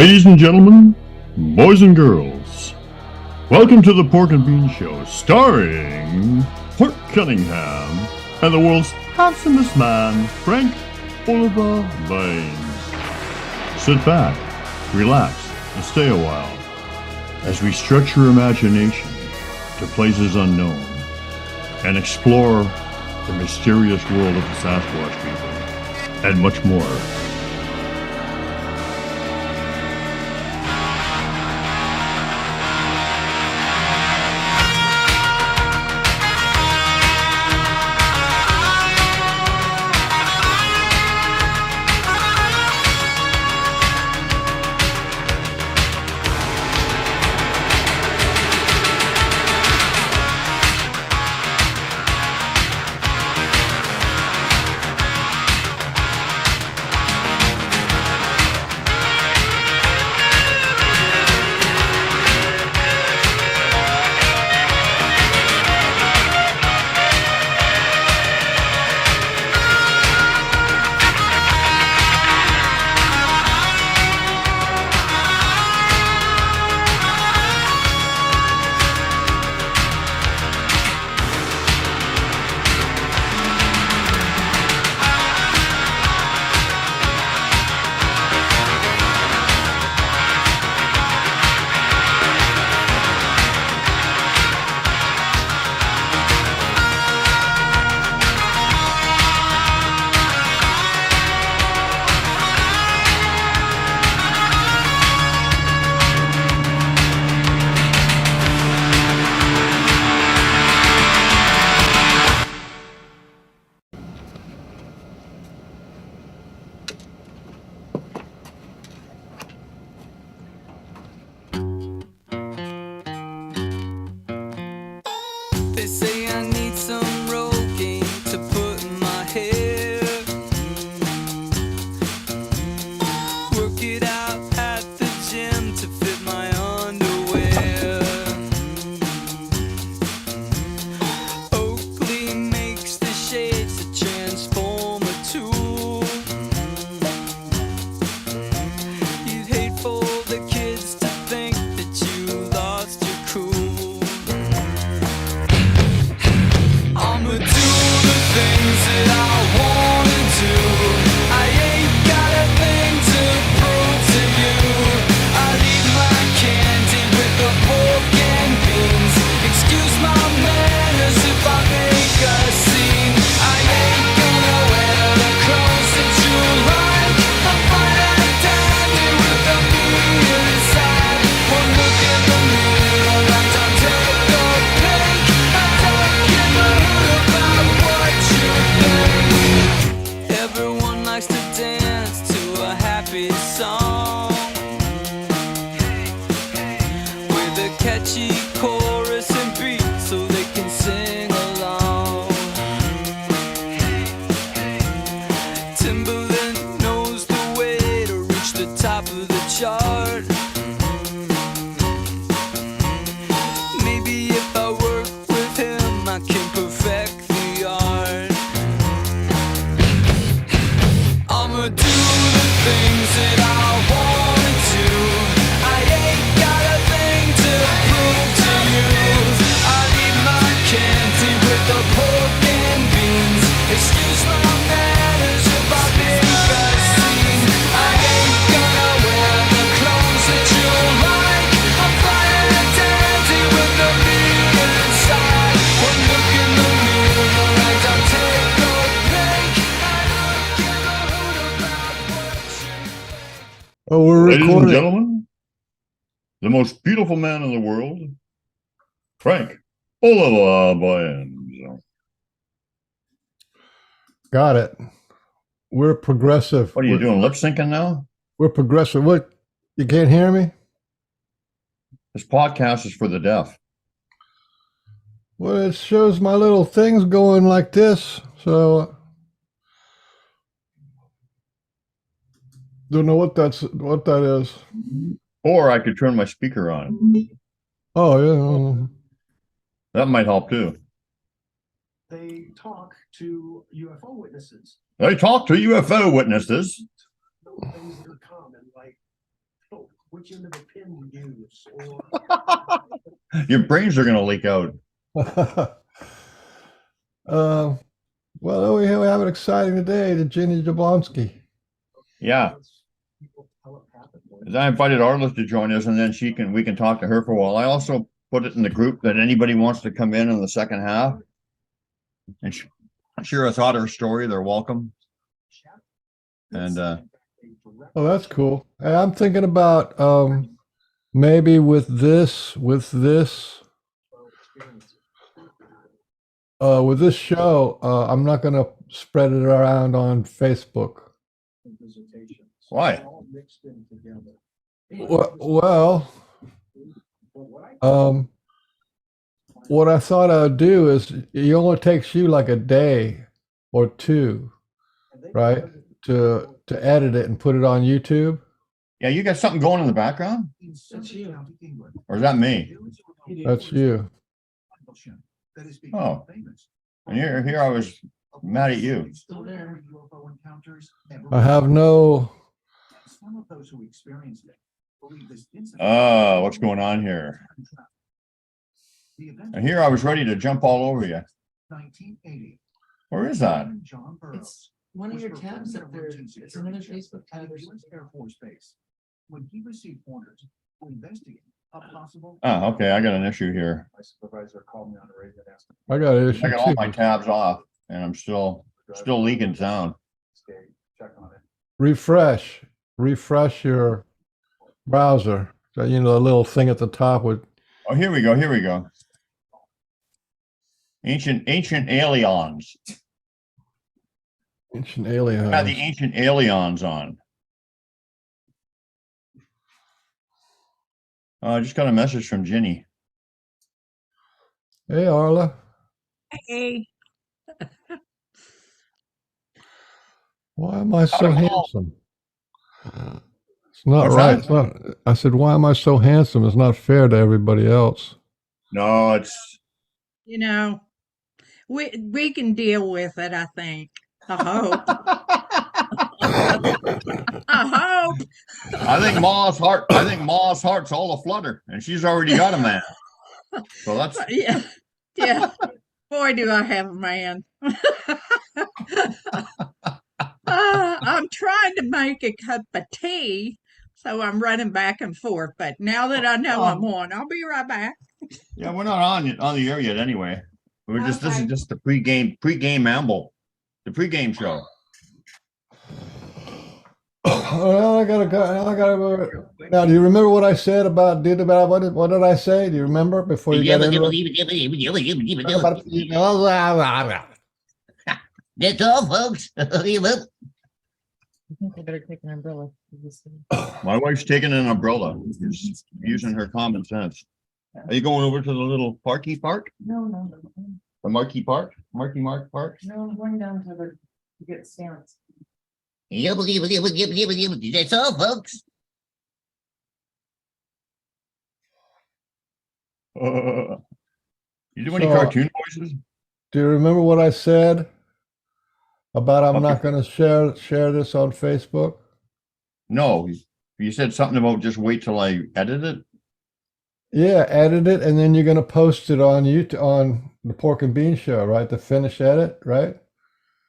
Ladies and gentlemen, boys and girls, welcome to the Pork and Bean Show, starring Pork Cunningham and the world's handsomest man, Frank Oliver Baines. Sit back, relax, and stay a while as we stretch your imagination to places unknown and explore the mysterious world of the Sasquatch people and much more. They say I need some Rogaine to put in my hair. Work it out at the gym to fit my underwear. Oakley makes the shades a transformer tool. You'd hate for the kids to think that you lost your cool. I'ma do the things that I wanna do. I ain't got a thing to prove to you. I leave my candy with the pork and beans. Excuse my manners if I make a scene. I ain't gonna wear the clothes that you like. I'm fine and dandy with the meal inside. One look in the mirror and I'll take the pick. I don't give a hoot about what you think. Everyone likes to dance to a happy song with a catchy chorus and beat so they can sing along. Timberland knows the way to reach the top of the chart. Maybe if I work with him, I can perfect the art. I'ma do the things that I wanna do. I ain't got a thing to prove to you. I leave my candy with the pork and beans. Excuse my manners if I make a scene. I ain't gonna wear the clothes that you like. I'm fine and dandy with the meal inside. One look in the mirror and I'll take the pick. I don't give a hoot about what you think. Oh, we're Ladies and recording. gentlemen, the most beautiful man in the world, Frank Oliver Baines. Got it. We're progressive. What are you doing, lip syncing now? We're progressive. What? You can't hear me? This podcast is for the deaf. Well, it shows my little things going like this. So don't know what that is. Or I could turn my speaker on. Oh yeah. That might help too. They talk to UFO witnesses. They talk to UFO witnesses. Things that are common, like which end of the pin you use, or Your brains are going to leak out. Well, we have an exciting day to Ginny Jablonski. Yeah. I invited Arliss to join us, and then we can talk to her for a while. I also put it in the group that anybody wants to come in the second half and share a thought or story. They're welcome. And Oh, that's cool. Hey, I'm thinking about maybe with this show, I'm not going to spread it around on Facebook. why? Well, what I thought I would do is it only takes you like a day or two, right, to edit it and put it on YouTube. Yeah, you got something going in the background? that's you. Or is that me? That's you. Oh. And here I was mad at you. I have no. What's going on here? And here I was ready to jump all over you. Where is that? It's one of your tabs up there. It's another Facebook tab or something. Air Force Base. When he received orders to investigate a possible. Oh, okay. I got an issue here. My supervisor called me on the radio and asked. I got an issue I got all too. my tabs off, and I'm still leaking sound. Check on it. Refresh your browser. So, you know, the little thing at the top with. Oh, here we go. Here we go. Ancient aliens. Ancient aliens. Got the ancient aliens on. I just got a message from Ginny. Hey, Arla. Hey, Why am I so Oh. handsome? It's not What's right. that? It's not. I said, why am I so handsome? It's not fair to everybody else. No, it's you know, we can deal with it, I think. I hope. I hope. I think Ma's heart's all a flutter, and she's already got a man. So that's Yeah. Yeah. Boy, do I have a man. I'm trying to make a cup of tea, so I'm running back and forth. But now that I know I'm on, I'll be right back. yeah. We're not on the air yet, anyway. This is Okay. just the pregame amble, the pregame show. Well, I gotta go. Now, do you remember what I said about what did I say? Do you remember before you got interrupted? That's all, folks. I think I better take an umbrella. My wife's taking an umbrella, just using her common sense. Are you going over to the little Marquee Park? No. The Marquee Park? Mark Park? No, I'm going down to get stamps. That's all, folks. You do any So- cartoon voices? Do you remember what I said about I'm not going to share this on Facebook? No, you said something about just wait till I edit it. Yeah, edit it, and then you're going to post it on YouTube on the Pork and Bean Show, right? The finished edit, right?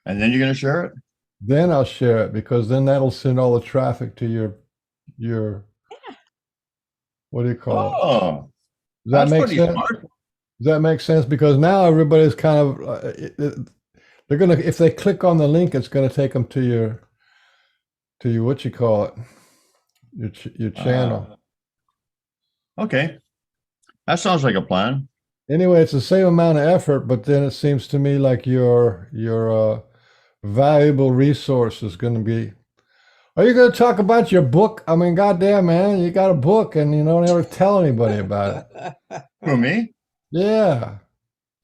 And then you're going to share it? Then I'll share it because then that'll send all the traffic to your what do you call it? Oh, Does that that's make pretty sense? smart. Does that make sense? Because now everybody's kind of they're gonna if they click on the link, it's gonna take them to your what you call it, your channel. Okay. That sounds like a plan. Anyway, it's the same amount of effort, but then it seems to me like your valuable resource is going to be. Are you going to talk about your book? I mean, goddamn, man, you got a book and you don't ever tell anybody about it. For me? Yeah.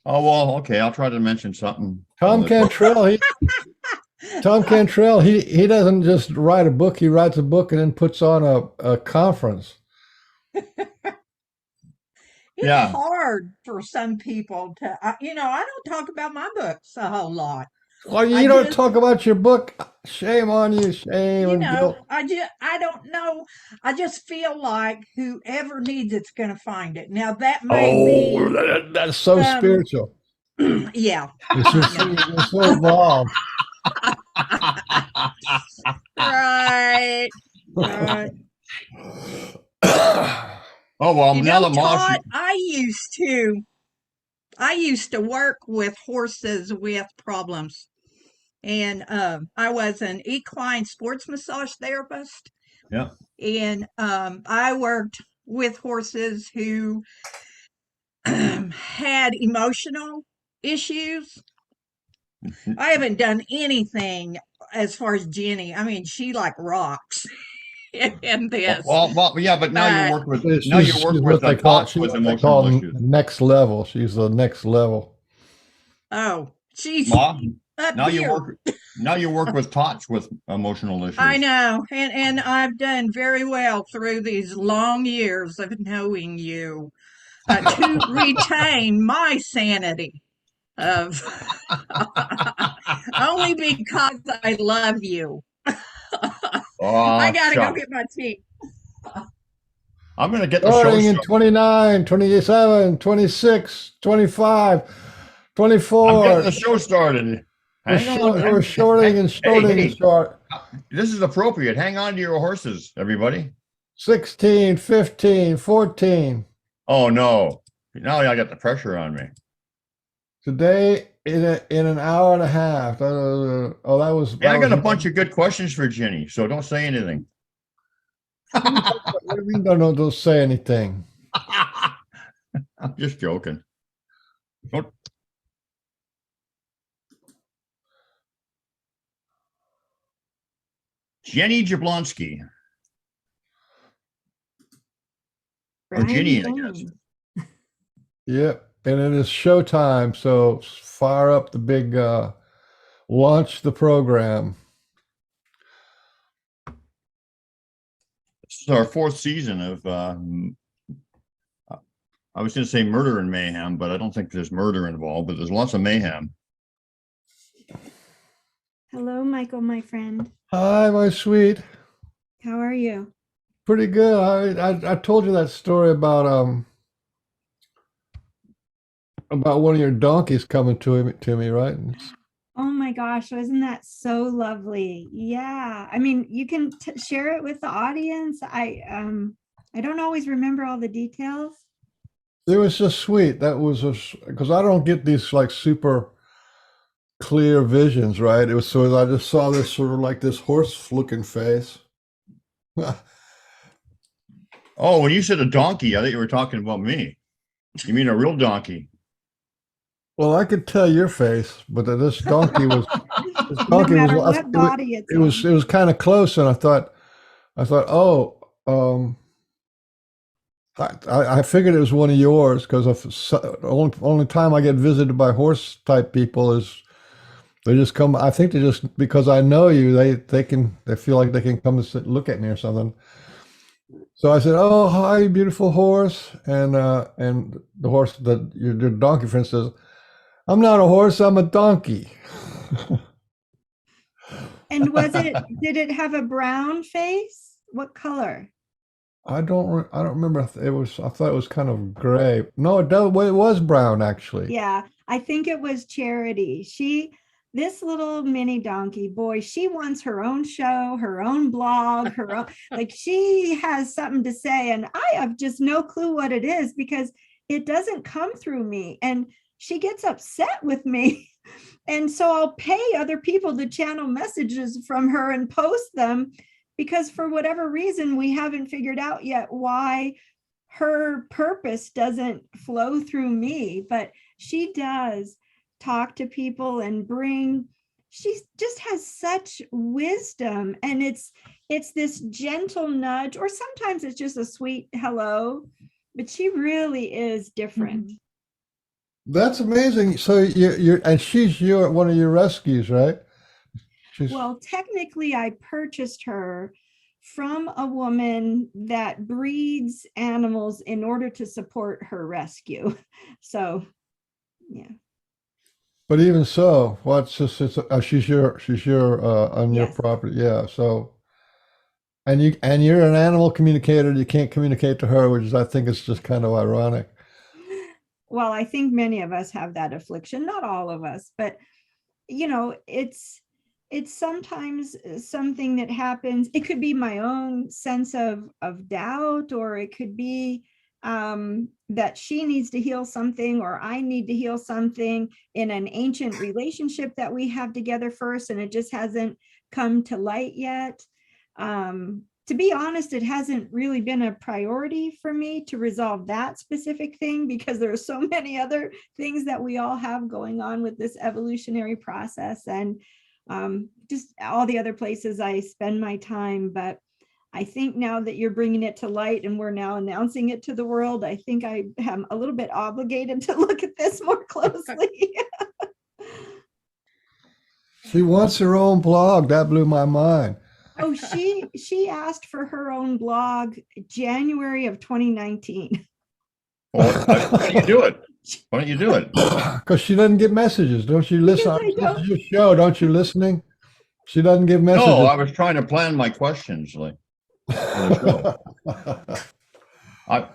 Oh, well, okay. I'll try to mention something. Tom Cantrell, he doesn't just write a book. He writes a book and then puts on a conference. It's Yeah. hard for some people to, I don't talk about my books a whole lot. Well, you I don't just- talk about your book. Shame on you. Shame You and know, guilt. I don't know. I just feel like whoever needs it's going to find it. Now that may Oh, be, that's so um, spiritual. yeah, You're so involved. right, right. Oh well, You now know, that Moss, Todd, I used to work with horses with problems. And I was an equine sports massage therapist. yeah, And I worked with horses who had emotional issues. I haven't done anything as far as Ginny. I mean, she like rocks in this. yeah, but now you But work with She's what they call Tots with what they emotional call issues. next level. She's the next level. oh, she's Ma, up now you here. work with Tots with emotional issues. I know, and I've done very well through these long years of knowing you to retain my sanity of only because I love you. I Oh, gotta go shucks. get my tea. I'm gonna get the show Starting in started. 29, 27, 26, 25, I'm getting 24. the show started. Hang on. We're shorting and shorting and short. This is appropriate. Hang on to your horses, everybody. 16, 15, 14. Oh no. Now I got the pressure on me. Today in an hour and a half. Oh, that was. Yeah, I got a was- bunch of good questions for Ginny, so don't say anything. What do you mean don't say anything? I'm just joking. Don't. Jenny Jablonski. Or Ginny, I guess. Yep. And it is showtime. So fire up the big launch the program. This is our fourth season of I was going to say murder and mayhem, but I don't think there's murder involved, but there's lots of mayhem. Hello, Michael, my friend. Hi, my sweet. How are you? Pretty good. I told you that story about one of your donkeys coming to me, right? Oh my gosh, wasn't that so lovely? Yeah. I mean, you can share it with the audience. I don't always remember all the details. It was just sweet. That was because I don't get these like super clear visions, right? It was so I just saw this sort of like this horse-looking face. Oh, when you said a donkey, I thought you were talking about me. You mean a real donkey? Well, I could tell your face, but this donkey was No matter what body it's it was kind of close, and I thought, oh, I figured it was one of yours because the only time I get visited by horse type people is they just come. I think they just because I know you, they feel like they can come and look at me or something. So I said, "Oh, hi, beautiful horse," and the horse that your donkey friend says, "I'm not a horse, I'm a donkey." And did it have a brown face? What color? I don't remember. I thought it was kind of gray. No, it was brown actually. Yeah, I think it was Charity. This little mini donkey, boy, she wants her own show, her own blog, her own, like she has something to say. And I have just no clue what it is because it doesn't come through me. And she gets upset with me. And so I'll pay other people to channel messages from her and post them because for whatever reason, we haven't figured out yet why her purpose doesn't flow through me, but she does talk to people and she just has such wisdom, and it's this gentle nudge, or sometimes it's just a sweet hello, but she really is different. That's amazing. So and she's one of your rescues, right? Well, technically I purchased her from a woman that breeds animals in order to support her rescue. So, yeah. But even so, what's this? She's your on your Yes. property. Yeah. So, and you're an animal communicator. You can't communicate to her, which is, I think, is just kind of ironic. Well, I think many of us have that affliction, not all of us, but it's sometimes something that happens. It could be my own sense of doubt, or it could be that she needs to heal something, or I need to heal something in an ancient relationship that we have together first, and it just hasn't come to light yet. To be honest, it hasn't really been a priority for me to resolve that specific thing, because there are so many other things that we all have going on with this evolutionary process, and just all the other places I spend my time. But I think now that you're bringing it to light and we're now announcing it to the world, I think I am a little bit obligated to look at this more closely. She wants her own blog. That blew my mind. Oh, she asked for her own blog January of 2019. Well, why don't you do it? Why don't you do it? Because she doesn't get messages. Don't you listen? Because I don't. This is your show. Don't you listening? She doesn't give messages. No, I was trying to plan my questions. Like, for the show.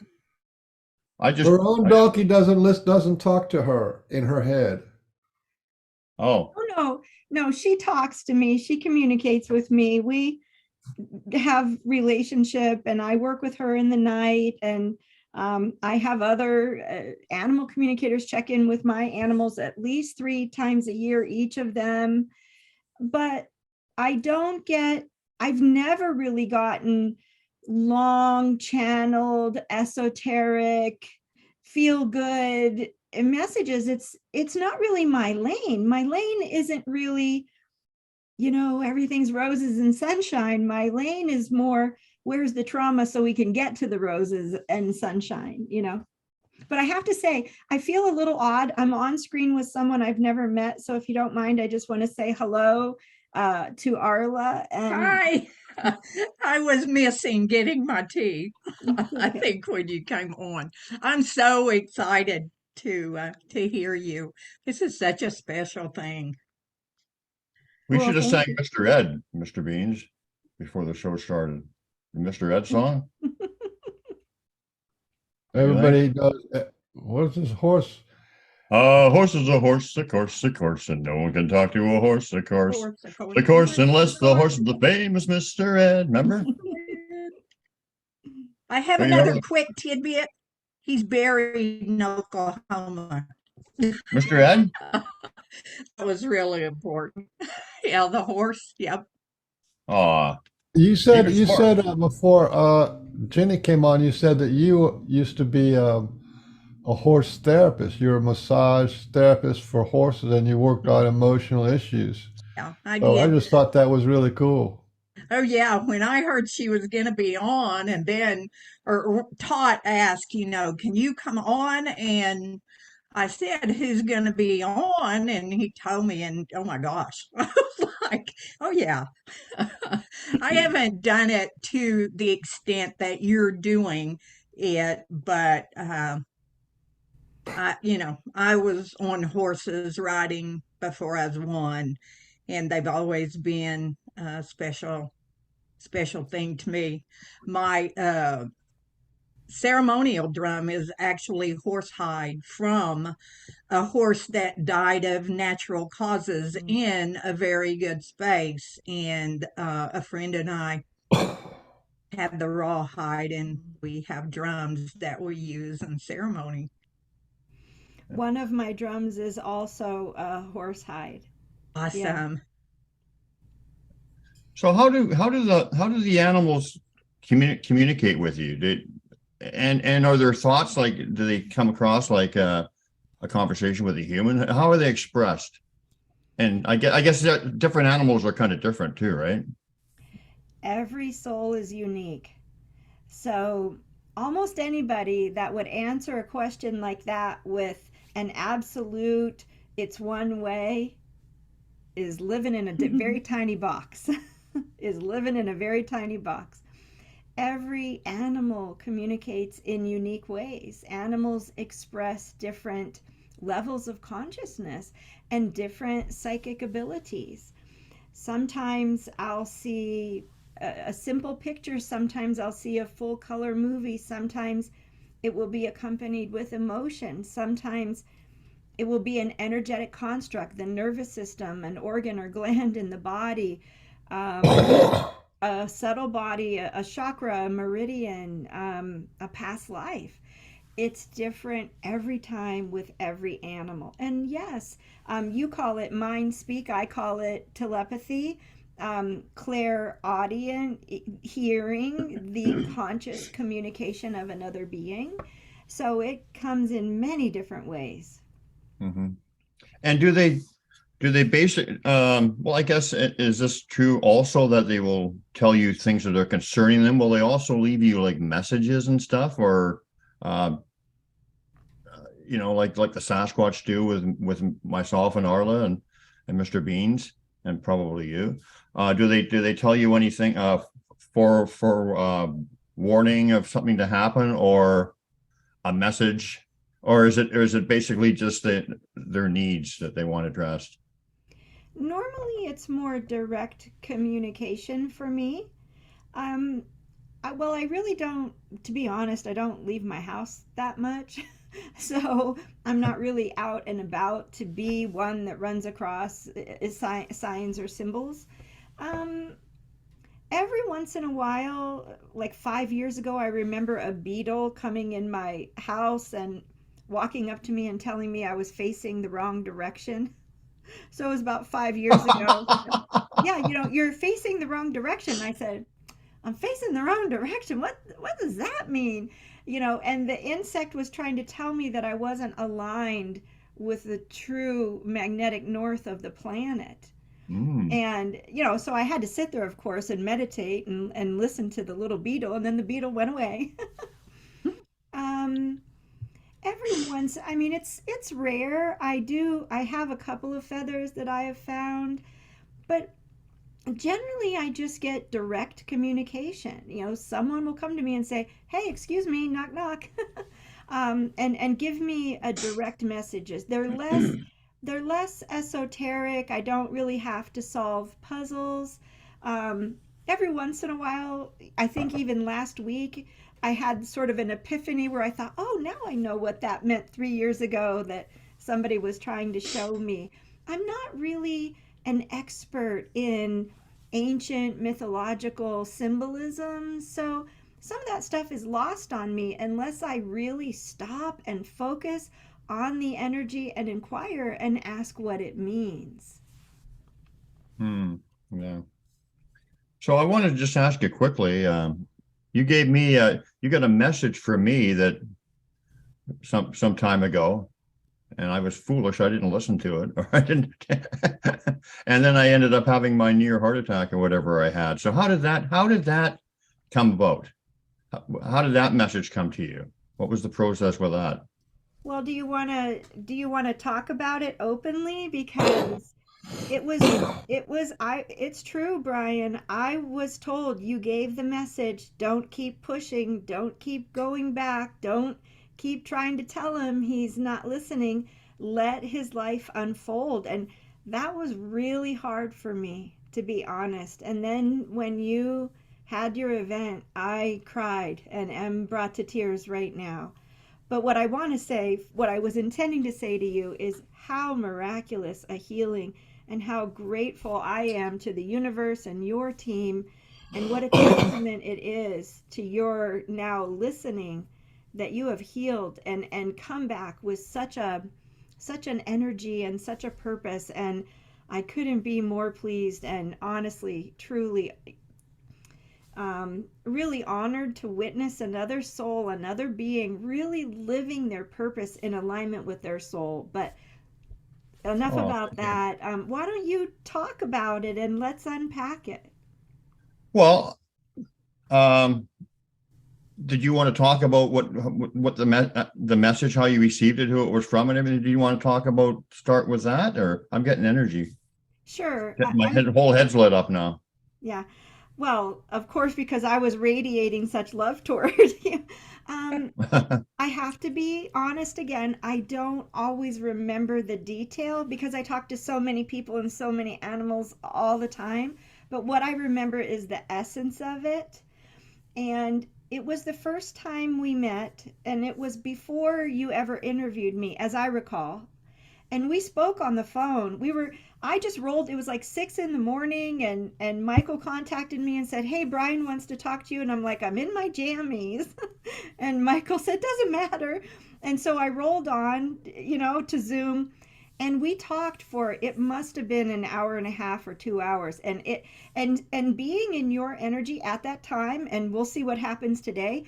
I just. Her own donkey doesn't talk to her in her head. Oh, Oh, no, she talks to me. She communicates with me. We have relationship, and I work with her in the night, and I have other animal communicators check in with my animals at least 3 times a year, each of them. But I've never really gotten long channeled, esoteric, feel good messages. It's not really my lane. My lane isn't really, everything's roses and sunshine. My lane is more, where's the trauma so we can get to the roses and sunshine. But I have to say, I feel a little odd. I'm on screen with someone I've never met. So if you don't mind, I just want to say hello to Arla. And Hi. I was missing getting my tea. I think when you came on, I'm so excited to hear you. This is such a special thing. we Well, should have thank sang Mr. Ed, Mr. Beans, before the show started. The Mr. Ed song. Everybody does. What's this horse? Horse is a horse, of course, and no one can talk to a horse, of course. Of course, unless the horse is the famous Mr. Ed. Remember? I have Don't you another remember? quick tidbit. He's buried in Oklahoma. Mr. Ed? That was really important. Yeah, the horse. Yep. Aw, You said Even smart. before Ginny came on, you said that you used to be a horse therapist. You're a massage therapist for horses, and you worked on emotional issues. Yeah, I So I did. just thought that was really cool. Oh yeah, when I heard she was going to be on, and then or Todd asked, can you come on? And I said, who's going to be on? And he told me, and oh my gosh, I was like, oh yeah. I haven't done it to the extent that you're doing it, but I was on horses riding before I was one, and they've always been a special thing to me. My ceremonial drum is actually horsehide from a horse that died of natural causes in a very good space. And a friend and I have the raw hide, and we have drums that we use in ceremony. one of my drums is also a horse hide. Yeah. Awesome. So how do the animals communicate with you? And are there thoughts, like, do they come across like a conversation with a human? How are they expressed? And I guess that different animals are kind of different too, right? Every soul is unique. So almost anybody that would answer a question like that with an absolute, it's one way, is living in a very tiny box. Is living in a very tiny box. Every animal communicates in unique ways. Animals express different levels of consciousness and different psychic abilities. Sometimes I'll see a simple picture, sometimes I'll see a full color movie, sometimes it will be accompanied with emotion, sometimes it will be an energetic construct, the nervous system, an organ or gland in the body, a subtle body, a chakra, a meridian, a past life. It's different every time with every animal. And yes, you call it mind speak, I call it telepathy, clairaudient, hearing the conscious communication of another being. So it comes in many different ways. Mm-hmm. And do they basic well, I guess, is this true also that they will tell you things that are concerning them? Will they also leave you like messages and stuff, or like the Sasquatch do with myself and Arla and Mr. Beans and probably you? Do they tell you anything for warning of something to happen, or a message, or is it basically just their needs that they want addressed? Normally, it's more direct communication for me. Well, I really don't, to be honest, I don't leave my house that much. So I'm not really out and about to be one that runs across signs or symbols. Um, every once in a while, like 5 years ago, I remember a beetle coming in my house and walking up to me and telling me I was facing the wrong direction. So it was about 5 years ago. Yeah, you're facing the wrong direction. I said, I'm facing the wrong direction. What does that mean? And the insect was trying to tell me that I wasn't aligned with the true magnetic north of the planet. And, so I had to sit there, of course, and meditate and listen to the little beetle, and then the beetle went away. Everyone's, I mean, it's rare. I have a couple of feathers that I have found, but generally I just get direct communication. Someone will come to me and say, hey, excuse me, knock knock. And give me a direct messages. They're less esoteric. I don't really have to solve puzzles. Every once in a while, I think even last week I had sort of an epiphany where I thought, oh, now I know what that meant 3 years ago that somebody was trying to show me. I'm not really an expert in ancient mythological symbolism, so some of that stuff is lost on me unless I really stop and focus on the energy and inquire and ask what it means. Yeah. So I wanted to just ask you quickly, you gave me you got a message for me that some time ago, and I was foolish. I didn't listen to it, or I didn't. And then I ended up having my near heart attack or whatever I had. So how did that come about? How did that message come to you? What was the process with that? Well, do you want to talk about it openly? Because it's true, Brian. I was told you gave the message, don't keep pushing, don't keep going back, don't keep trying to tell him he's not listening, let his life unfold. And that was really hard for me, to be honest. And then when you had your event, I cried and am brought to tears right now. But what I want to say, what I was intending to say to you, is how miraculous a healing and how grateful I am to the universe and your team, and what a testament it is to your now listening that you have healed and come back with such an energy and such a purpose. And I couldn't be more pleased and honestly, truly, really honored to witness another soul, another being really living their purpose in alignment with their soul. But enough about that. Why don't you talk about it and let's unpack it? Well, did you want to talk about what the message, how you received it, who it was from, and everything? Do you want to start with that, or I'm getting energy? Sure. My whole head's lit up now. Yeah. Well, of course, because I was radiating such love towards you. I have to be honest again. I don't always remember the detail because I talk to so many people and so many animals all the time. But what I remember is the essence of it. And it was the first time we met, and it was before you ever interviewed me, as I recall. And we spoke on the phone. I just rolled, it was like 6 in the morning, and Michael contacted me and said, "Hey, Brian wants to talk to you." And I'm like, "I'm in my jammies." And Michael said, "Doesn't matter." And so I rolled on, to Zoom, and we talked for, it must have been an hour and a half or 2 hours. And being in your energy at that time, and we'll see what happens today,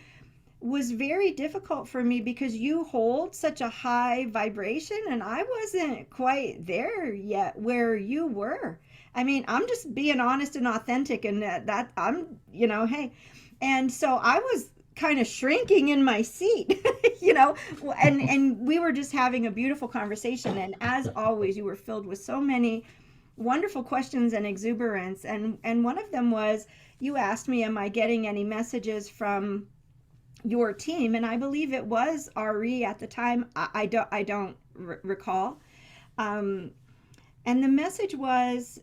was very difficult for me because you hold such a high vibration and I wasn't quite there yet where you were. I mean, I'm just being honest and authentic, and that I'm, hey. And so I was kind of shrinking in my seat, and we were just having a beautiful conversation. And as always, you were filled with so many wonderful questions and exuberance. And one of them was, you asked me, am I getting any messages from your team? And I believe it was Ari at the time. I don't recall. And the message was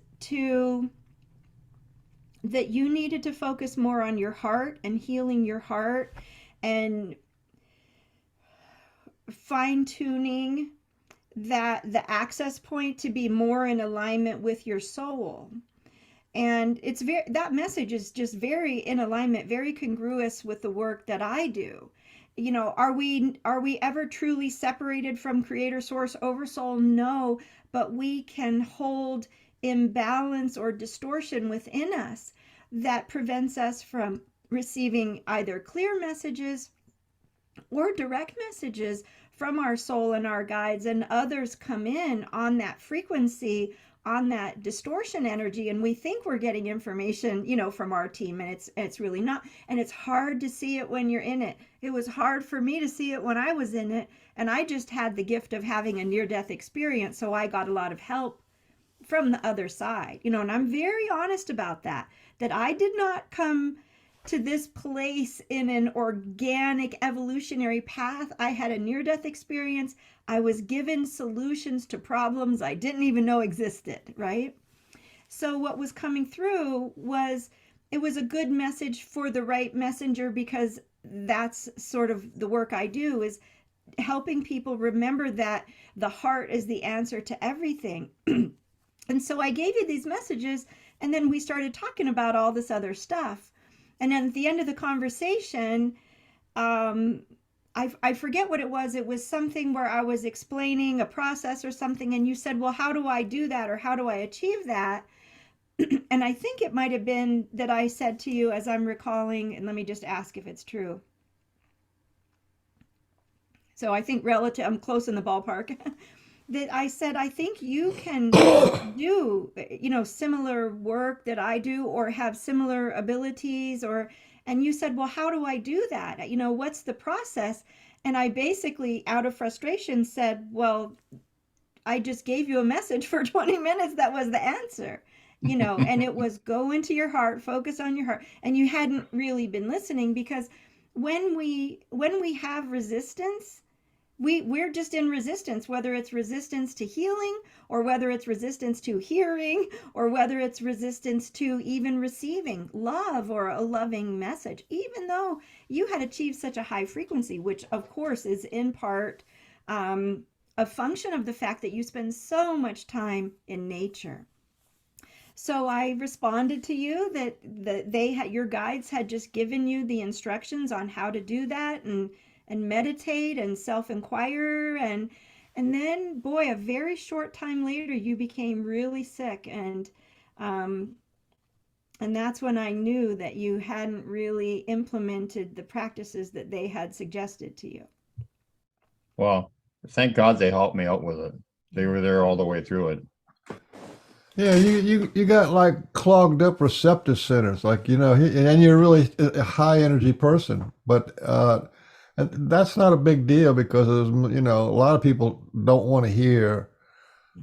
that you needed to focus more on your heart and healing your heart and fine-tuning the access point to be more in alignment with your soul. And that message is just very in alignment, very congruous with the work that I do. Are we ever truly separated from Creator, Source, Oversoul? No, but we can hold imbalance or distortion within us that prevents us from receiving either clear messages or direct messages from our soul and our guides, and others come in on that frequency, on that distortion energy, and we think we're getting information, from our team, and it's really not. And it's hard to see it when you're in it. It was hard for me to see it when I was in it, and I just had the gift of having a near-death experience, so I got a lot of help from the other side, and I'm very honest about that I did not come to this place in an organic evolutionary path. I had a near-death experience. I was given solutions to problems I didn't even know existed, right? So what was coming through was, it was a good message for the right messenger, because that's sort of the work I do, is helping people remember that the heart is the answer to everything. And so I gave you these messages, and then we started talking about all this other stuff. And then at the end of the conversation, I forget what it was. It was something where I was explaining a process or something, and you said, "Well, how do I do that, or how do I achieve that?" And I think it might have been that I said to you, as I'm recalling, and let me just ask if it's true. So I think I'm close in the ballpark. That I said, I think you can do, similar work that I do, or have similar abilities, and you said, "Well, how do I do that? What's the process?" And I basically, out of frustration, said, "Well, I just gave you a message for 20 minutes. That was the answer." And it was, go into your heart, focus on your heart. And you hadn't really been listening, because when we have resistance, we're just in resistance, whether it's resistance to healing, or whether it's resistance to hearing, or whether it's resistance to even receiving love or a loving message, even though you had achieved such a high frequency, which of course is in part a function of the fact that you spend so much time in nature. So I responded to you that your guides had just given you the instructions on how to do that, and meditate and self-inquire, and then, boy, a very short time later you became really sick, and that's when I knew that you hadn't really implemented the practices that they had suggested to you. Well, thank God they helped me out with it. They were there all the way through it. Yeah, you got like clogged up receptive centers, like, and you're really a high energy person, but and that's not a big deal, because a lot of people don't want to hear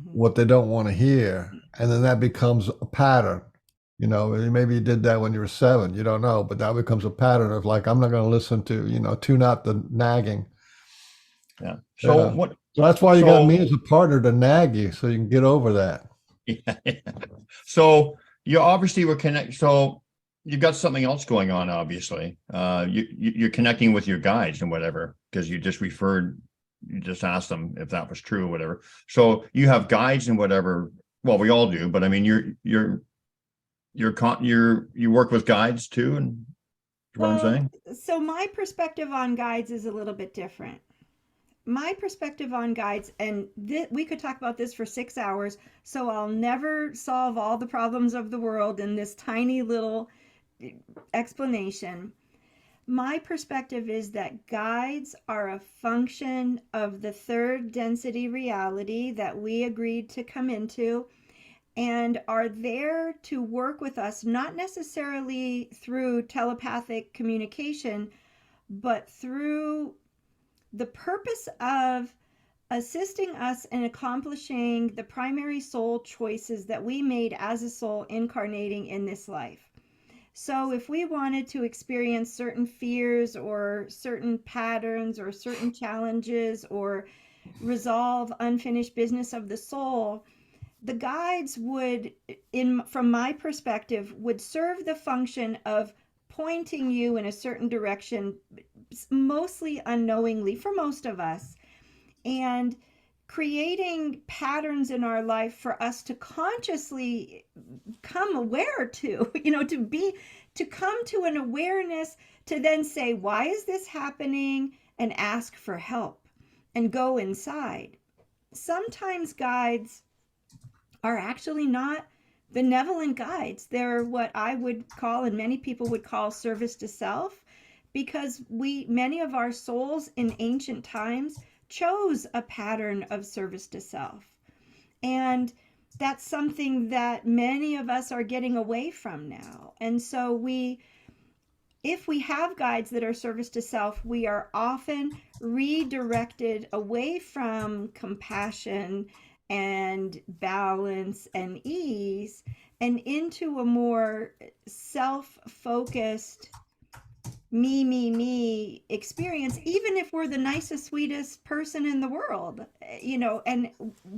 what they don't want to hear, and then that becomes a pattern. You know, maybe you did that when you were 7. You don't know, but that becomes a pattern of like, I'm not going to listen to, tune out the nagging. Yeah. So Yeah. what? So that's why you got me So as a partner to nag you, so you can get over that. yeah. So you obviously were connect. So you've got something else going on, obviously. You're connecting with your guides and whatever, because you just asked them if that was true or whatever. So you have guides and whatever. Well, we all do, but I mean, you work with guides too, and what I'm Well, saying. so my perspective on guides is a little bit different. My perspective on guides, and we could talk about this for 6 hours, so I'll never solve all the problems of the world in this tiny little explanation. My perspective is that guides are a function of the third density reality that we agreed to come into, and are there to work with us, not necessarily through telepathic communication, but through the purpose of assisting us in accomplishing the primary soul choices that we made as a soul incarnating in this life. So if we wanted to experience certain fears or certain patterns or certain challenges or resolve unfinished business of the soul, the guides would, from my perspective, would serve the function of pointing you in a certain direction, mostly unknowingly for most of us, and creating patterns in our life for us to consciously come aware to, to come to an awareness to then say, why is this happening? And ask for help and go inside. Sometimes guides are actually not benevolent guides. They're what I would call, and many people would call, service to self, because many of our souls in ancient times chose a pattern of service to self. And that's something that many of us are getting away from now. And so if we have guides that are service to self, we are often redirected away from compassion and balance and ease and into a more self-focused me experience, even if we're the nicest, sweetest person in the world. And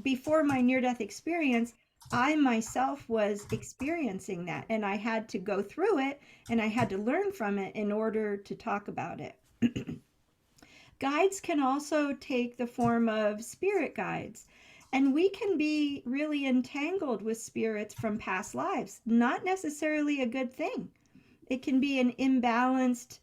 before my near-death experience, I myself was experiencing that, and I had to go through it and I had to learn from it in order to talk about it. Guides can also take the form of spirit guides, and we can be really entangled with spirits from past lives. Not necessarily a good thing. It can be an imbalanced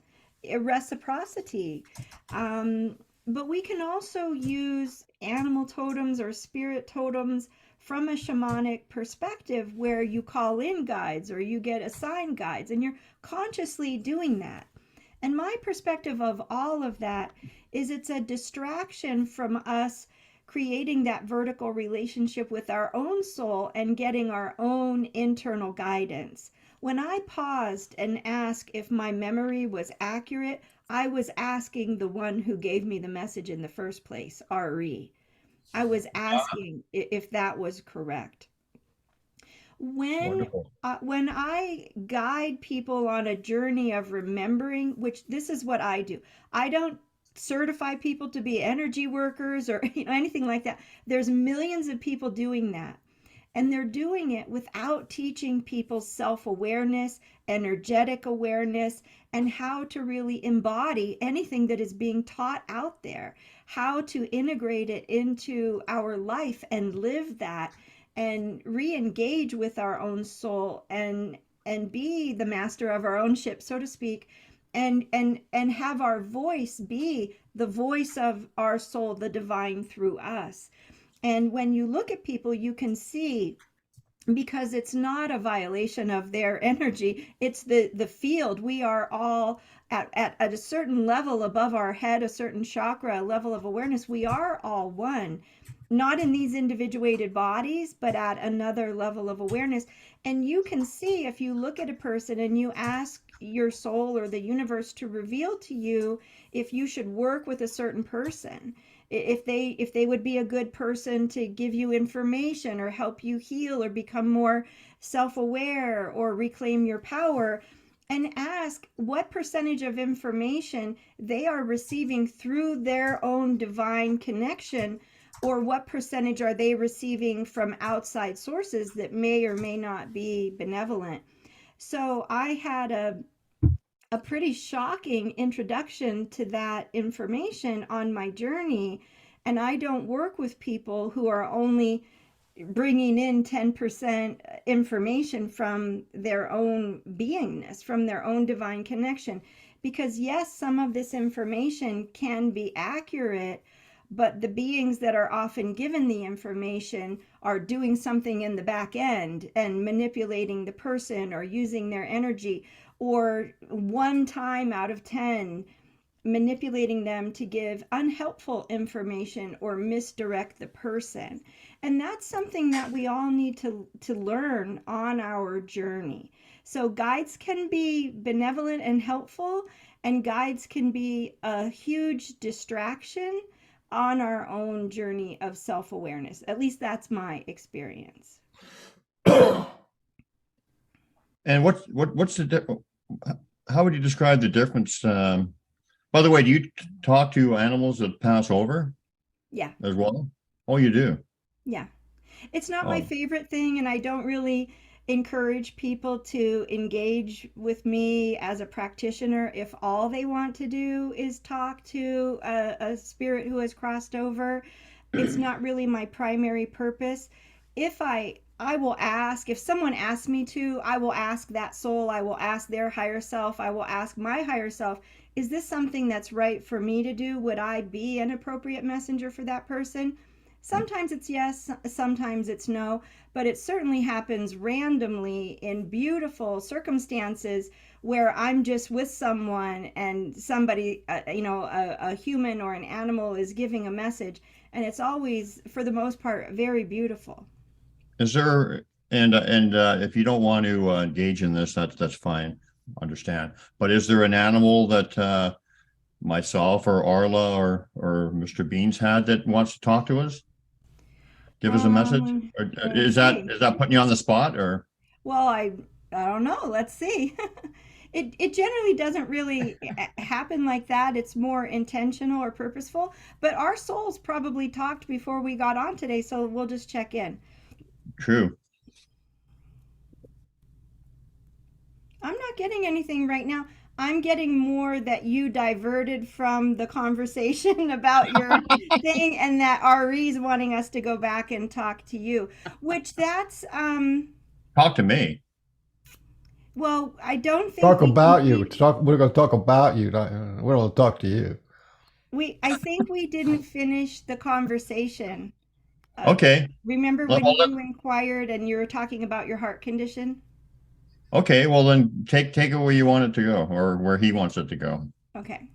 reciprocity. But we can also use animal totems or spirit totems from a shamanic perspective, where you call in guides or you get assigned guides, and you're consciously doing that. And my perspective of all of that is it's a distraction from us creating that vertical relationship with our own soul and getting our own internal guidance. When I paused and asked if my memory was accurate, I was asking the one who gave me the message in the first place, RE. I was asking if that was correct. When Wonderful. when I guide people on a journey of remembering, which this is what I do, I don't certify people to be energy workers or anything like that. There's millions of people doing that. And they're doing it without teaching people self-awareness, energetic awareness, and how to really embody anything that is being taught out there, how to integrate it into our life and live that and re-engage with our own soul and be the master of our own ship, so to speak, and have our voice be the voice of our soul, the divine, through us. And when you look at people, you can see, because it's not a violation of their energy, it's the field. We are all at a certain level above our head, a certain chakra, a level of awareness. We are all one, not in these individuated bodies, but at another level of awareness. And you can see, if you look at a person and you ask your soul or the universe to reveal to you if you should work with a certain person, if they would be a good person to give you information or help you heal or become more self-aware or reclaim your power, and ask what percentage of information they are receiving through their own divine connection, or what percentage are they receiving from outside sources that may or may not be benevolent. So I had a pretty shocking introduction to that information on my journey. And I don't work with people who are only bringing in 10% information from their own beingness, from their own divine connection. Because yes, some of this information can be accurate, but the beings that are often given the information are doing something in the back end and manipulating the person or using their energy, or one time out of 10 manipulating them to give unhelpful information or misdirect the person. And that's something that we all need to learn on our journey. So guides can be benevolent and helpful, and guides can be a huge distraction on our own journey of self-awareness. At least that's my experience. And what's the how would you describe the difference? By the way, do you talk to animals that pass over? Yeah. As well? Oh, you do? Yeah. It's not my Oh. favorite thing, and I don't really encourage people to engage with me as a practitioner if all they want to do is talk to a spirit who has crossed over. It's not really my primary purpose. If I will ask, if someone asks me to, I will ask that soul, I will ask their higher self, I will ask my higher self, is this something that's right for me to do? Would I be an appropriate messenger for that person? Sometimes it's yes, sometimes it's no, but it certainly happens randomly in beautiful circumstances where I'm just with someone and somebody, a human or an animal is giving a message, and it's always, for the most part, very beautiful. Is there, and if you don't want to engage in this, that's fine, understand. But is there an animal that myself or Arla or Mr. Beans had that wants to talk to us? Give us a message? Or Let me is see. that putting you on the spot, or? Well, I don't know. Let's see. It generally doesn't really happen like that. It's more intentional or purposeful. But our souls probably talked before we got on today, so we'll just check in. True. I'm not getting anything right now. I'm getting more that you diverted from the conversation about your thing, and that Ari's wanting us to go back and talk to you, which that's Talk to me. well, I don't think Talk we about you. complete- We're going to talk about you. We're going to talk to you. I think we didn't finish the conversation. Okay. Remember Well, when you inquired and you were talking about your heart condition? okay, well then take it where you want it to go, or where he wants it to go. Okay.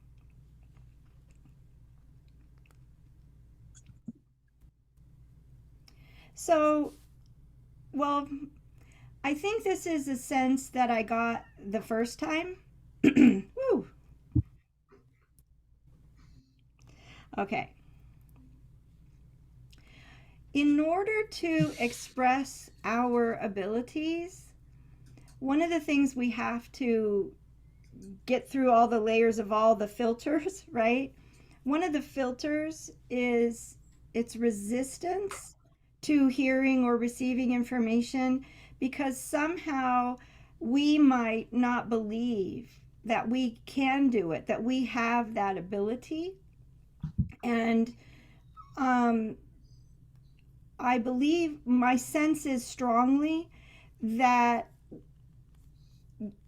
So, well, I think this is a sense that I got the first time. Woo. Okay. In order to express our abilities, one of the things we have to get through all the layers of all the filters, right? One of the filters is its resistance to hearing or receiving information, because somehow we might not believe that we can do it, that we have that ability. And I believe, my sense is strongly that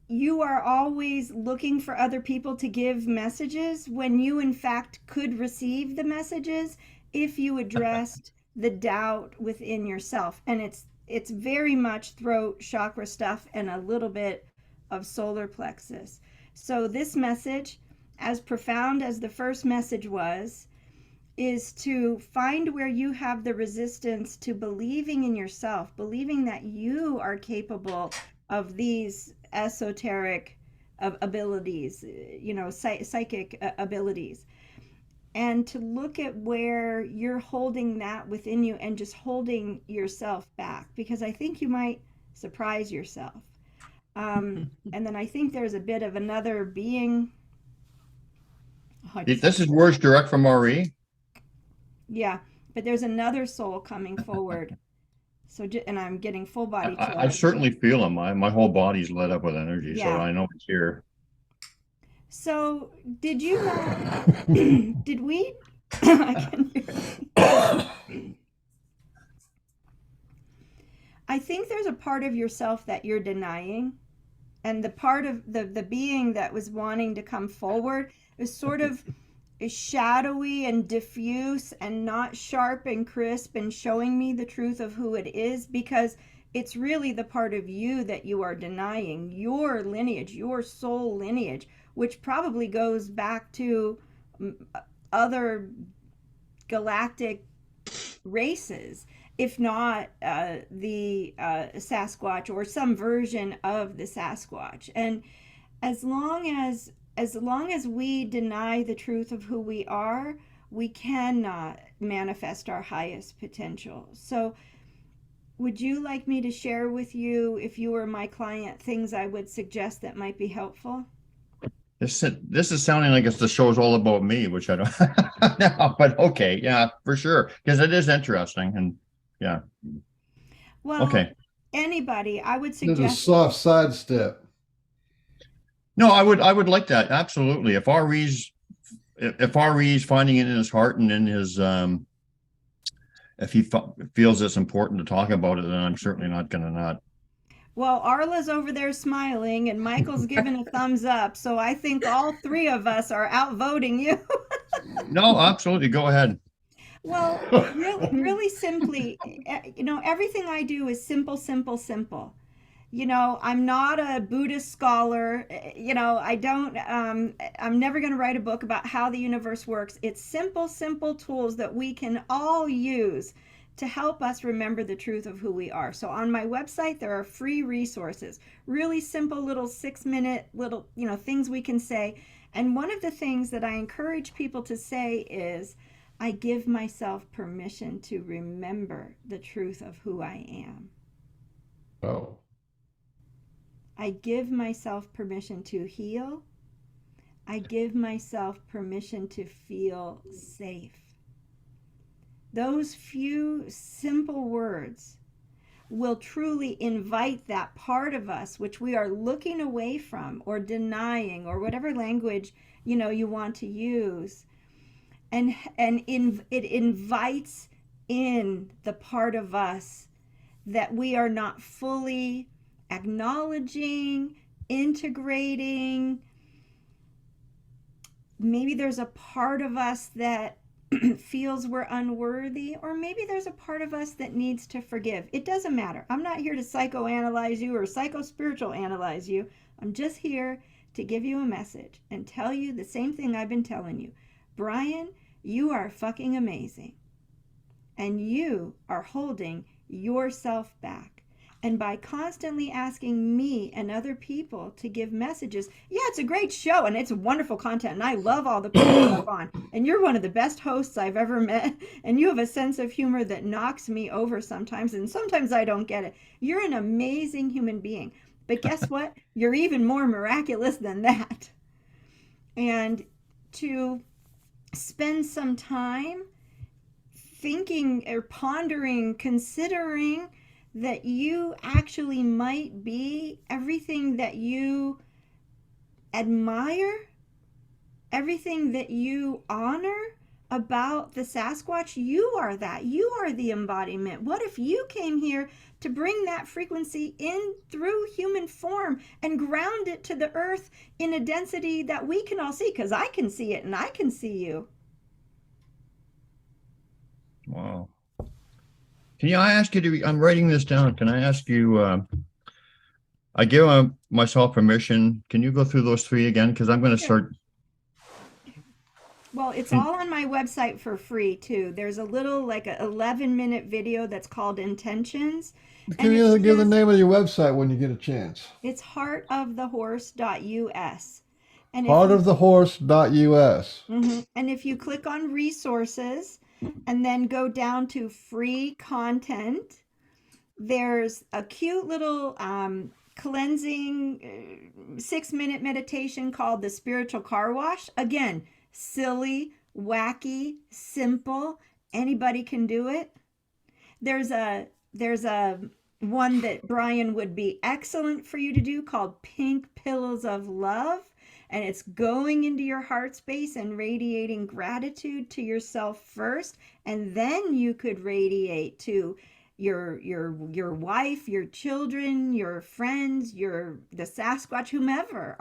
you are always looking for other people to give messages when you in fact could receive the messages if you addressed the doubt within yourself. And it's very much throat chakra stuff and a little bit of solar plexus. So this message, as profound as the first message was, is to find where you have the resistance to believing in yourself, believing that you are capable of these esoteric abilities, psychic abilities. and to look at where you're holding that within you and just holding yourself back, because I think you might surprise yourself. And then I think there's a bit of another being. This is words direct from RE. Yeah, but there's another soul coming forward. So, and I'm getting full body chills. I certainly feel him. My whole body's lit up with energy, so Yeah. I know it's here. So, did you know, did we, I can hear. I think there's a part of yourself that you're denying. And the part of the being that was wanting to come forward is sort of shadowy and diffuse and not sharp and crisp and showing me the truth of who it is, because it's really the part of you that you are denying, your lineage, your soul lineage, which probably goes back to other galactic races, if not the Sasquatch or some version of the Sasquatch. And as long as we deny the truth of who we are, we cannot manifest our highest potential. So would you like me to share with you, if you were my client, things I would suggest that might be helpful? This is sounding like the show's all about me, which I don't know, but okay, yeah, for sure, because it is interesting, and yeah. Well, okay. Anybody, I would There's suggest a soft sidestep. No, I would like that, absolutely. If RE's finding it in his heart and in his if he feels it's important to talk about it, then I'm certainly not going to not. Well, Arla's over there smiling and Michael's giving a thumbs up. So I think all three of us are outvoting you. No, absolutely. Go ahead. Well, really simply, everything I do is simple, simple, simple. I'm not a Buddhist scholar. I don't, I'm never going to write a book about how the universe works. It's simple, simple tools that we can all use to help us remember the truth of who we are. So on my website, there are free resources, really simple little 6-minute little, things we can say. And one of the things that I encourage people to say is, I give myself permission to remember the truth of who I am. Oh. I give myself permission to heal. I give myself permission to feel safe. Those few simple words will truly invite that part of us which we are looking away from or denying, or whatever language you want to use, and it invites in the part of us that we are not fully acknowledging, integrating. Maybe there's a part of us that feels we're unworthy, or maybe there's a part of us that needs to forgive. It doesn't matter. I'm not here to psychoanalyze you or psychospiritual analyze you. I'm just here to give you a message and tell you the same thing I've been telling you. Brian, you are fucking amazing. And you are holding yourself back. And by constantly asking me and other people to give messages, yeah, it's a great show and it's wonderful content. And I love all the people you have on. And you're one of the best hosts I've ever met. And you have a sense of humor that knocks me over sometimes. And sometimes I don't get it. You're an amazing human being. But guess what? You're even more miraculous than that. And to spend some time thinking or pondering, considering that you actually might be everything that you admire, everything that you honor about the Sasquatch. You are that. You are the embodiment. What if you came here to bring that frequency in through human form and ground it to the earth in a density that we can all see? Because I can see it and I can see you. Wow. I ask you to, I'm writing this down. Can I ask you, I give myself permission. Can you go through those three again? Because I'm going to start. Well, it's all on my website for free too. There's a little like an 11-minute video that's called Intentions. Can you give the name of your website when you get a chance? It's heartofthehorse.us. And if you- Heartofthehorse.us. And if you click on resources and then go down to free content, there's a cute little cleansing 6-minute meditation called the spiritual car wash. Again, silly, wacky, simple. Anybody can do it. There's a one that Brian would be excellent for you to do called Pink Pillows of Love. And it's going into your heart space and radiating gratitude to yourself first. And then you could radiate to your wife, your children, your friends, the Sasquatch, whomever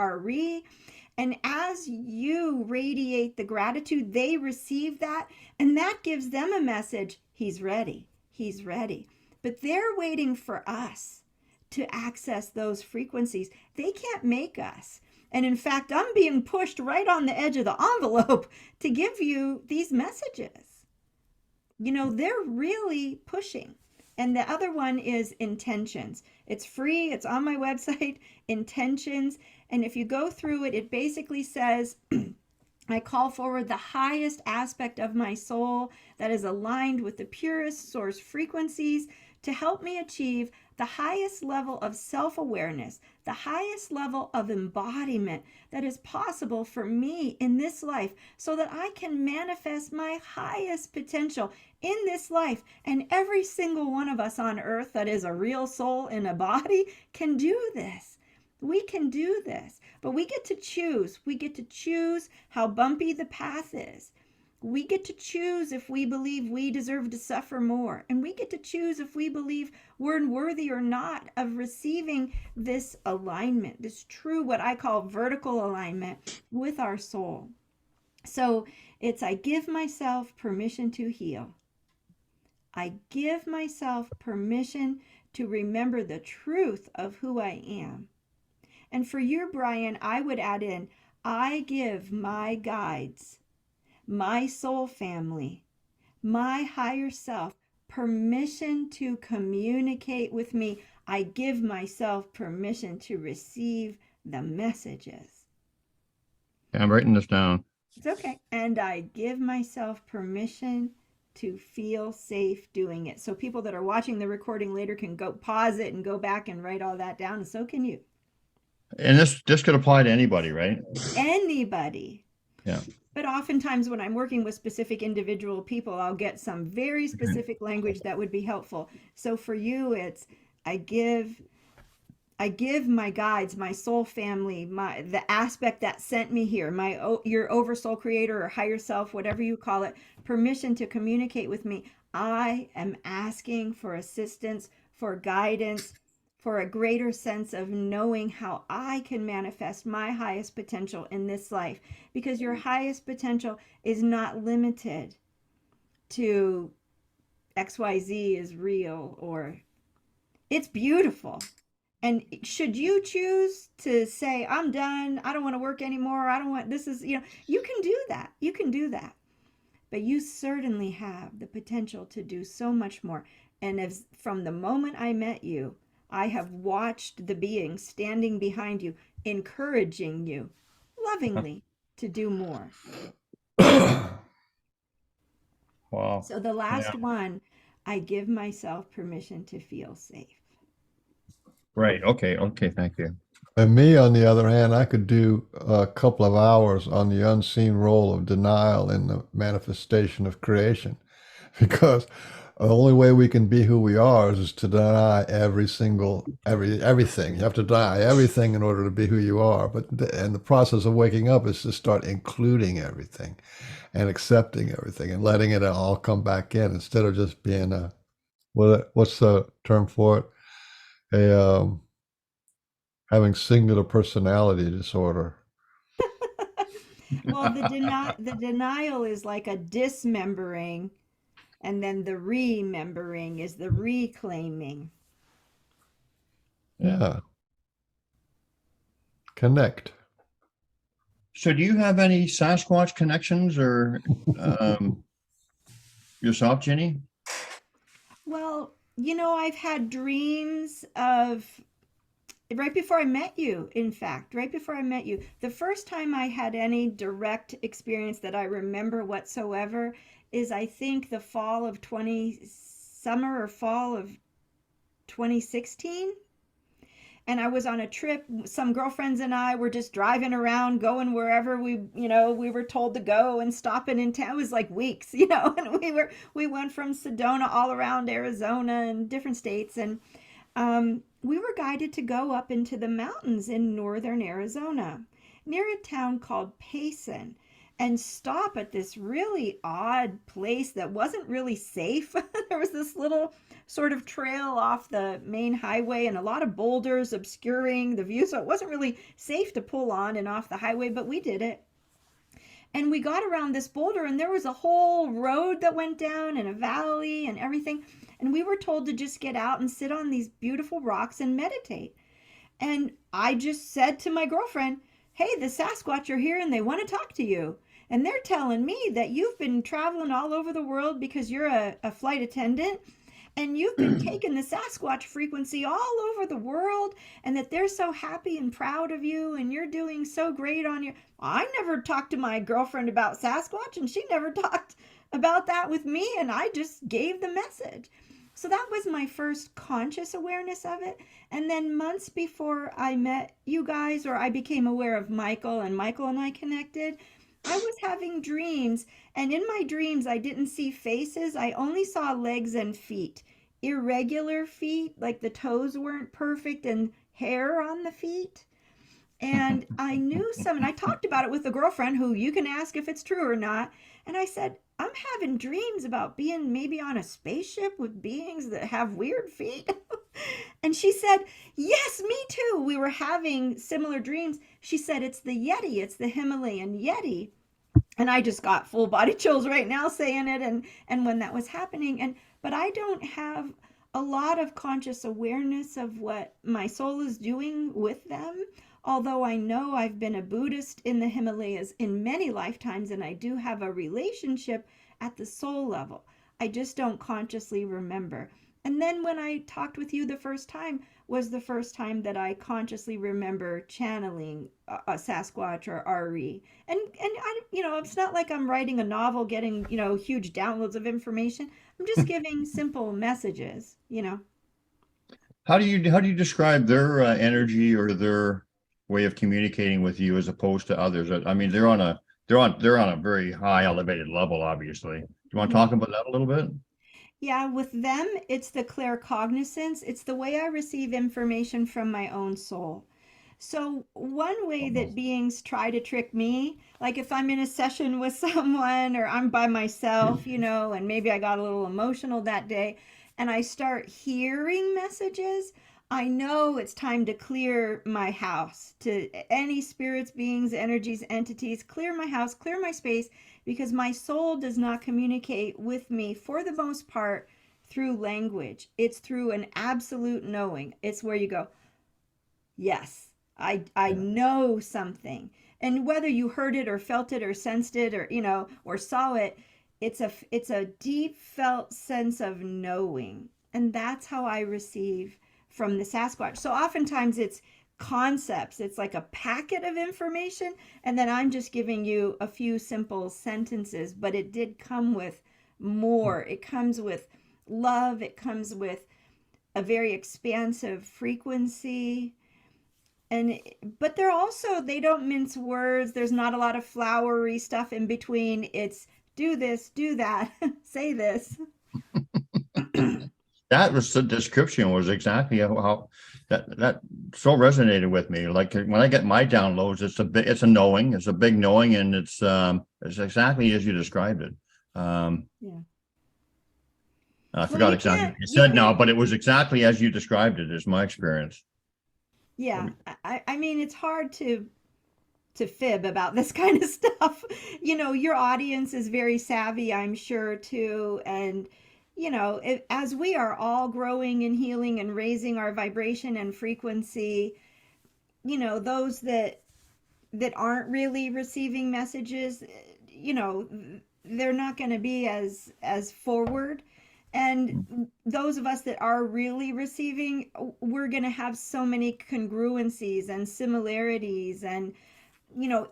and as you radiate the gratitude, they receive that, and that gives them a message. He's ready. He's ready. But they're waiting for us to access those frequencies. They can't make us. And in fact, I'm being pushed right on the edge of the envelope to give you these messages. They're really pushing. And the other one is intentions. It's free. It's on my website, intentions. And if you go through it, it basically says, I call forward the highest aspect of my soul that is aligned with the purest source frequencies to help me achieve the highest level of self-awareness, the highest level of embodiment that is possible for me in this life so that I can manifest my highest potential in this life. And every single one of us on earth that is a real soul in a body can do this. We can do this, but we get to choose. We get to choose how bumpy the path is. We get to choose if we believe we deserve to suffer more. And we get to choose if we believe we're worthy or not of receiving this alignment, this true, what I call vertical alignment with our soul. So it's, I give myself permission to heal. I give myself permission to remember the truth of who I am. And for you, Brian, I would add in, I give my guides, my soul family, my higher self, permission to communicate with me. I give myself permission to receive the messages. Yeah, I'm writing this down. It's okay. And I give myself permission to feel safe doing it. So people that are watching the recording later can go pause it and go back and write all that down. And so can you. And this could apply to anybody, right? Anybody. Yeah. But oftentimes when I'm working with specific individual people, I'll get some very specific language that would be helpful. So for you, it's I give my guides, my soul family, the aspect that sent me here, your oversoul creator or higher self, whatever you call it, permission to communicate with me. I am asking for assistance, for guidance, for a greater sense of knowing how I can manifest my highest potential in this life. Because your highest potential is not limited to XYZ is real, or it's beautiful. And should you choose to say, I'm done, I don't want to work anymore, I don't want, this is, you can do that. You can do that. But you certainly have the potential to do so much more. And as from the moment I met you, I have watched the being standing behind you, encouraging you lovingly to do more. Wow. So the last one, I give myself permission to feel safe. Right. Okay. Thank you. And me, on the other hand, I could do a couple of hours on the unseen role of denial in the manifestation of creation, because the only way we can be who we are is to deny everything. You have to deny everything in order to be who you are. And the process of waking up is to start including everything and accepting everything and letting it all come back in, instead of just being what's the term for it? Having singular personality disorder. Well, the denial is like a dismembering, and then the remembering is the reclaiming. Yeah. Connect. So do you have any Sasquatch connections or yourself, Ginny? Well, I've had dreams of right before I met you, in fact, right before I met you. The first time I had any direct experience that I remember whatsoever is, I think, the summer or fall of 2016. And I was on a trip. Some girlfriends and I were just driving around, going wherever we were told to go, and stopping in town. It was like weeks, and we went from Sedona all around Arizona and different states. And we were guided to go up into the mountains in northern Arizona, near a town called Payson, and stop at this really odd place that wasn't really safe. There was this little sort of trail off the main highway and a lot of boulders obscuring the view, so it wasn't really safe to pull on and off the highway, but we did it. And we got around this boulder, and there was a whole road that went down and a valley and everything. And we were told to just get out and sit on these beautiful rocks and meditate. And I just said to my girlfriend, hey, the Sasquatch are here and they want to talk to you. And they're telling me that you've been traveling all over the world because you're a flight attendant, and you've been taking the Sasquatch frequency all over the world, and that they're so happy and proud of you, and you're doing so great on your... I never talked to my girlfriend about Sasquatch, and she never talked about that with me, and I just gave the message. So that was my first conscious awareness of it. And then months before I met you guys, or I became aware of Michael, and Michael and I connected, I was having dreams, and in my dreams I didn't see faces. I only saw legs and feet. Irregular feet, like the toes weren't perfect, and hair on the feet. And I knew and I talked about it with a girlfriend who you can ask if it's true or not. And I said, I'm having dreams about being maybe on a spaceship with beings that have weird feet. And she said, yes, me too. We were having similar dreams. She said, it's the Yeti. It's the Himalayan Yeti. And I just got full body chills right now saying it. And when that was happening, but I don't have a lot of conscious awareness of what my soul is doing with them. Although I know I've been a Buddhist in the Himalayas in many lifetimes, and I do have a relationship at the soul level. I just don't consciously remember. And then when I talked with you the first time was the first time that I consciously remember channeling a Sasquatch or RE. And I, it's not like I'm writing a novel, getting, huge downloads of information. I'm just giving simple messages, How do you describe their energy or their way of communicating with you as opposed to others? I mean, they're on a very high elevated level, obviously. Do you want to talk about that a little bit? Yeah, with them, it's the claircognizance. It's the way I receive information from my own soul. So one way that beings try to trick me, like if I'm in a session with someone or I'm by myself, and maybe I got a little emotional that day, and I start hearing messages, I know it's time to clear my house, to any spirits, beings, energies, entities, clear my house, clear my space, because my soul does not communicate with me for the most part through language. It's through an absolute knowing. It's where you go, yes, I know something. And whether you heard it or felt it or sensed it or, or saw it, it's a deep felt sense of knowing. And that's how I receive from the Sasquatch. So oftentimes it's concepts. It's like a packet of information, and then I'm just giving you a few simple sentences, but it did come with more. It comes with love. It comes with a very expansive frequency. But they don't mince words. There's not a lot of flowery stuff in between. It's do this, do that, say this. That was the description was exactly how that so resonated with me. Like when I get my downloads, it's a knowing, it's a big knowing, and it's exactly as you described it. Yeah. I forgot exactly what you said now, but it was exactly as you described it, is my experience. Yeah. I mean, it's hard to fib about this kind of stuff. Your audience is very savvy, I'm sure, too. And as we are all growing and healing and raising our vibration and frequency, those that aren't really receiving messages, they're not going to be as forward. And those of us that are really receiving, we're going to have so many congruencies and similarities. And,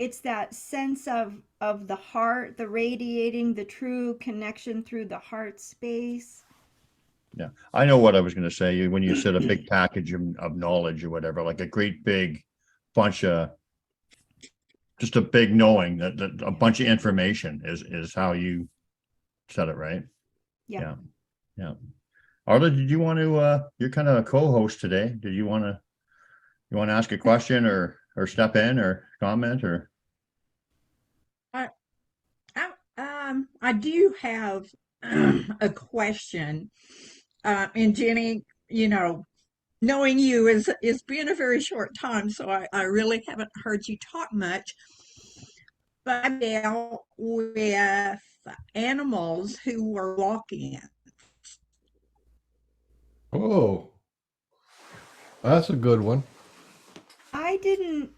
it's that sense of the heart, the radiating, the true connection through the heart space. Yeah, I know what I was going to say when you said a big package of knowledge or whatever, like a great big bunch of just a big knowing that a bunch of information is how you said it, right? Yeah. Yeah. Arla, did you want to you're kind of a co-host today. Did you want to ask a question or step in or comment or I, I do have a question. And Jenny, knowing you is been a very short time, so I really haven't heard you talk much. But I dealt with animals who were walking. Oh, that's a good one. I didn't,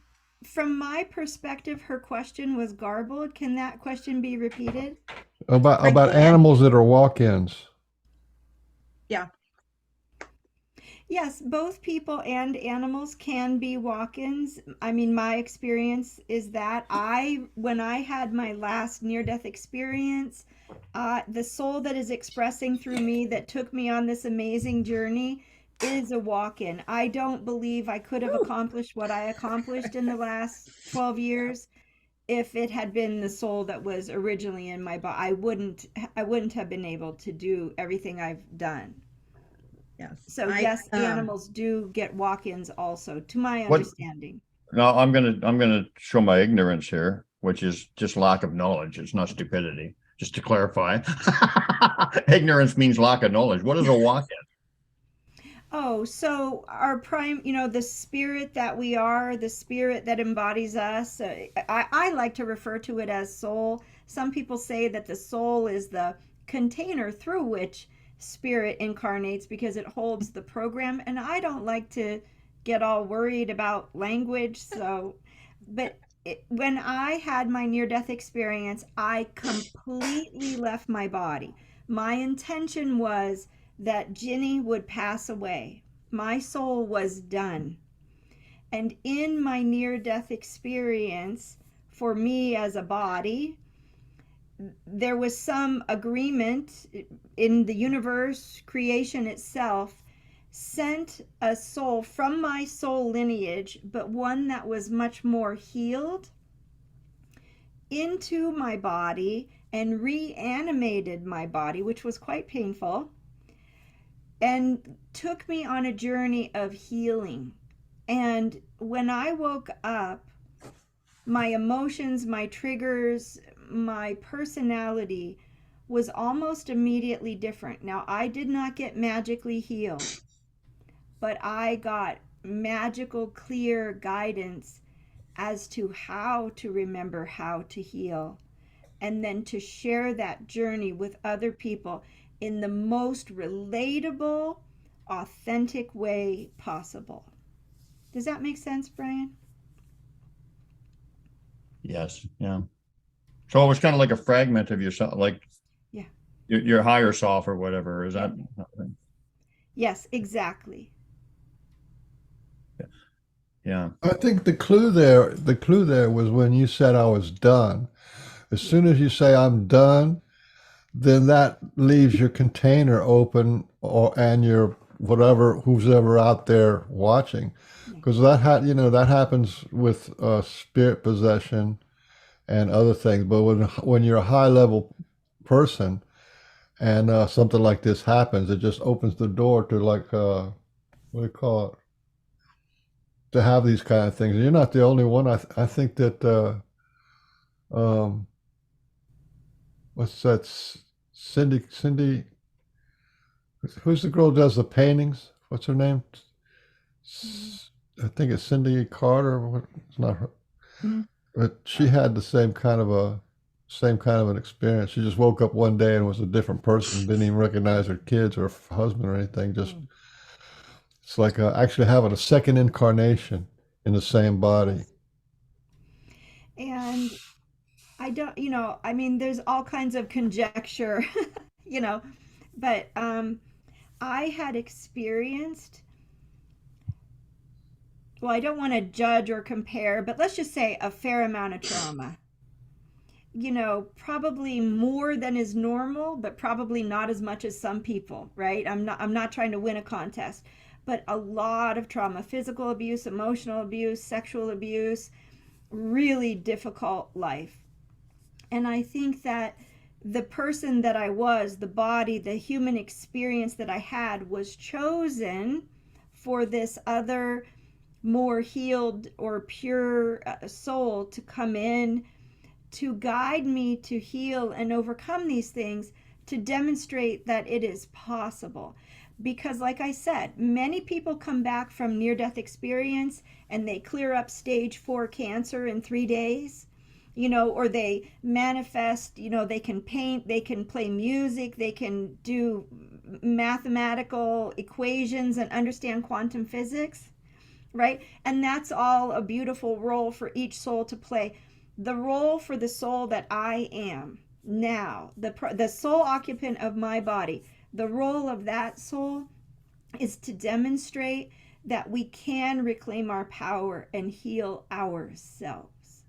from my perspective, her question was garbled. Can that question be repeated? About Again, animals that are walk-ins. yeah. Yes, both people and animals can be walk-ins. I mean, my experience is that when I had my last near-death experience, the soul that is expressing through me that took me on this amazing journey is a walk-in. I don't believe I could have accomplished what I accomplished in the last 12 years if it had been the soul that was originally in my body. I wouldn't have been able to do everything I've done. Yes. So yes, animals do get walk-ins also, to my What- understanding. no, I'm gonna show my ignorance here, which is just lack of knowledge. It's not stupidity. Just to clarify. Ignorance means lack of knowledge. What is a walk-in? Oh, so our the spirit that we are, the spirit that embodies us. I like to refer to it as soul. Some people say that the soul is the container through which spirit incarnates because it holds the program. And I don't like to get all worried about language. But when I had my near-death experience, I completely left my body. My intention was that Ginny would pass away. My soul was done. And in my near-death experience, for me as a body, there was some agreement in the universe, creation itself sent a soul from my soul lineage, but one that was much more healed, into my body and reanimated my body, which was quite painful, and took me on a journey of healing. And when I woke up, my emotions, my triggers, my personality was almost immediately different. Now, I did not get magically healed, but I got magical, clear guidance as to how to remember how to heal, and then to share that journey with other people in the most relatable, authentic way possible. Does that make sense, Brian? Yes. Yeah. So it was kind of like a fragment of yourself, like Yeah. your higher self or whatever. Is that? Yes, exactly. Yeah. I think the clue there was when you said I was done. As soon as you say I'm done, then that leaves your container open and your whatever who's ever out there watching, because that happens with spirit possession and other things. But when you're a high level person and something like this happens, it just opens the door to like what do you call it? To have these kind of things. And you're not the only one. I think that um, what's that? Cindy. Who's the girl who does the paintings? What's her name? I think it's Cindy Carter. It's not her, Mhm. but she had the same kind of an experience. She just woke up one day and was a different person. Didn't even recognize her kids or husband or anything. Just it's like actually having a second incarnation in the same body. And I don't, I mean, there's all kinds of conjecture, you know, But I had experienced, well, I don't want to judge or compare, but let's just say a fair amount of trauma. You know, probably more than is normal, but probably not as much as some people, right? I'm not trying to win a contest, but a lot of trauma, physical abuse, emotional abuse, sexual abuse, really difficult life. And I think that the person that I was, the body, the human experience that I had was chosen for this other more healed or pure soul to come in to guide me to heal and overcome these things, to demonstrate that it is possible. Because, like I said, many people come back from near death experience and they clear up stage 4 cancer in 3 days, you know, or they manifest, you know, they can paint, they can play music, they can do mathematical equations and understand quantum physics, right? And that's all a beautiful role for each soul to play. The role for the soul that I am now, the soul occupant of my body, the role of that soul is to demonstrate that we can reclaim our power and heal ourselves.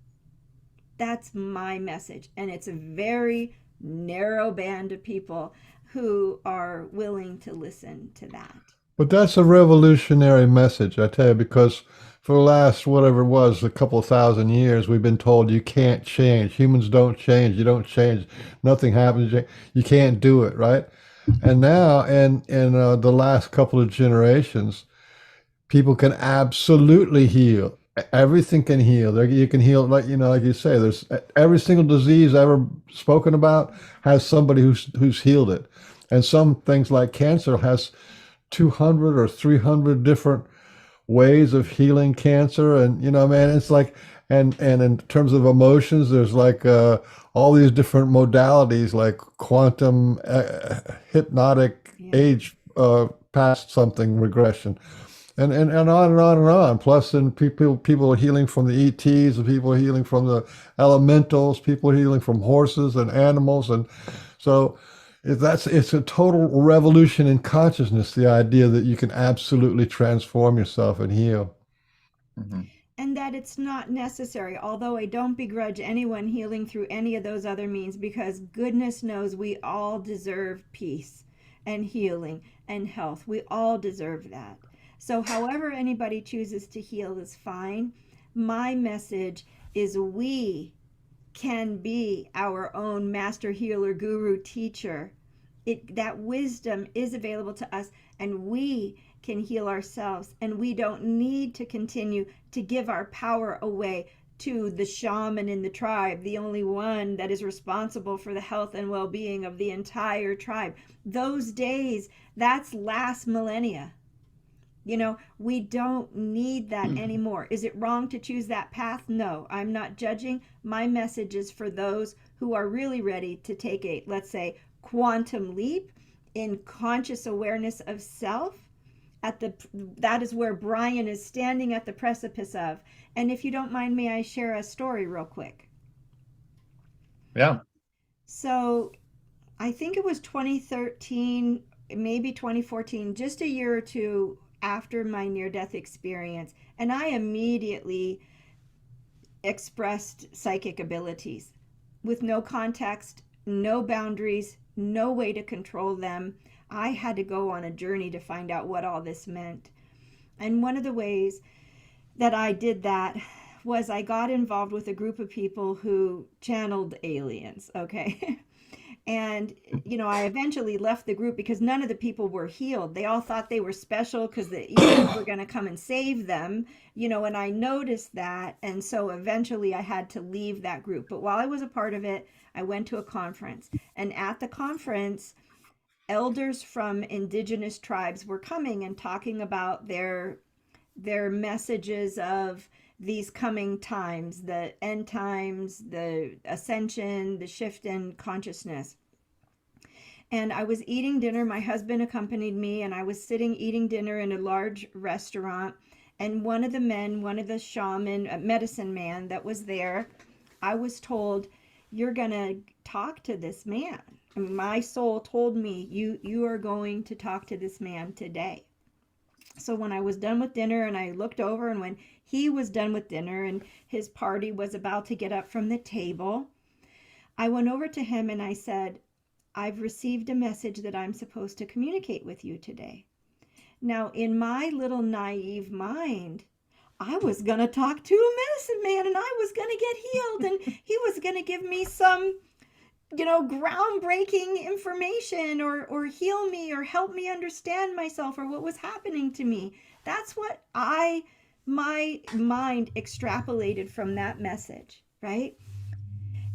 That's my message. And it's a very narrow band of people who are willing to listen to that. But that's a revolutionary message, I tell you, because for the last, whatever it was, a couple of thousand years, we've been told you can't change. Humans don't change. You don't change. Nothing happens. You can't do it, right? And now, in the last couple of generations, people can absolutely heal. Everything can heal. You can heal, like like you say. There's every single disease ever spoken about has somebody who's healed it, and some things like cancer has 200 or 300 different ways of healing cancer. And man, it's like, and in terms of emotions, there's like all these different modalities, like quantum hypnotic age past something regression, and on and on and on. Plus, then people are healing from the ETs, and people are healing from the elementals, people are healing from horses and animals. And so it's a total revolution in consciousness, the idea that you can absolutely transform yourself and heal. Mhm. And that it's not necessary, although I don't begrudge anyone healing through any of those other means, because goodness knows we all deserve peace and healing and health. We all deserve that. So however anybody chooses to heal is fine. My message is we can be our own master healer, guru, teacher. That wisdom is available to us, and we can heal ourselves, and we don't need to continue to give our power away to the shaman in the tribe, the only one that is responsible for the health and well-being of the entire tribe. Those days, that's last millennia. We don't need that anymore. Is it wrong to choose that path? No, I'm not judging. My message is for those who are really ready to take a, let's say, quantum leap in conscious awareness of self. That is where Brian is standing at the precipice of. And if you don't mind, may I share a story real quick? Yeah. So I think it was 2013, maybe 2014, just a year or two after my near-death experience, and I immediately expressed psychic abilities with no context, no boundaries, no way to control them. I had to go on a journey to find out what all this meant. And one of the ways that I did that was I got involved with a group of people who channeled aliens, okay? And, I eventually left the group because none of the people were healed. They all thought they were special because the aliens were going to come and save them, and I noticed that. And so eventually I had to leave that group. But while I was a part of it, I went to a conference. And at the conference, elders from indigenous tribes were coming and talking about their messages of these coming times, the end times, the ascension, the shift in consciousness. And I was eating dinner. My husband accompanied me, and I was sitting eating dinner in a large restaurant. And one of the shaman, medicine man that was there, I was told, "You're going to talk to this man." My soul told me, you are going to talk to this man today. So when I was done with dinner and I looked over, and when he was done with dinner and his party was about to get up from the table, I went over to him and I said, I've received a message that I'm supposed to communicate with you today. Now, in my little naive mind, I was going to talk to a medicine man, and I was going to get healed, and he was going to give me some, groundbreaking information, or heal me, or help me understand myself, or what was happening to me. That's what my mind extrapolated from that message, right?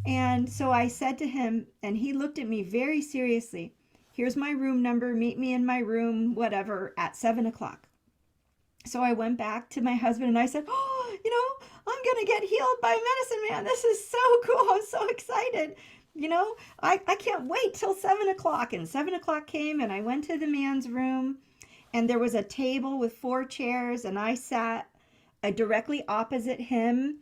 And so I said to him, and he looked at me very seriously, here's my room number, meet me in my room, whatever, at 7:00. So I went back to my husband and I said, I'm going to get healed by medicine man. This is so cool. I'm so excited. I can't wait till 7:00. And 7:00 came, and I went to the man's room, and there was a table with 4 chairs, and I sat directly opposite him.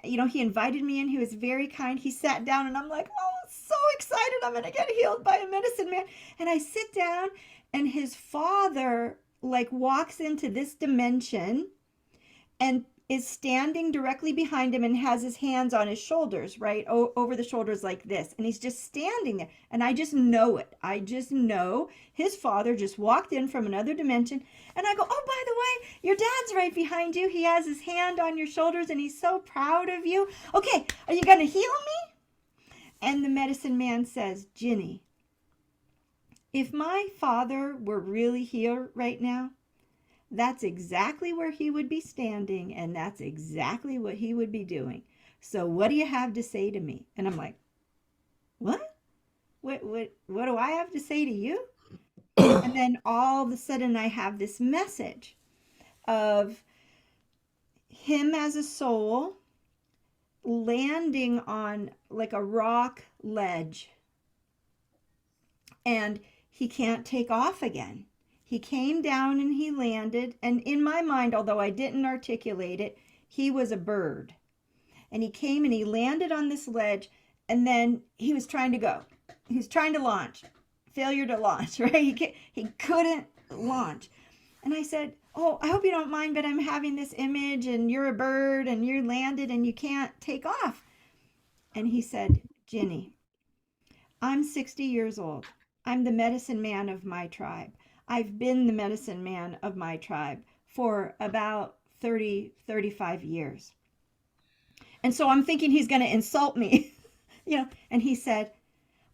He invited me in. He was very kind. He sat down, and I'm like, oh, so excited. I'm going to get healed by a medicine man. And I sit down, and his father walks into this dimension and is standing directly behind him and has his hands on his shoulders, right? Over the shoulders like this. And he's just standing there. And I just know it. I just know his father just walked in from another dimension. And I go, oh, by the way, your dad's right behind you. He has his hand on your shoulders and he's so proud of you. Okay, are you going to heal me? And the medicine man says, Ginny, if my father were really here right now, that's exactly where he would be standing, and that's exactly what he would be doing. So what do you have to say to me? And I'm like, what? What do I have to say to you? And then all of a sudden I have this message of him as a soul landing on a rock ledge, and he can't take off again. He came down and he landed, and in my mind, although I didn't articulate it, he was a bird. And he came and he landed on this ledge, and then he was trying to go. He was trying to launch. Failure to launch, right? He couldn't launch. And I said, oh, I hope you don't mind, but I'm having this image, and you're a bird, and you landed, and you can't take off. And he said, Ginny, I'm 60 years old. I'm the medicine man of my tribe. I've been the medicine man of my tribe for about 35 years. And so I'm thinking he's going to insult me, and he said,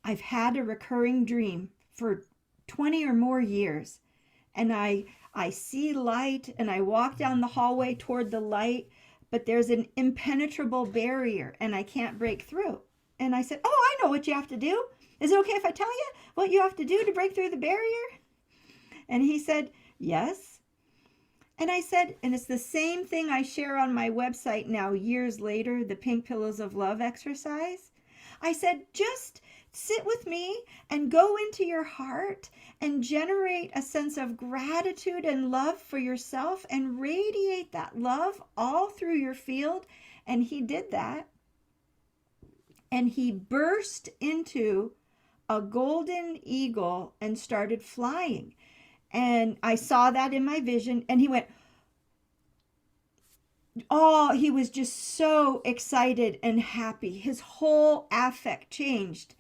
I've had a recurring dream for 20 or more years. And I see light, and I walk down the hallway toward the light, but there's an impenetrable barrier and I can't break through. And I said, oh, I know what you have to do. Is it okay if I tell you what you have to do to break through the barrier? And he said, yes. And I said, and it's the same thing I share on my website now, years later, the Pink Pillows of Love exercise. I said, just sit with me and go into your heart and generate a sense of gratitude and love for yourself and radiate that love all through your field. And he did that. And he burst into a golden eagle and started flying. And I saw that in my vision, and he went, oh, he was just so excited and happy. His whole affect changed.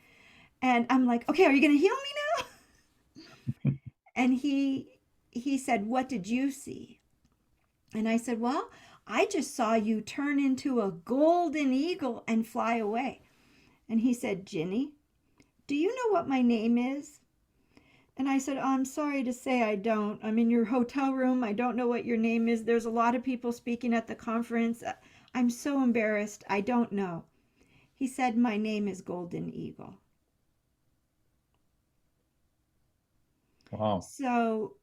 And I'm like, okay, are you going to heal me now? And he said, what did you see? And I said, well, I just saw you turn into a golden eagle and fly away. And he said, Ginny, do you know what my name is? And I said, oh, I'm sorry to say I don't. I'm in your hotel room. I don't know what your name is. There's a lot of people speaking at the conference. I'm so embarrassed. I don't know. He said, my name is Golden Eagle. Wow. So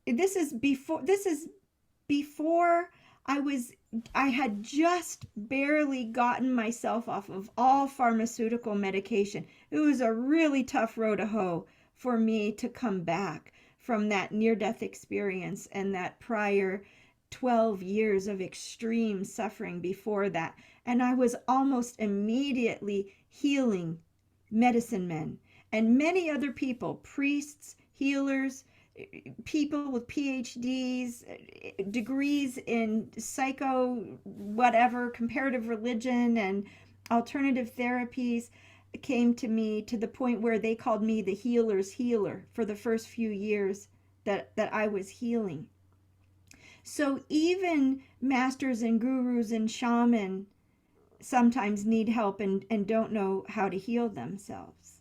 this is before I had just barely gotten myself off of all pharmaceutical medication. It was a really tough road to hoe for me to come back from that near-death experience and that prior 12 years of extreme suffering before that. And I was almost immediately healing medicine men and many other people, priests, healers, people with PhDs, degrees in psycho, whatever, comparative religion and alternative therapies, came to me to the point where they called me the healer's healer for the first few years that I was healing. So even masters and gurus and shaman sometimes need help and don't know how to heal themselves.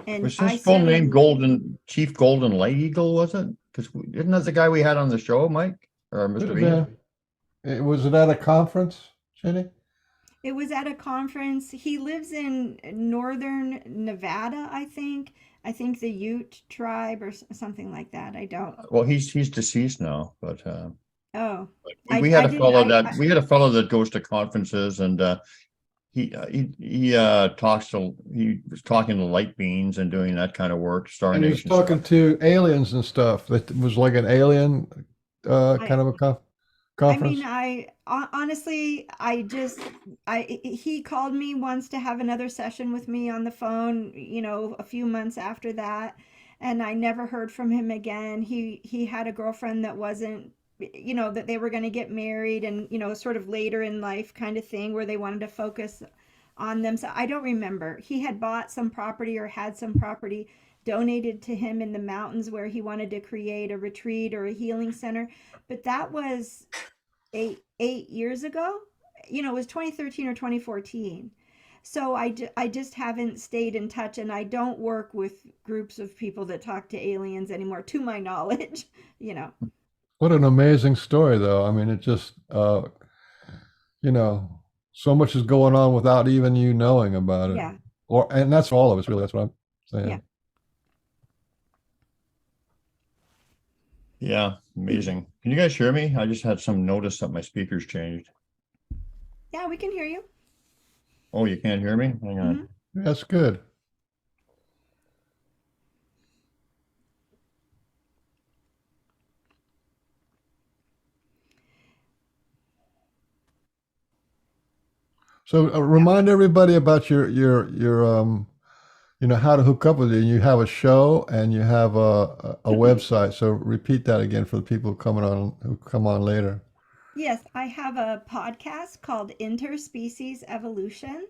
And Was I his full name certainly, Chief Golden Light Eagle, was it? Because isn't that the guy we had on the show, Mike? Or Could Mr. have B? been. Was it at a conference, Jenny? it was at a conference. He lives in northern Nevada, I think. I think the Ute tribe or something like that. I don't. Well, he's deceased now, but Oh, we had I a didn't. fellow that we had a fellow that goes to conferences, and he was talking to light beings and doing that kind of work, Star And he was Nation talking stuff. to aliens and stuff. That was like an alien I, kind of a I conference. mean, honestly, he called me once to have another session with me on the phone, a few months after that, and I never heard from him again. He had a girlfriend that wasn't, that they were going to get married and, sort of later in life kind of thing where they wanted to focus on them. So I don't remember. He had bought some property or had some property donated to him in the mountains where he wanted to create a retreat or a healing center. But that was 8 years ago. It was 2013 or 2014. So I just haven't stayed in touch, and I don't work with groups of people that talk to aliens anymore, to my knowledge. What an amazing story, though. I mean, it just, so much is going on without even you knowing about it. Yeah, And that's all of us, really. That's what I'm yeah. saying. Yeah, amazing. Can you guys hear me? I just had some notice that my speakers changed. Yeah, we can hear you. Oh, you can't hear me? Hang on. Mhm. That's good. So remind everybody about your how to hook up with you. You have a show and you have a website. So repeat that again for the people who come on later. Yes, I have a podcast called Interspecies Evolution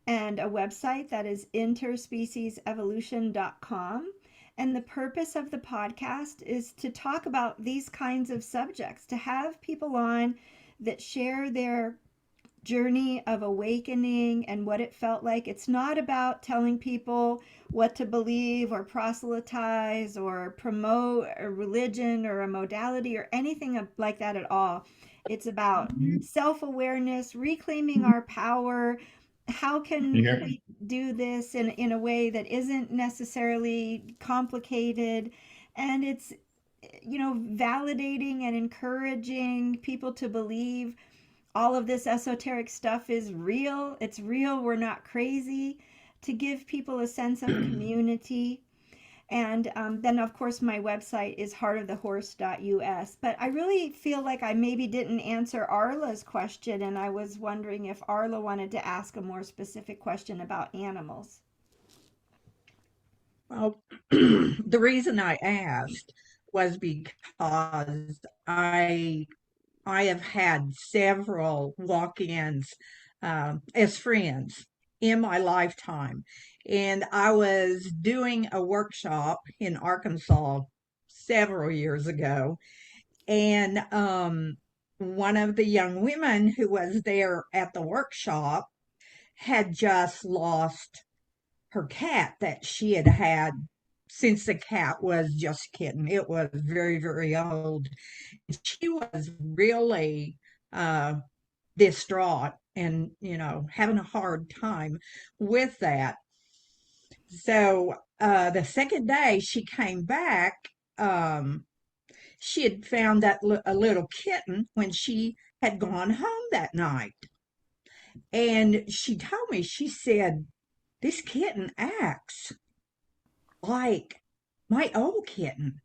and a website that is interspeciesevolution.com. And the purpose of the podcast is to talk about these kinds of subjects, to have people on that share their journey of awakening and what it felt like. It's not about telling people what to believe or proselytize or promote a religion or a modality or anything like that at all. It's about self-awareness, reclaiming our power. How can we do this in a way that isn't necessarily complicated? And it's, validating and encouraging people to believe all of this esoteric stuff is real. It's real. We're not crazy. To give people a sense of community. And then, of course, my website is heartofthehorse.us. But I really feel like I maybe didn't answer Arla's question, and I was wondering if Arla wanted to ask a more specific question about animals. Well, the reason I asked was because I have had several walk-ins as friends in my lifetime. And I was doing a workshop in Arkansas several years ago. And one of the young women who was there at the workshop had just lost her cat that she had had since the cat was just a kitten. It was very, very old. She was really distraught and, having a hard time with that. So the second day she came back, she had found that a little kitten when she had gone home that night. And she told me, she said, this kitten acts like my old kitten.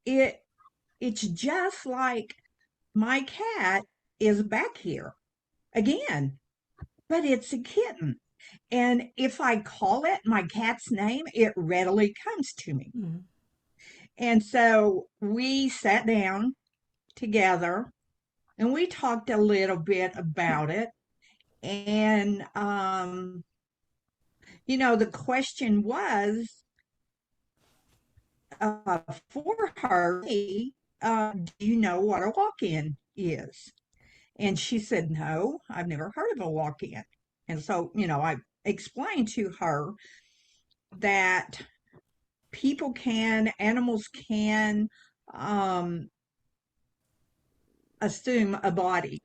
It's just like my cat is back here again, but it's a kitten. And if I call it my cat's name, it readily comes to me. Mhm. And so we sat down together and we talked a little bit about it. And, the question was for her, do you know what a walk in is? And she said, no, I've never heard of a walk in. And so, I explained to her that animals can um, assume a body,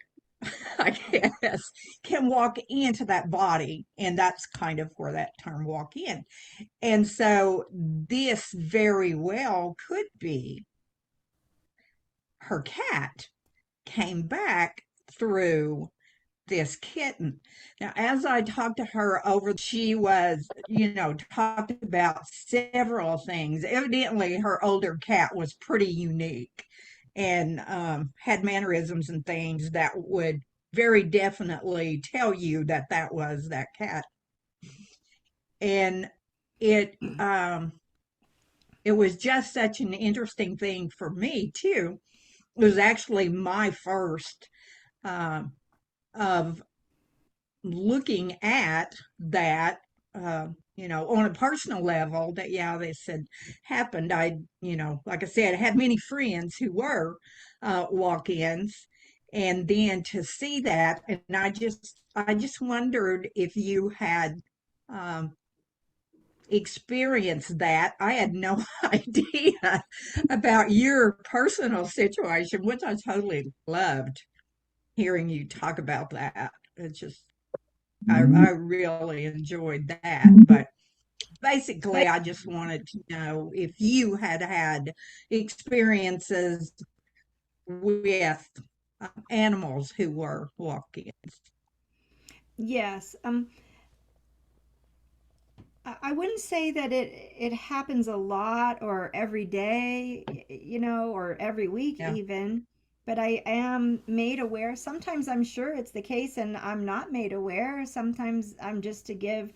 I guess, can walk into that body. And that's kind of where that term walk in. And so this very well could be her cat came back through this kitten. Now, as I talked to her she was, talked about several things. Evidently, her older cat was pretty unique and had mannerisms and things that would very definitely tell you that that was that cat. And it was just such an interesting thing for me too. It was actually my first of looking at that, on a personal level, that, yeah, this had happened. Like I said, I had many friends who were walk-ins, and then to see that, and I just wondered if you had um, experienced that. I had no idea about your personal situation, which I totally loved hearing you talk about that. It's just I really enjoyed that. But basically, I just wanted to know if you had had experiences with animals who were walk-ins. Yes. I wouldn't say that it happens a lot or every day, or every week Yeah, even, but I am made aware. Sometimes I'm sure it's the case and I'm not made aware. Sometimes I'm just to give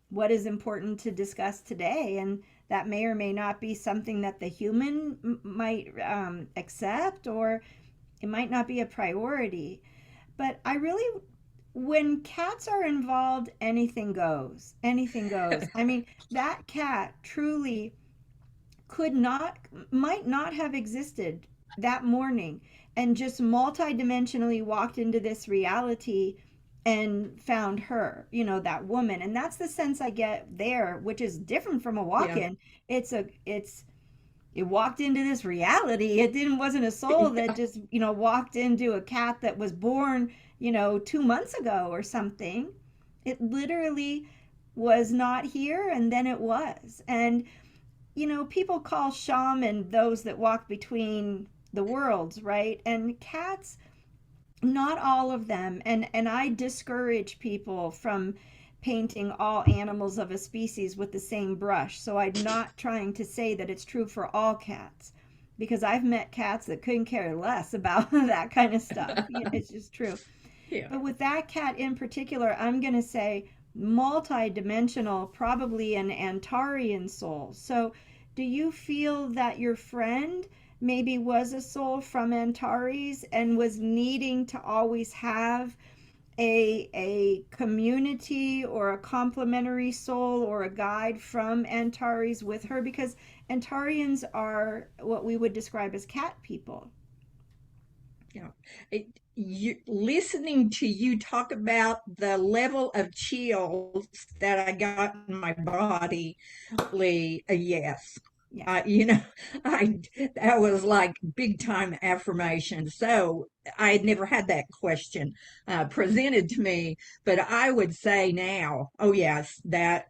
what is important to discuss today, and that may or may not be something that the human might accept, or it might not be a priority. But I really, when cats are involved, anything goes. Anything goes. I mean, that cat truly might not have existed that morning and just multidimensionally walked into this reality and found her, that woman. And that's the sense I get there, which is different from a yeah, walk-in. It walked into this reality. Wasn't a soul that yeah, just, walked into a cat that was born, 2 months ago or something. It literally was not here, and then it was. And people call shaman those that walk between the worlds, right? And cats, not all of them. And I discourage people from painting all animals of a species with the same brush. So I'm not trying to say that it's true for all cats, because I've met cats that couldn't care less about that kind of stuff. It's just true. yeah. But with that cat in particular, I'm going to say multi-dimensional, probably an Antarian soul. So do you feel that your friend maybe was a soul from Antares and was needing to always have a community or a complementary soul or a guide from Antares with her? Because Antarians are what we would describe as cat people. Yeah. Listening to you talk about the level of chills that I got in my body, Lee, yes. Yeah. I that was like big time affirmation. So I had never had that question presented to me, but I would say now, oh yes, that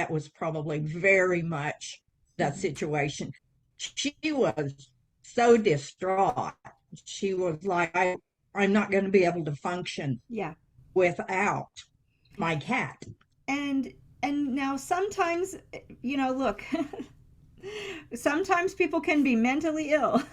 was probably very much the Mhm. situation. She was so distraught. She was like, I'm not going to be able to function Yeah. without my cat. And now sometimes, look, sometimes people can be mentally ill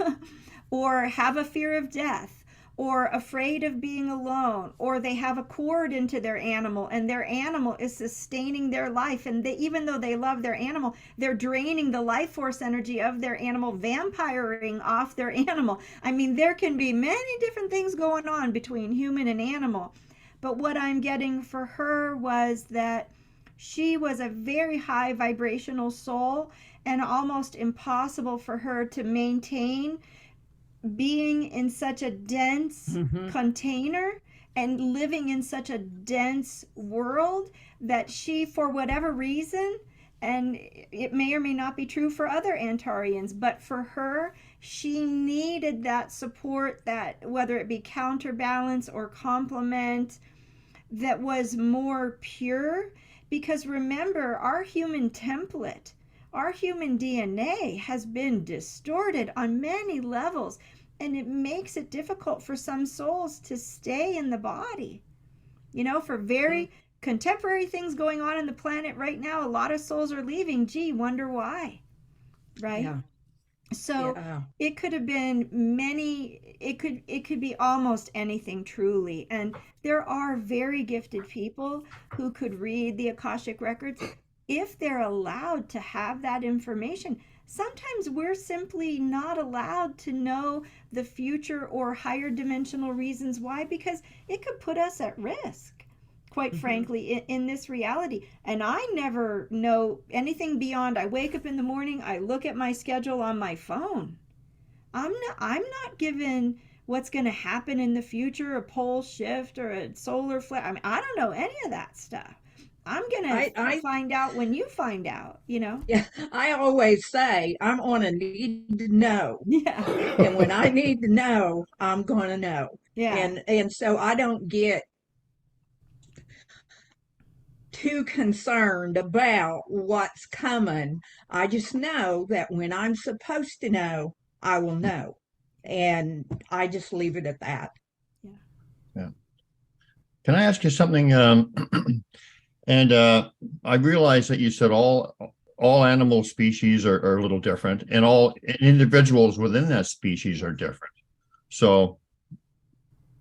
or have a fear of death or afraid of being alone, or they have a cord into their animal and their animal is sustaining their life, and they, even though they love their animal, they're draining the life force energy of their animal, vampiring off their animal. I mean, there can be many different things going on between human and animal. But what I'm getting for her was that she was a very high vibrational soul, and almost impossible for her to maintain being in such a dense container and living in such a dense world, that she, for whatever reason, and it may or may not be true for other Antarians, but for her, she needed that support, that whether it be counterbalance or complement, that was more pure. Because remember, our human template, our human DNA has been distorted on many levels, and it makes it difficult for some souls to stay in the body. You know, for very contemporary things going on in the planet right now, a lot of souls are leaving. Gee, wonder why, right? Yeah. So Yeah. it could have been many, it could be almost anything, truly. And there are very gifted people who could read the Akashic records if they're allowed to have that information. Sometimes we're simply not allowed to know the future or higher dimensional reasons why, because it could put us at risk, quite frankly, in this reality. And I never know anything beyond, I wake up in the morning, I look at my schedule on my phone. I'm not given what's going to happen in the future, a pole shift or a solar flare. I mean, I don't know any of that stuff. I'm going to find out when you find out, you know? Yeah, I always say I'm on a need to know. Yeah. And when I need to know, I'm going to know. Yeah. And so I don't get too concerned about what's coming. I just know that when I'm supposed to know, I will know. And I just leave it at that. Yeah. Can I ask you something? And I realize that you said all animal species are a little different, and all individuals within that species are different. So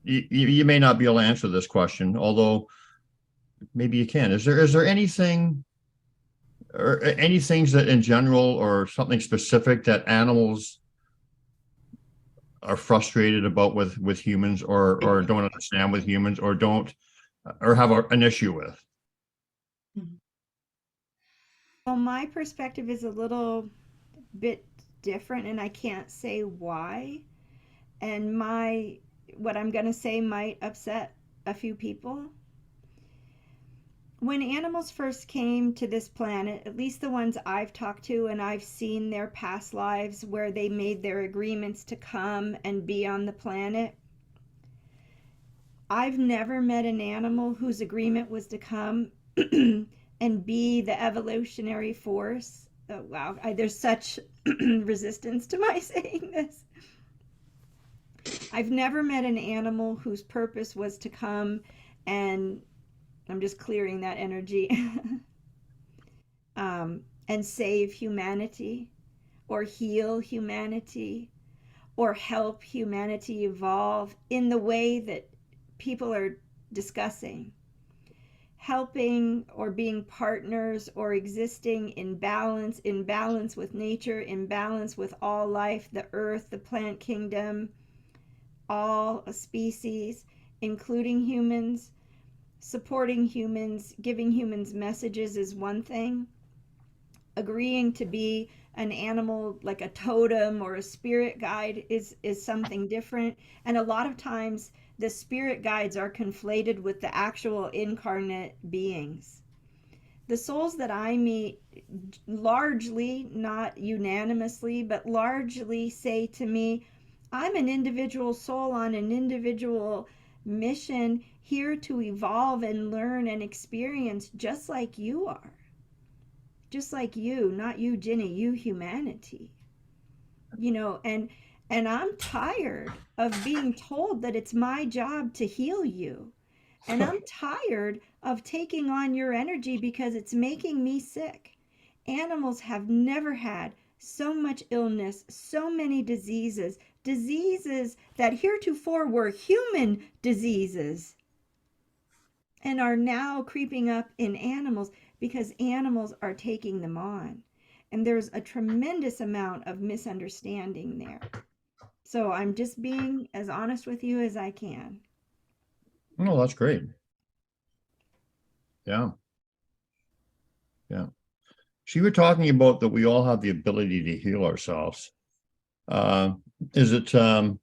you may not be able to answer this question, although maybe you can. Is there anything or any things that in general or something specific that animals are frustrated about with humans, or don't understand with humans, or don't, or have an issue with? Well, my perspective is a little bit different, and I can't say why. And what I'm going to say might upset a few people. When animals first came to this planet, at least the ones I've talked to and I've seen their past lives where they made their agreements to come and be on the planet, I've never met an animal whose agreement was to come and be the evolutionary force. Oh, wow, there's such resistance to my saying this. I've never met an animal whose purpose was to come, and I'm just clearing that energy, and save humanity, or heal humanity, or help humanity evolve in the way that people are discussing. Helping or being partners or existing in balance with nature, in balance with all life, the earth, the plant kingdom, all species, including humans. Supporting humans, giving humans messages is one thing. Agreeing to be an animal like a totem or a spirit guide is something different. And a lot of times the spirit guides are conflated with the actual incarnate beings. The souls that I meet largely, not unanimously, but largely say to me, I'm an individual soul on an individual mission, here to evolve and learn and experience just like you are. Just like you, not you, Ginny, you, humanity. You know, and I'm tired of being told that it's my job to heal you. And I'm tired of taking on your energy because it's making me sick. Animals have never had so much illness, so many diseases, diseases that heretofore were human diseases and are now creeping up in animals because animals are taking them on. And there's a tremendous amount of misunderstanding there. So I'm just being as honest with you as I can. Oh, that's great. Yeah. Yeah. So you were talking about that we all have the ability to heal ourselves. Is it, I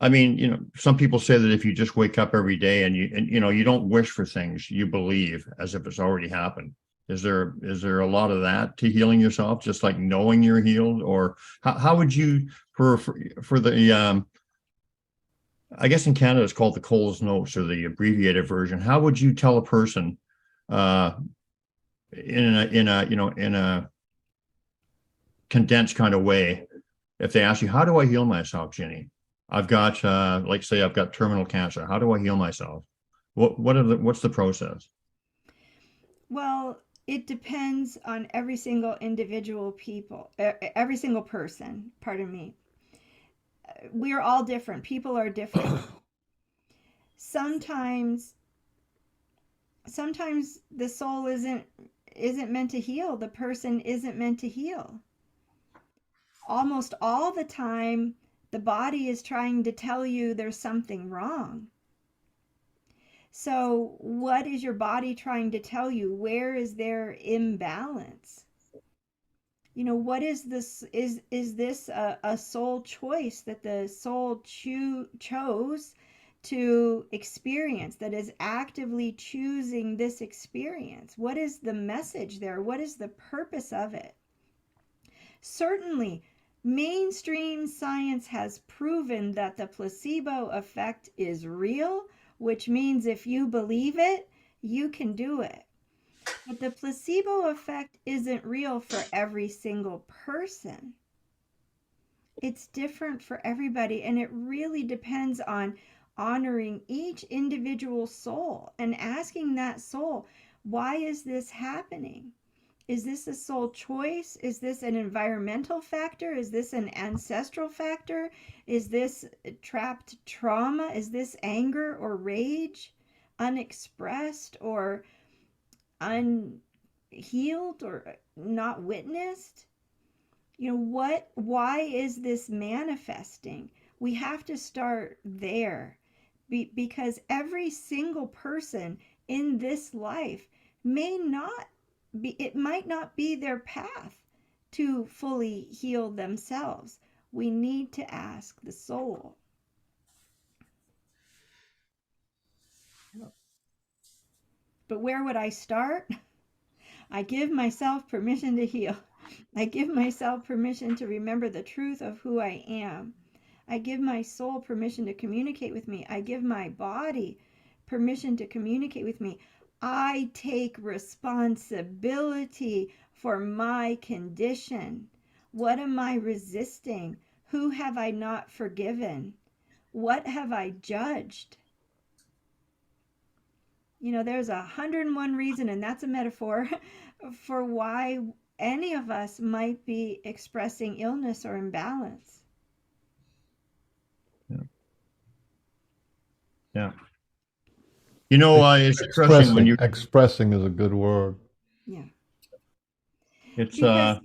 mean, you know, some people say that if you just wake up every day and you don't wish for things, you believe as if it's already happened. Is there a lot of that to healing yourself, just like knowing you're healed? Or how would you, for the, I guess in Canada it's called the Coles Notes, or the abbreviated version. How would you tell a person, in a condensed kind of way, if they ask you, how do I heal myself, Ginny? I've got, like, say I've got terminal cancer. How do I heal myself? What's the process? Well, it depends on every single individual every single person, pardon me. We are all different. People are different. Sometimes the soul isn't meant to heal. The person isn't meant to heal. Almost all the time, the body is trying to tell you there's something wrong. So what is your body trying to tell you? Where is there imbalance? You know, what is this? Is this a soul choice that the soul chose to experience, that is actively choosing this experience? What is the message there? What is the purpose of it? Certainly, mainstream science has proven that the placebo effect is real, which means if you believe it, you can do it. But the placebo effect isn't real for every single person. It's different for everybody, and it really depends on honoring each individual soul and asking that soul, why is this happening? Is this a soul choice? Is this an environmental factor? Is this an ancestral factor? Is this trapped trauma? Is this anger or rage, unexpressed or unhealed or not witnessed? You know, why is this manifesting? We have to start there, because every single person in this life it might not be their path to fully heal themselves. We need to ask the soul. But where would I start? I give myself permission to heal. I give myself permission to remember the truth of who I am. I give my soul permission to communicate with me. I give my body permission to communicate with me. I take responsibility for my condition. What am I resisting? Who have I not forgiven? What have I judged? You know, there's 101 reasons, and that's a metaphor, for why any of us might be expressing illness or imbalance. Yeah. You know, it's interesting when you expressing is a good word. Yeah. It's Because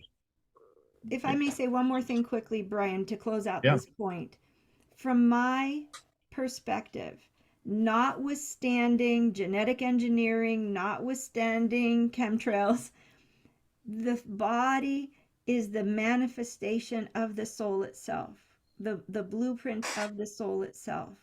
if I may say one more thing quickly, Brian, to close out Yeah. this point. From my perspective, notwithstanding genetic engineering, notwithstanding chemtrails, the body is the manifestation of the soul itself, the blueprint of the soul itself.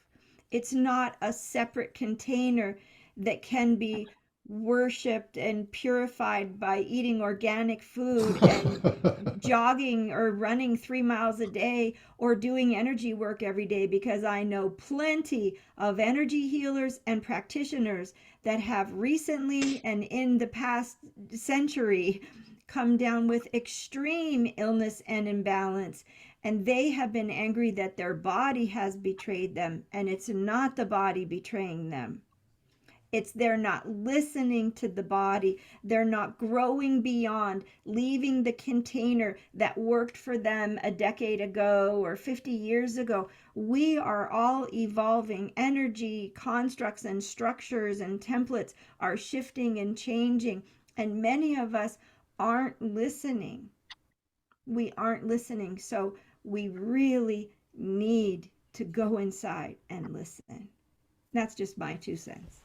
It's not a separate container that can be worshipped and purified by eating organic food and jogging or running 3 miles a day or doing energy work every day, because I know plenty of energy healers and practitioners that have recently and in the past century come down with extreme illness and imbalance, and they have been angry that their body has betrayed them, and it's not the body betraying them. It's they're not listening to the body. They're not growing beyond, leaving the container that worked for them a decade ago or 50 years ago. We are all evolving. Energy, constructs, and structures and templates are shifting and changing. And many of us aren't listening. We aren't listening. So we really need to go inside and listen. That's just my 2 cents.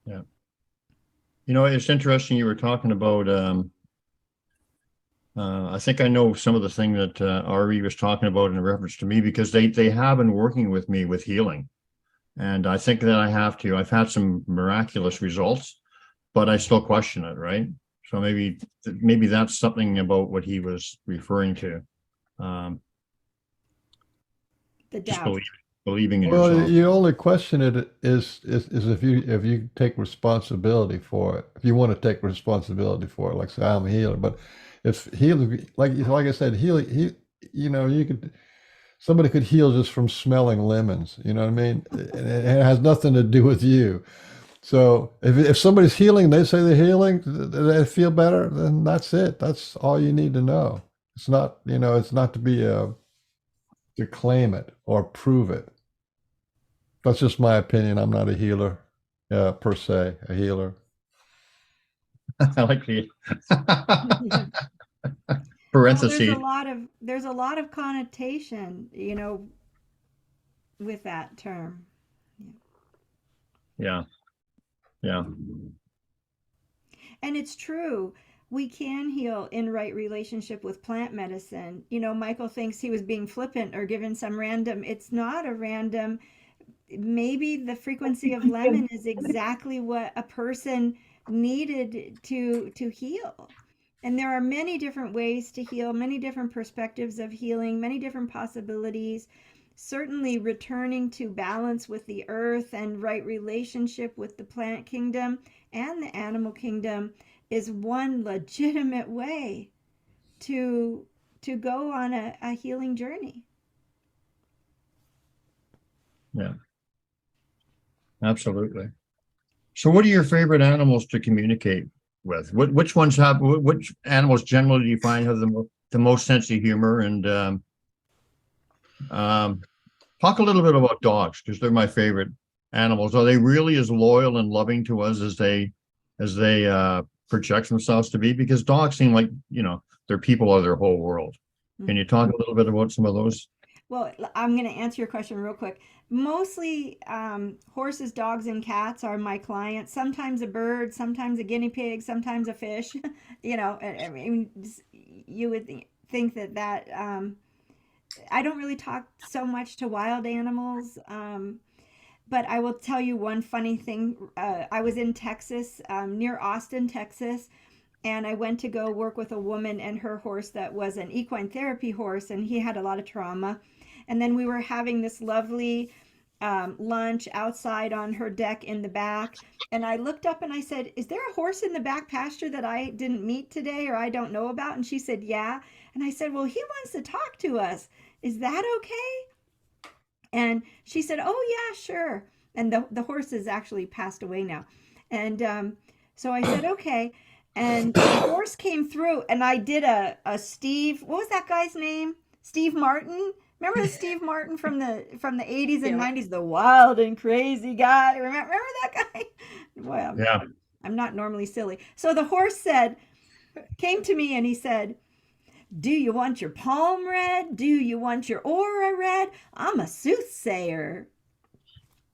Yeah. You know, it's interesting you were talking about, I think I know some of the thing that Ari was talking about in reference to me, because they have been working with me with healing. And I think that I have to. I've had some miraculous results, but I still question it, right? So maybe that's something about what he was referring to. The Just doubt. believing in Well, yourself. you only question it is if you take responsibility for it. If you want to take responsibility for it, like say I'm a healer, but if healing, like I said, healing, you know, somebody could heal just from smelling lemons. You know what I mean? And it has nothing to do with you. So if somebody's healing, they say they're healing, they feel better, then that's it. That's all you need to know. It's not, you know, it's not to be to claim it or prove it. That's just my opinion. I'm not a healer, per se, a healer. I like the Well, parentheses. there's a lot of connotation, you know, with that term. Yeah. Yeah. And it's true. We can heal in right relationship with plant medicine. You know, Michael thinks he was being flippant or given some random. It's not a random. Maybe the frequency of lemon is exactly what a person needed to heal. And there are many different ways to heal, many different perspectives of healing, many different possibilities. Certainly returning to balance with the earth and right relationship with the plant kingdom and the animal kingdom is one legitimate way to go on a healing journey. Yeah. Absolutely. So what are your favorite animals to communicate with? Which ones have, which animals generally do you find have the most sense of humor? And talk a little bit about dogs, because they're my favorite animals. Are they really as loyal and loving to us as they project themselves to be? Because dogs seem like, you know, their people are their whole world. Can you talk a little bit about some of those? Well, I'm going to answer your question real quick. Mostly horses, dogs, and cats are my clients. Sometimes a bird, sometimes a guinea pig, sometimes a fish. You know, I mean, you would think that I don't really talk so much to wild animals. But I will tell you one funny thing. I was in Texas, near Austin, Texas, and I went to go work with a woman and her horse that was an equine therapy horse, and he had a lot of trauma. And then we were having this lovely lunch outside on her deck in the back. And I looked up and I said, "Is there a horse in the back pasture that I didn't meet today or I don't know about?" And she said, "Yeah." And I said, "Well, he wants to talk to us. Is that okay?" And she said, "Oh, yeah, sure." And the horse has actually passed away now. And so I said, "Okay." And the horse came through and I did a Steve, what was that guy's name? Steve Martin. Remember the Steve Martin from the 80s and 90s, the wild and crazy guy? Remember that guy? Well, Yeah. I'm not normally silly. So the horse came to me and he said, "Do you want your palm read? Do you want your aura read? I'm a soothsayer."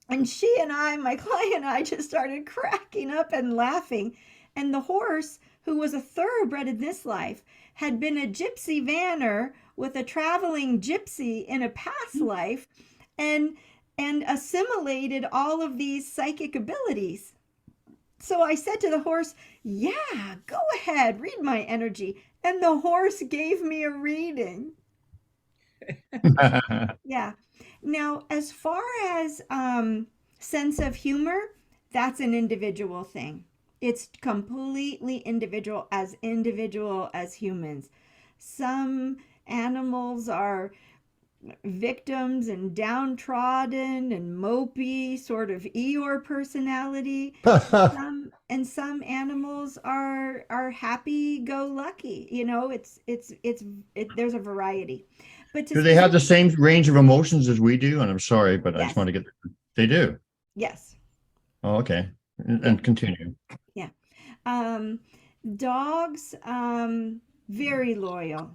And she and I, my client and I, just started cracking up and laughing. And the horse, who was a thoroughbred in this life, had been a gypsy vanner with a traveling gypsy in a past life and assimilated all of these psychic abilities. So I said to the horse, "Yeah, go ahead, read my energy." And the horse gave me a reading. Yeah. Now, as far as sense of humor, that's an individual thing. It's completely individual as humans. Some animals are victims and downtrodden and mopey, sort of Eeyore personality. Some animals are happy go lucky. There's a variety. But to Do they have the specific, same range of emotions as we do? And I'm sorry, but I just yes, want to get, they do. yes, Oh, okay. yeah, And continue. yeah. Um, Dogs, very loyal,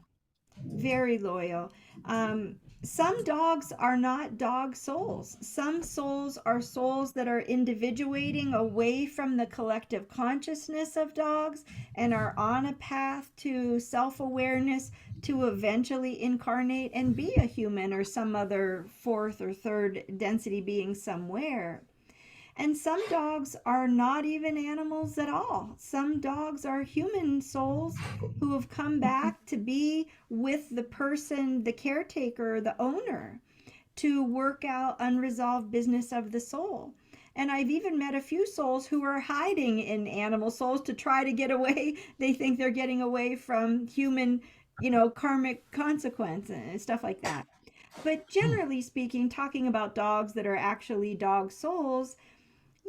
very loyal. Um, some dogs are not dog souls. Some souls are souls that are individuating away from the collective consciousness of dogs and are on a path to self awareness to eventually incarnate and be a human or some other fourth or third density being somewhere. And some dogs are not even animals at all. Some dogs are human souls who have come back to be with the person, the caretaker, the owner, to work out unresolved business of the soul. And I've even met a few souls who are hiding in animal souls to try to get away. They think they're getting away from human, karmic consequence and stuff like that. But generally speaking, talking about dogs that are actually dog souls,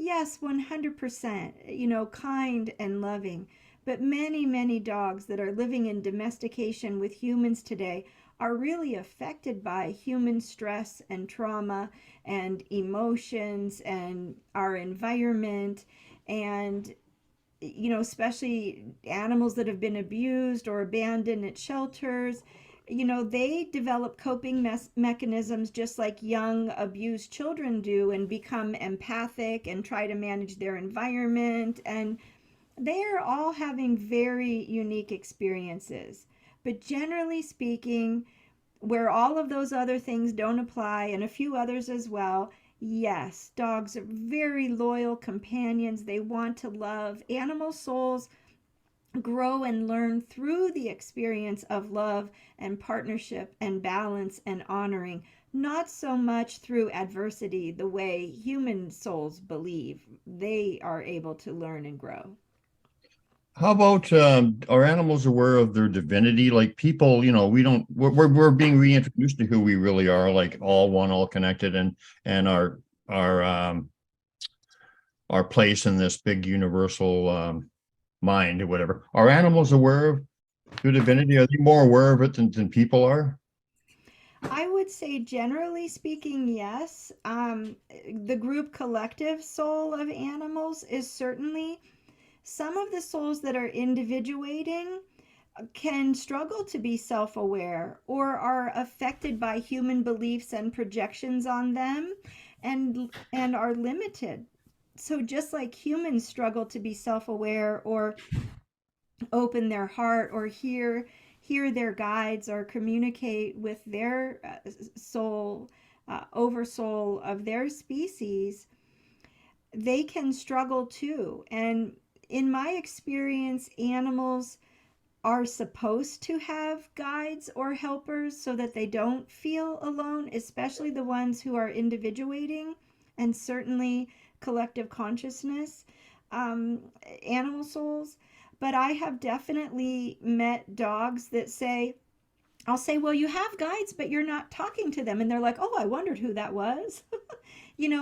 yes, 100%, kind and loving. But many, many dogs that are living in domestication with humans today are really affected by human stress and trauma and emotions and our environment, and especially animals that have been abused or abandoned at shelters. They develop coping mechanisms just like young abused children do, and become empathic and try to manage their environment. And they are all having very unique experiences. But generally speaking, where all of those other things don't apply, and a few others as well, yes, dogs are very loyal companions. They want to love. Animal souls grow and learn through the experience of love and partnership and balance and honoring, not so much through adversity the way human souls believe they are able to learn and grow. How about, are animals aware of their divinity? Like people, we don't, we're being reintroduced to who we really are, like all one, all connected, and our place in this big universal, mind or whatever. Are animals aware of their divinity? Are they more aware of it than people are? I would say, generally speaking, yes. The group collective soul of animals is certainly, some of the souls that are individuating can struggle to be self aware or are affected by human beliefs and projections on them, and are limited. So, just like humans struggle to be self aware or open their heart or hear their guides or communicate with their soul, oversoul of their species, they can struggle too. And in my experience, animals are supposed to have guides or helpers so that they don't feel alone, especially the ones who are individuating, and certainly collective consciousness, animal souls. But I have definitely met dogs that say, I'll say, well, you have guides, but you're not talking to them. And they're like, oh, I wondered who that was.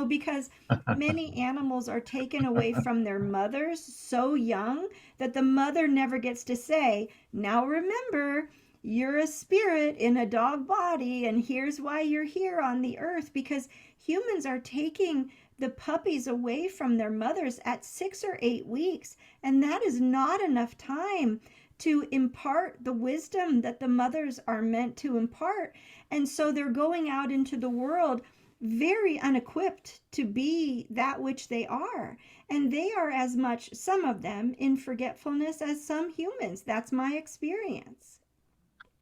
Because many animals are taken away from their mothers so young that the mother never gets to say, now remember, you're a spirit in a dog body, and here's why you're here on the earth. Because humans are taking the puppies away from their mothers at 6 or 8 weeks, and that is not enough time to impart the wisdom that the mothers are meant to impart. And so they're going out into the world very unequipped to be that which they are. And they are as much, some of them, in forgetfulness as some humans. That's my experience.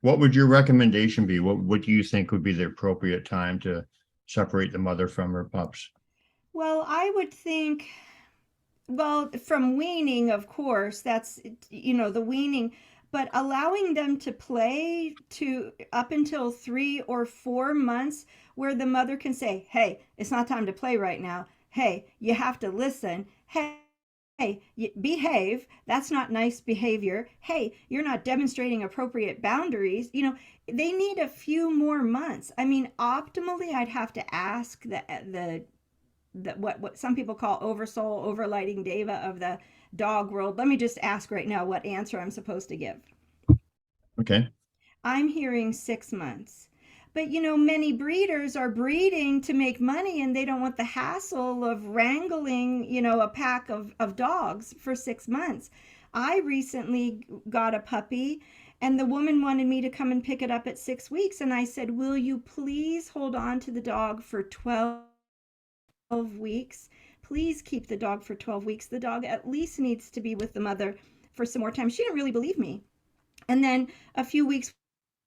What would your recommendation be? What do you think would be the appropriate time to separate the mother from her pups? Well, I would think, well, from weaning, of course, that's, the weaning, but allowing them to play to up until 3 or 4 months, where the mother can say, hey, it's not time to play right now. Hey, you have to listen. Hey, hey, behave. That's not nice behavior. Hey, you're not demonstrating appropriate boundaries. They need a few more months. I mean, optimally, I'd have to ask what some people call oversoul, overlighting deva of the dog world. Let me just ask right now what answer I'm supposed to give. Okay. I'm hearing 6 months. But many breeders are breeding to make money and they don't want the hassle of wrangling, a pack of dogs for 6 months. I recently got a puppy and the woman wanted me to come and pick it up at 6 weeks. And I said, will you please hold on to the dog for 12 weeks? Please keep the dog for 12 weeks. The dog at least needs to be with the mother for some more time. She didn't really believe me. And then a few weeks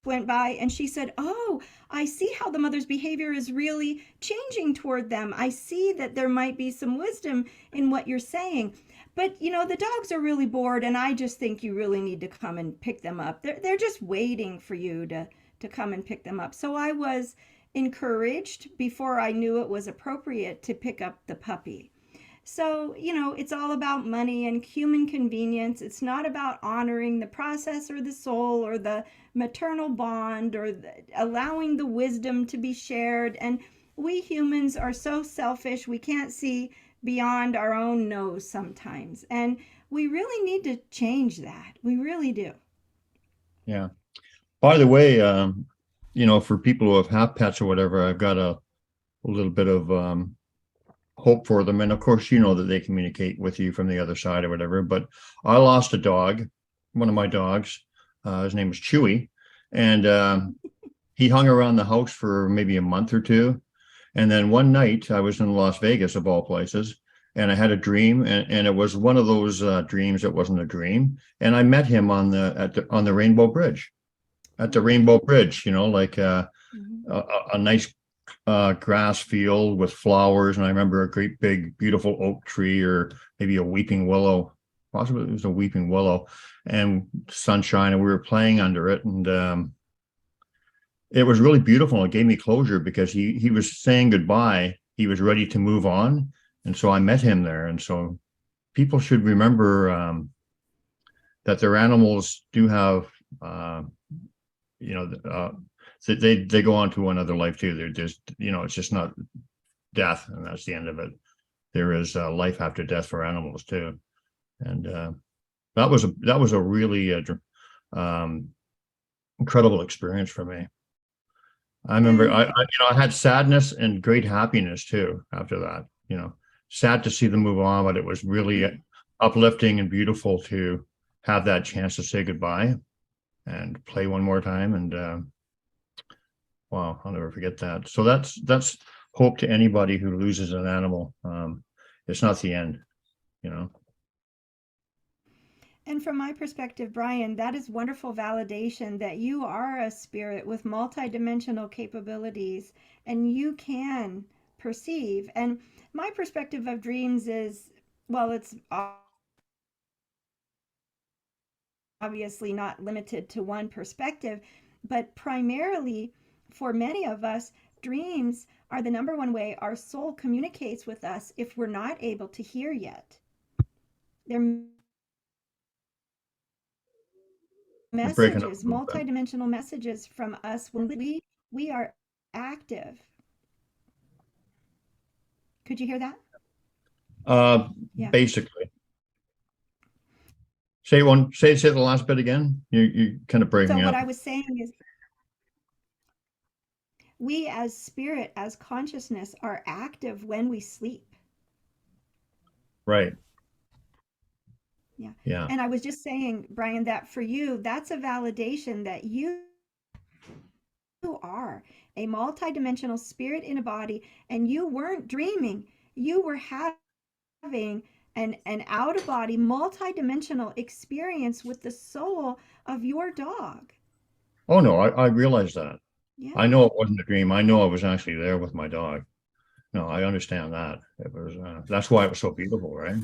went by and she said, oh, I see how the mother's behavior is really changing toward them. I see that there might be some wisdom in what you're saying. But the dogs are really bored and I just think you really need to come and pick them up. They're just waiting for you to come and pick them up. So I was encouraged before I knew it was appropriate to pick up the puppy. So, it's all about money and human convenience. It's not about honoring the process or the soul or the maternal bond or allowing the wisdom to be shared. And we humans are so selfish, we can't see beyond our own nose sometimes. And we really need to change that. We really do. Yeah. By the way, for people who have pets or whatever, I've got a little bit of hope for them. And of course, that they communicate with you from the other side or whatever. But I lost a dog, one of my dogs. His name was Chewy. And he hung around the house for maybe a month or two. And then one night I was in Las Vegas, of all places, and I had a dream. And it was one of those dreams that wasn't a dream. And I met him on the Rainbow Bridge. At the Rainbow Bridge, like a nice grass field with flowers. And I remember a great big beautiful oak tree, or maybe a weeping willow, possibly it was a weeping willow, and sunshine, and we were playing under it. And it was really beautiful. It gave me closure because he was saying goodbye. He was ready to move on. And so I met him there. And so people should remember that their animals do have they go on to another life too. They're just, it's just not death, and that's the end of it. There is life after death for animals too. And that was a really incredible experience for me. I remember I had sadness and great happiness too after that. Sad to see them move on, but it was really uplifting and beautiful to have that chance to say goodbye and play one more time. And wow, I'll never forget that. So that's hope to anybody who loses an animal. It's not the end, And from my perspective, Brian, that is wonderful validation that you are a spirit with multidimensional capabilities and you can perceive. And my perspective of dreams is, well, it's obviously not limited to one perspective, but primarily for many of us, dreams are the number one way our soul communicates with us if we're not able to hear yet. They're messages, multidimensional messages from us when we are active. Could you hear that? Yeah. Basically. Say the last bit again. You kind of breaking up. So what I was saying is, we as spirit, as consciousness, are active when we sleep. Right. Yeah. Yeah. And I was just saying, Brian, that for you, that's a validation that you are a multidimensional spirit in a body, and you weren't dreaming. You were having an out-of-body, multidimensional experience with the soul of your dog. Oh no, I realized that. Yeah. I know it wasn't a dream. I know I was actually there with my dog. No, I understand that. It was that's why it was so beautiful, right?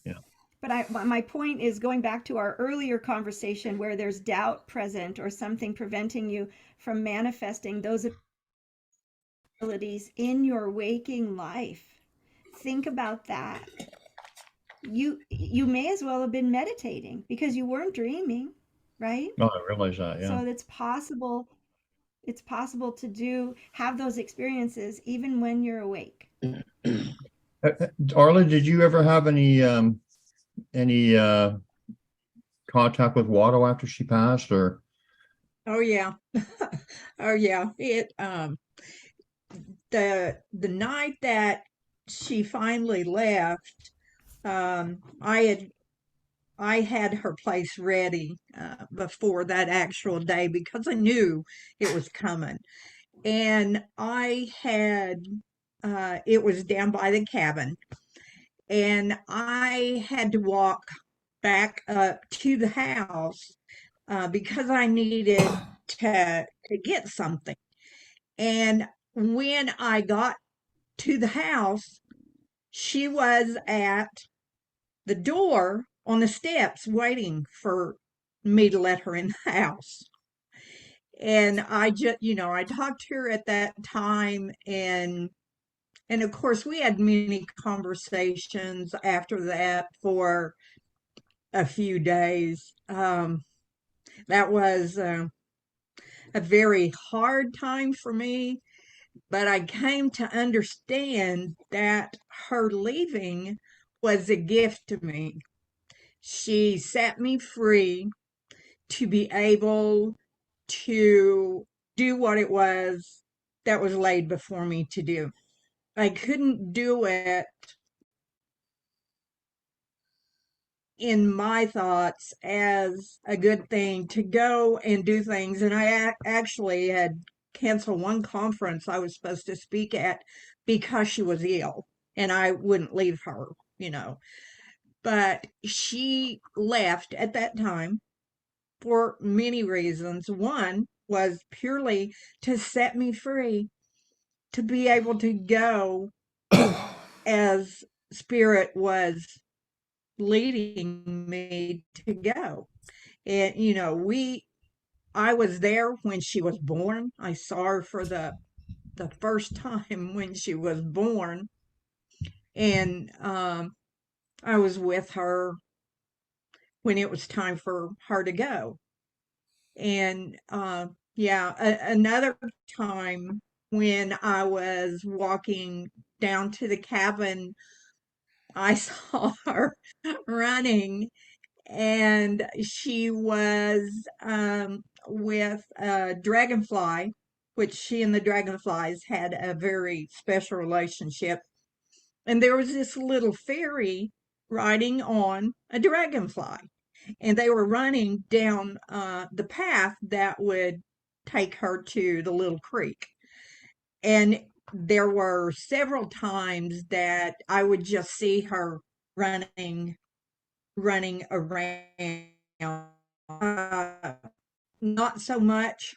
Yeah. But my point is going back to our earlier conversation where there's doubt present or something preventing you from manifesting those abilities in your waking life. Think about that. you may as well have been meditating because you weren't dreaming, right? Oh, I realize that. Yeah. So it's possible to have those experiences even when you're awake. Arla, did you ever have any contact with Watto after she passed, or? Oh yeah. Oh yeah. The night that she finally left, I had her place ready before that actual day because I knew it was coming. And it was down by the cabin, and I had to walk back up to the house because I needed to get something. And when I got to the house, she was at the door on the steps waiting for me to let her in the house. And I just, I talked to her at that time, and of course we had many conversations after that for a few days. That was a very hard time for me, but I came to understand that her leaving was a gift to me. She set me free to be able to do what it was that was laid before me to do. I couldn't do it in my thoughts as a good thing to go and do things. And I actually had canceled one conference I was supposed to speak at because she was ill and I wouldn't leave her. But she left at that time for many reasons. One was purely to set me free to be able to go as spirit was leading me to go. And I was there when she was born. I saw her for the first time when she was born, and I was with her when it was time for her to go. And yeah, another time when I was walking down to the cabin, I saw her running, and she was with a dragonfly, which she and the dragonflies had a very special relationship. And there was this little fairy riding on a dragonfly, and they were running down the path that would take her to the little creek. And there were several times that I would just see her running around. Uh, Not so much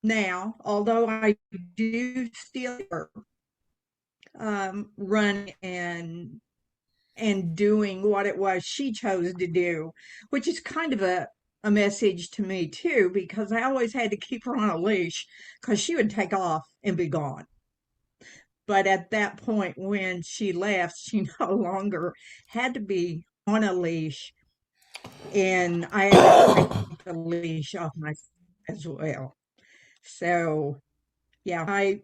now, although I do still run and doing what it was she chose to do, which is kind of a message to me too, because I always had to keep her on a leash because she would take off and be gone. But at that point when she left, she no longer had to be on a leash, and I had to take the leash off myself as well. So yeah, I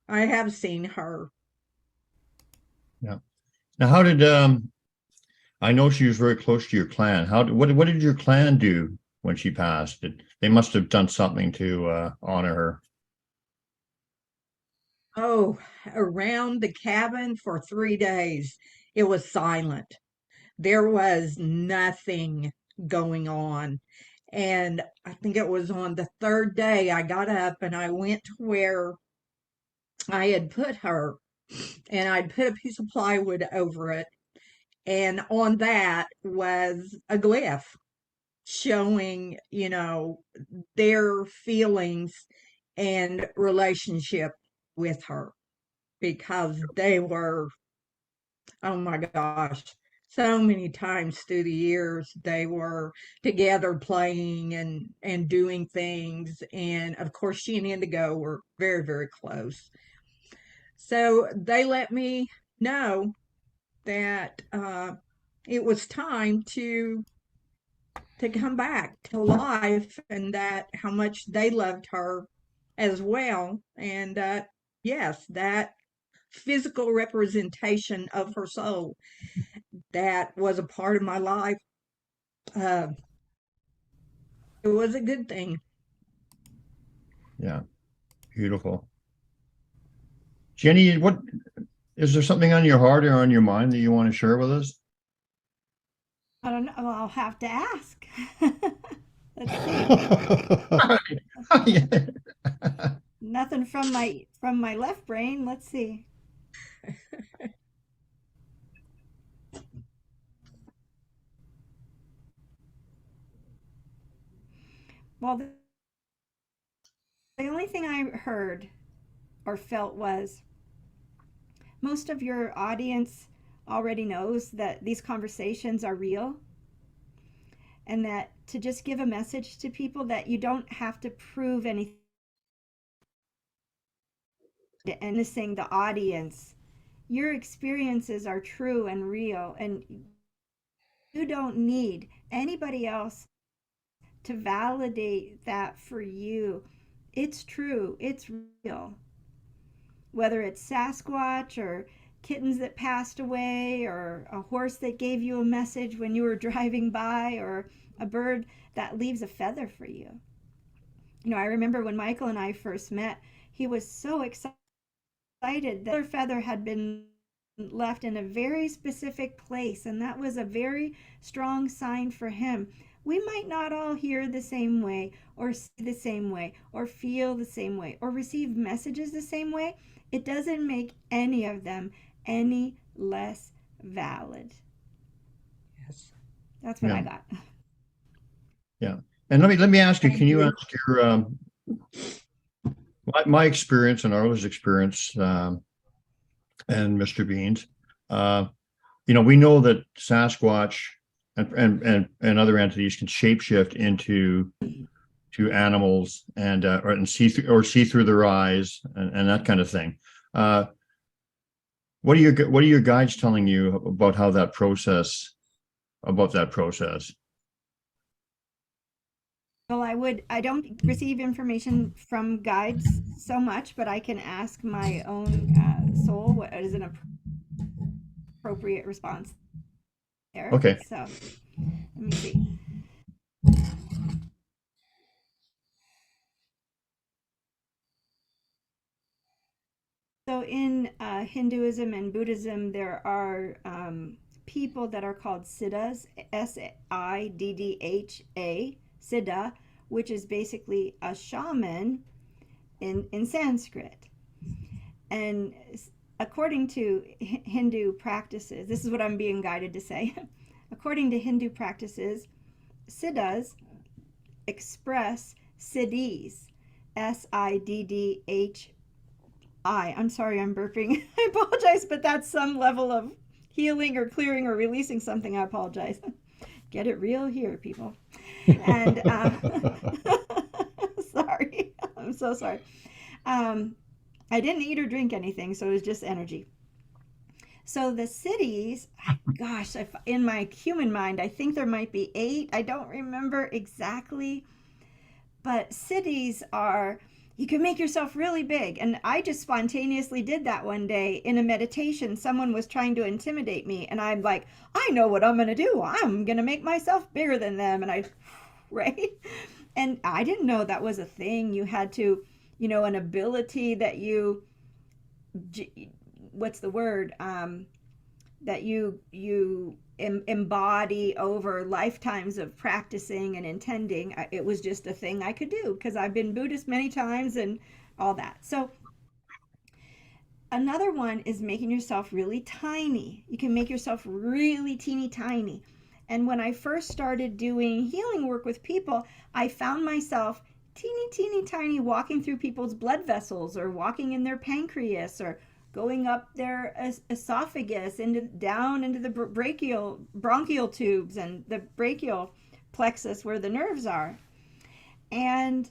have seen her. Yeah. Now, how did I know she was very close to your clan. What did your clan do when she passed? They must have done something to honor her. Oh, around the cabin for 3 days, it was silent. There was nothing going on. And I think it was on the third day I got up and I went to where I had put her, and I'd put a piece of plywood over it. And on that was a glyph showing, their feelings and relationship with her, because they were, oh my gosh, so many times through the years they were together playing and doing things. And of course she and Indigo were very, very close. So they let me know that it was time to come back to life, and that how much they loved her as well. And yes, that physical representation of her soul that was a part of my life, uh, it was a good thing. Yeah. Beautiful. Jenny, what is there something on your heart or on your mind that you want to share with us? I don't know. Well, I'll have to ask. Let's see. Nothing from my left brain. Let's see. Well, the only thing I heard or felt was most of your audience already knows that these conversations are real, and that to just give a message to people that you don't have to prove anything. And saying the audience, your experiences are true and real, and you don't need anybody else to validate that for you. It's true, it's real. Whether it's Sasquatch or kittens that passed away, or a horse that gave you a message when you were driving by, or a bird that leaves a feather for you. You know, I remember when Michael and I first met, he was so excited that their feather had been left in a very specific place, and that was a very strong sign for him. We might not all hear the same way, or see the same way, or feel the same way, or receive messages the same way. It doesn't make any of them any less valid. Yes. That's what I got. Yeah. And let me ask you, Thank can you you. ask your my experience and Arla's experience, and Mr. Bean's, you know, we know that Sasquatch and other entities can shapeshift into animals and see through their eyes and that kind of thing. What are your guides telling you about that process? Well, I don't receive information from guides so much, but I can ask my own soul what is an appropriate response there. Okay. So let me see. So in Hinduism and Buddhism, there are people that are called siddhas, Siddha, siddha, which is basically a shaman in Sanskrit. And according to Hindu practices, this is what I'm being guided to say. According to Hindu practices, siddhas express siddhis, Siddhi. I'm sorry, I'm burping. I apologize, but that's some level of healing or clearing or releasing something. I apologize. Get it real here, people. And sorry, I'm so sorry. I didn't eat or drink anything, so it was just energy. So the cities, gosh, in my human mind, I think there might be 8. I don't remember exactly, but cities are, you can make yourself really big. And I just spontaneously did that one day in a meditation. Someone was trying to intimidate me, and I'm like, I know what I'm going to do. I'm going to make myself bigger than them. And right? And I didn't know that was a thing. You had to, you know, an ability that you, what's the word? That you embody over lifetimes of practicing and intending. It was just a thing I could do because I've been Buddhist many times and all that. So another one is making yourself really tiny. You can make yourself really teeny tiny. And when I first started doing healing work with people, I found myself teeny tiny, walking through people's blood vessels, or walking in their pancreas, or going up their esophagus down into the bronchial tubes and the brachial plexus where the nerves are. And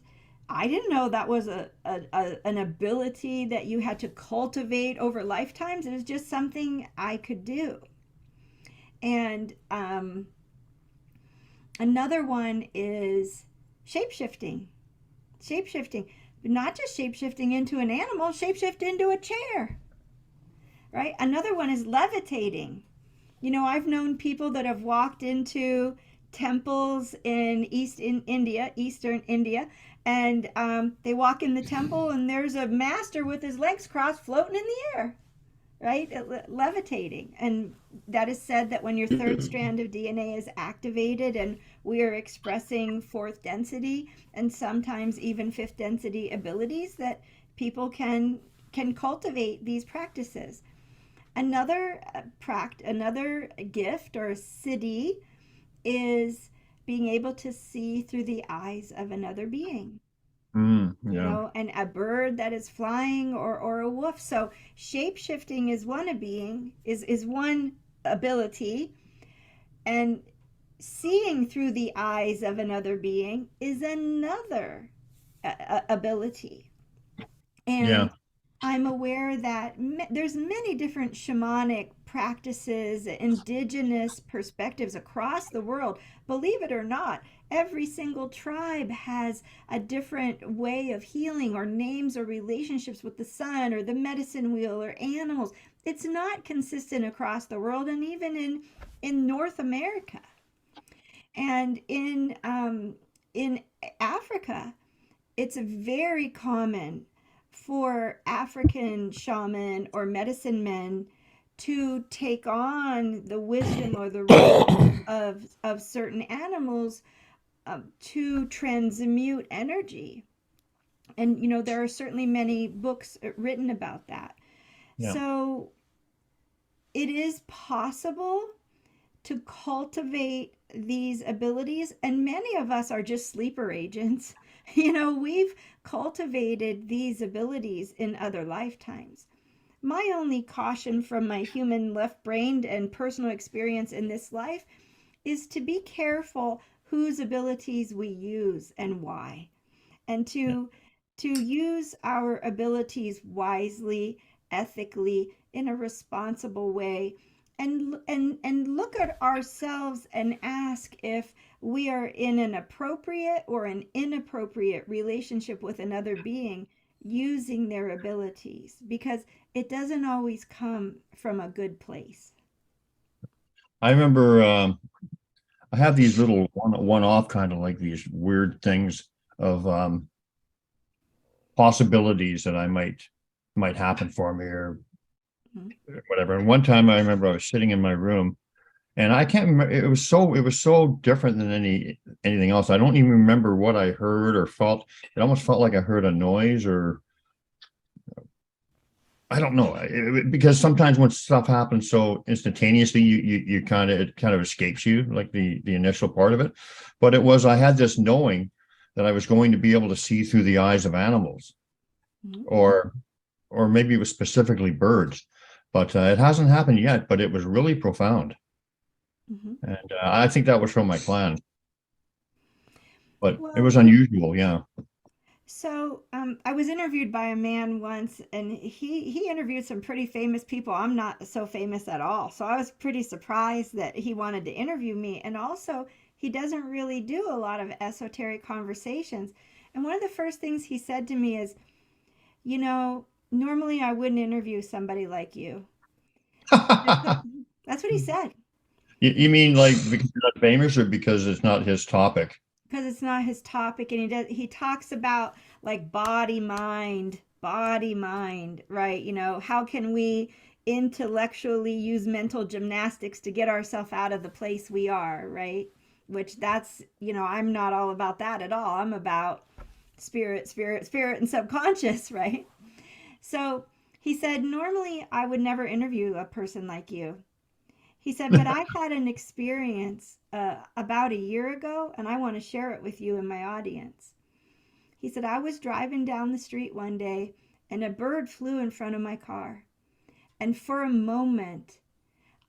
I didn't know that was an ability that you had to cultivate over lifetimes. It was just something I could do. And another one is shapeshifting. Shapeshifting, but not just shapeshifting into an animal, shapeshift into a chair, right? Another one is levitating. You know, I've known people that have walked into temples in Eastern India, and they walk in the temple, and there's a master with his legs crossed floating in the air, right? Levitating. And that is said that when your third strand of DNA is activated and we are expressing fourth density and sometimes even fifth density abilities, that people can cultivate these practices. Another another gift or siddhi is being able to see through the eyes of another being. You Yeah. know, and a bird that is flying, or a wolf. So shape shifting is one ability, and seeing through the eyes of another being is another ability. Yeah. And I'm aware that there's many different shamanic practices, indigenous perspectives across the world. Believe it or not, every single tribe has a different way of healing, or names, or relationships with the sun, or the medicine wheel, or animals. It's not consistent across the world, and even in North America. And in Africa, it's very common for African shaman or medicine men to take on the wisdom or the role of certain animals, to transmute energy. And, you know, there are certainly many books written about that. Yeah. So it is possible to cultivate these abilities, and many of us are just sleeper agents. You know, we've cultivated these abilities in other lifetimes. My only caution from my human left brained and personal experience in this life is to be careful whose abilities we use and why, and to use our abilities wisely, ethically, in a responsible way, and look at ourselves and ask if we are in an appropriate or an inappropriate relationship with another being using their abilities, because it doesn't always come from a good place. I remember I have these little one-off kind of like these weird things of possibilities that I might happen for me or Mhm. whatever. And one time I remember I was sitting in my room, and I can't remember, it was so different than anything else. I don't even remember what I heard or felt. It almost felt like I heard a noise, or I don't know. Because sometimes when stuff happens so instantaneously, you it kind of escapes you, like the initial part of it. But I had this knowing that I was going to be able to see through the eyes of animals, Mhm. or maybe it was specifically birds. But it hasn't happened yet, but it was really profound. Mhm. And I think that was from my clan, but it Well, was unusual. Yeah. so I was interviewed by a man once, and he interviewed some pretty famous people. I'm not so famous at all, so I was pretty surprised that he wanted to interview me. And also, he doesn't really do a lot of esoteric conversations. And one of the first things he said to me is, you know, normally I wouldn't interview somebody like you. That's what he said. You mean like because you're not famous, or because it's not his topic? Because it's not his topic, and he talks about like body mind, right? You know, how can we intellectually use mental gymnastics to get ourselves out of the place we are, right? Which that's, you know, I'm not all about that at all. I'm about spirit and subconscious, right? So he said, normally I would never interview a person like you. He said, but I had an experience about a year ago, and I want to share it with you and my audience. He said, I was driving down the street one day, and a bird flew in front of my car. And for a moment,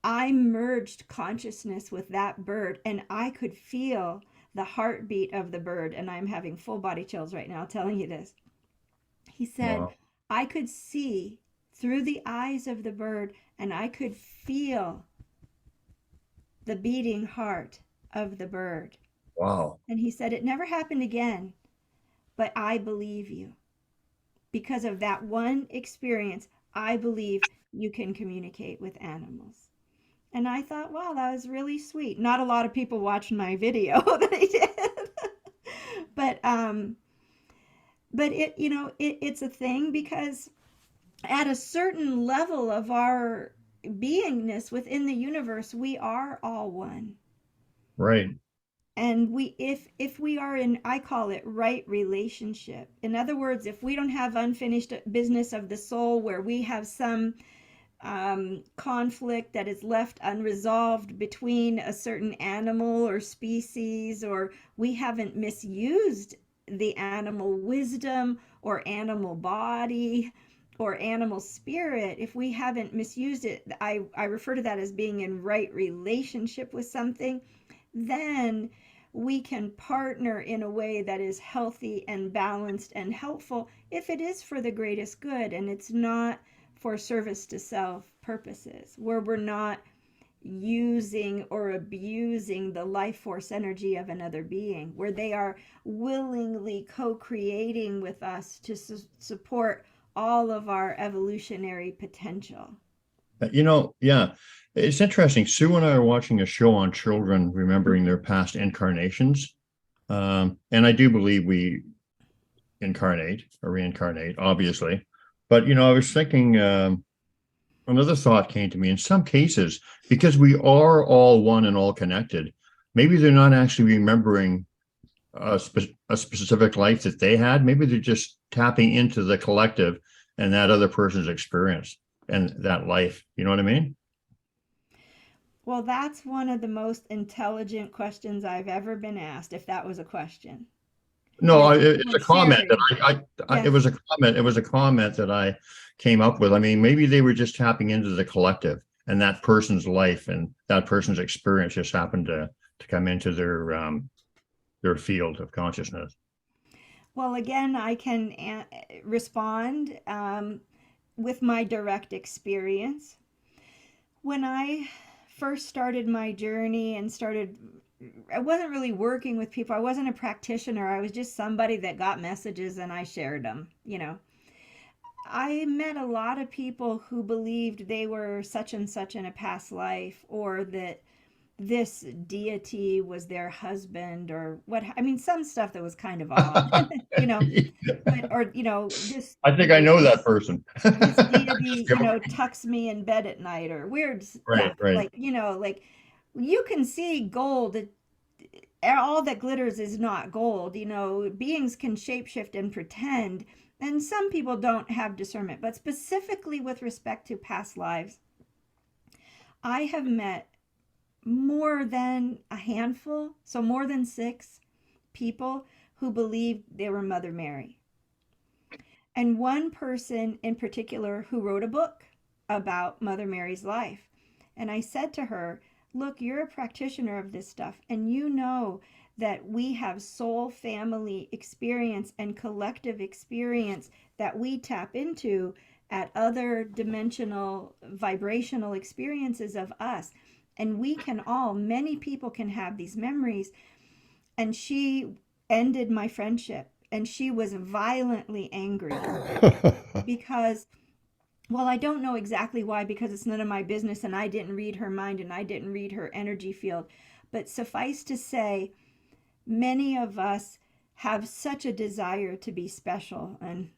I merged consciousness with that bird, and I could feel the heartbeat of the bird. And I'm having full body chills right now telling you this. He said, Wow. I could see through the eyes of the bird, and I could feel the beating heart of the bird. Wow. And he said, it never happened again, but I believe you. Because of that one experience, I believe you can communicate with animals. And I thought, wow, that was really sweet. Not a lot of people watched my video that I did. But it, it's a thing, because at a certain level of our beingness within the universe, we are all one. Right. And if we are in, I call it right relationship. In other words, if we don't have unfinished business of the soul, where we have some conflict that is left unresolved between a certain animal or species, or we haven't misused the animal wisdom or animal body or animal spirit, if we haven't misused it, I refer to that as being in right relationship with something, then we can partner in a way that is healthy and balanced and helpful, if it is for the greatest good and it's not for service to self purposes, where we're not using or abusing the life force energy of another being, where they are willingly co-creating with us to support all of our evolutionary potential. Yeah, it's interesting. Sue and I are watching a show on children remembering their past incarnations. And I do believe we incarnate or reincarnate, obviously. But, I was thinking, another thought came to me. In some cases, because we are all one and all connected, maybe they're not actually remembering a specific life that they had. Maybe they're just tapping into the collective and that other person's experience and that life. You know what I mean? Well, that's one of the most intelligent questions I've ever been asked, if that was a question. No, Yes, it's a comment that Yes. it was a comment. It was a comment that I came up with. I mean, maybe they were just tapping into the collective and that person's life and that person's experience just happened to come into their field of consciousness. Well, again, I can respond with my direct experience. When I first started my journey and I wasn't really working with people. I wasn't a practitioner. I was just somebody that got messages and I shared them, I met a lot of people who believed they were such and such in a past life, or that this deity was their husband, or some stuff that was kind of odd, this. I think I know that person. This deity, tucks me in bed at night, or weird stuff. Right. Like you can see gold. All that glitters is not gold. Beings can shapeshift and pretend, and some people don't have discernment. But specifically with respect to past lives, I have met more than a handful, so more than 6 people who believed they were Mother Mary. And one person in particular who wrote a book about Mother Mary's life. And I said to her, look, you're a practitioner of this stuff, and you know that we have soul family experience and collective experience that we tap into at other dimensional vibrational experiences of us. And many people can have these memories. And she ended my friendship, and she was violently angry because, well, I don't know exactly why, because it's none of my business, and I didn't read her mind and I didn't read her energy field. But suffice to say, many of us have such a desire to be special, and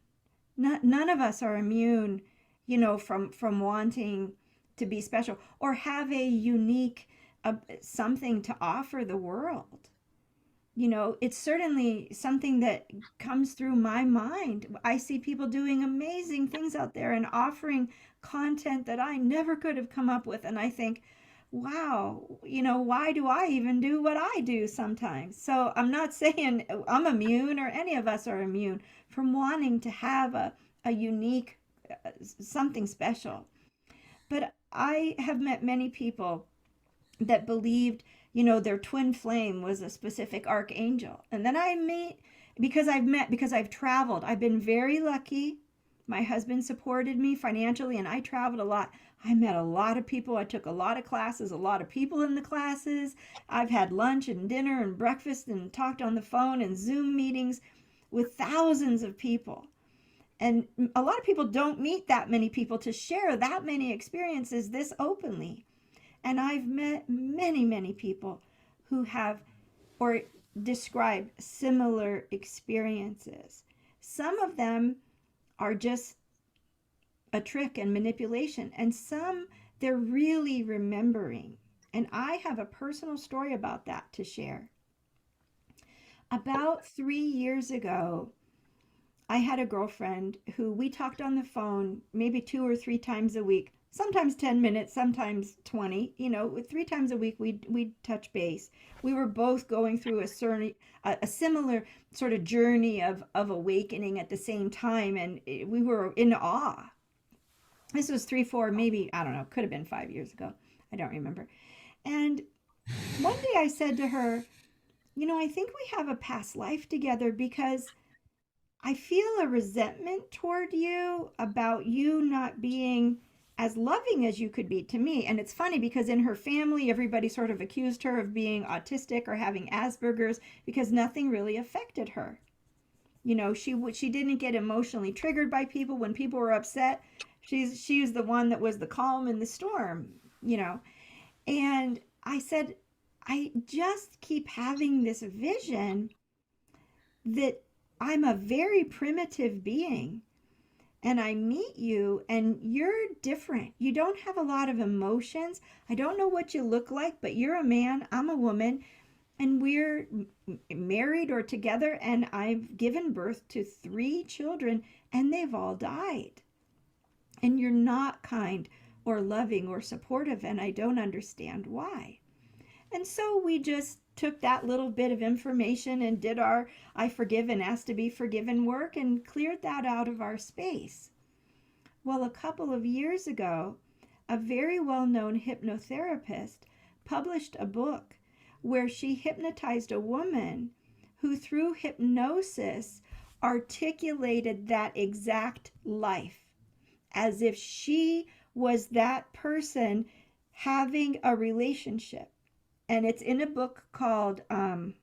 none of us are immune, from wanting to be special or have a unique something to offer the world. It's certainly something that comes through my mind. I see people doing amazing things out there and offering content that I never could have come up with. And I think, wow, why do I even do what I do sometimes? So I'm not saying I'm immune, or any of us are immune from wanting to have a unique something special. But I have met many people that believed, their twin flame was a specific archangel. And then because I've traveled, I've been very lucky My husband supported me financially, and I traveled a lot. I met a lot of people. I took a lot of classes, a lot of people in the classes. I've had lunch and dinner and breakfast and talked on the phone and Zoom meetings with thousands of people. And a lot of people don't meet that many people to share that many experiences this openly. And I've met many, many people who have or describe similar experiences. Some of them are just a trick and manipulation, and some they're really remembering. And I have a personal story about that to share. About 3 years ago, I had a girlfriend who we talked on the phone maybe 2 or 3 times a week, sometimes 10 minutes, sometimes 20, 3 times a week we'd touch base. We were both going through a similar sort of journey of awakening at the same time, and we were in awe. This was 3, 4, maybe, I don't know, could have been 5 years ago. I don't remember. And one day I said to her, I think we have a past life together, because I feel a resentment toward you about you not being as loving as you could be to me. And it's funny because in her family, everybody sort of accused her of being autistic or having Asperger's because nothing really affected her. She didn't get emotionally triggered by people when people were upset. She's the one that was the calm in the storm, And I said, I just keep having this vision that I'm a very primitive being, and I meet you and you're different. You don't have a lot of emotions. I don't know what you look like, but you're a man, I'm a woman, and we're married or together, and I've given birth to 3 children and they've all died. And you're not kind or loving or supportive, and I don't understand why. And so we just took that little bit of information and did our I forgive and ask to be forgiven work and cleared that out of our space. Well, a couple of years ago, a very well-known hypnotherapist published a book where she hypnotized a woman who, through hypnosis, articulated that exact life as if she was that person having a relationship. And it's in a book called, I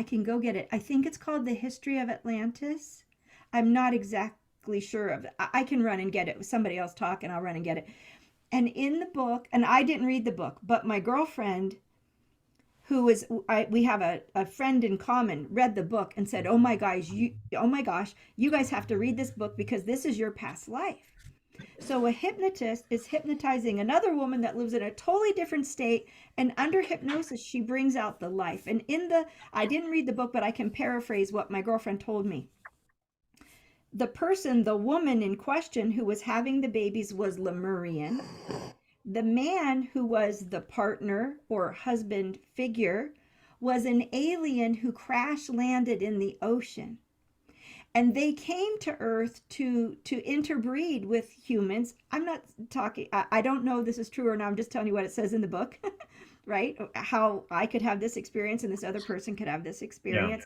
can go get it. I think it's called The History of Atlantis. I'm not exactly sure of it. I can run and get it. With somebody else talk and I'll run and get it. And in the book, and I didn't read the book, but my girlfriend, we have a friend in common, read the book and said, oh my gosh, you guys have to read this book because this is your past life. So a hypnotist is hypnotizing another woman that lives in a totally different state, and under hypnosis, she brings out the life. And I didn't read the book, but I can paraphrase what my girlfriend told me. The woman in question who was having the babies was Lemurian. The man who was the partner or husband figure was an alien who crash landed in the ocean. And they came to Earth to interbreed with humans. I'm not talking, I don't know if this is true or not. I'm just telling you what it says in the book, right? How I could have this experience and this other person could have this experience. Yeah.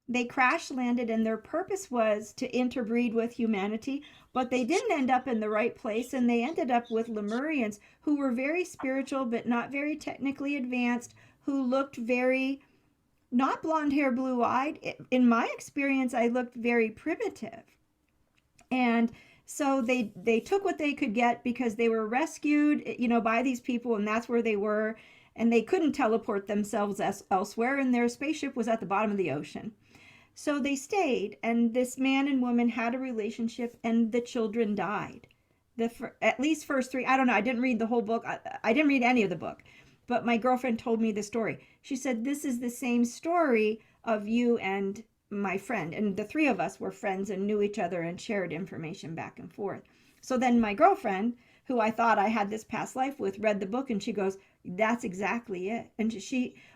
They crash landed, and their purpose was to interbreed with humanity, but they didn't end up in the right place, and they ended up with Lemurians who were very spiritual but not very technically advanced, who looked very, not blonde hair, blue-eyed. In my experience, I looked very primitive. And so they took what they could get because they were rescued, by these people, and that's where they were, and they couldn't teleport themselves elsewhere, and their spaceship was at the bottom of the ocean. So they stayed, and this man and woman had a relationship, and the children died. At least first 3, I don't know, I didn't read the whole book. I didn't read any of the book, but my girlfriend told me the story. She said, this is the same story of you and my friend. And the 3 of us were friends and knew each other and shared information back and forth. So then my girlfriend, who I thought I had this past life with, read the book, and she goes, that's exactly it. And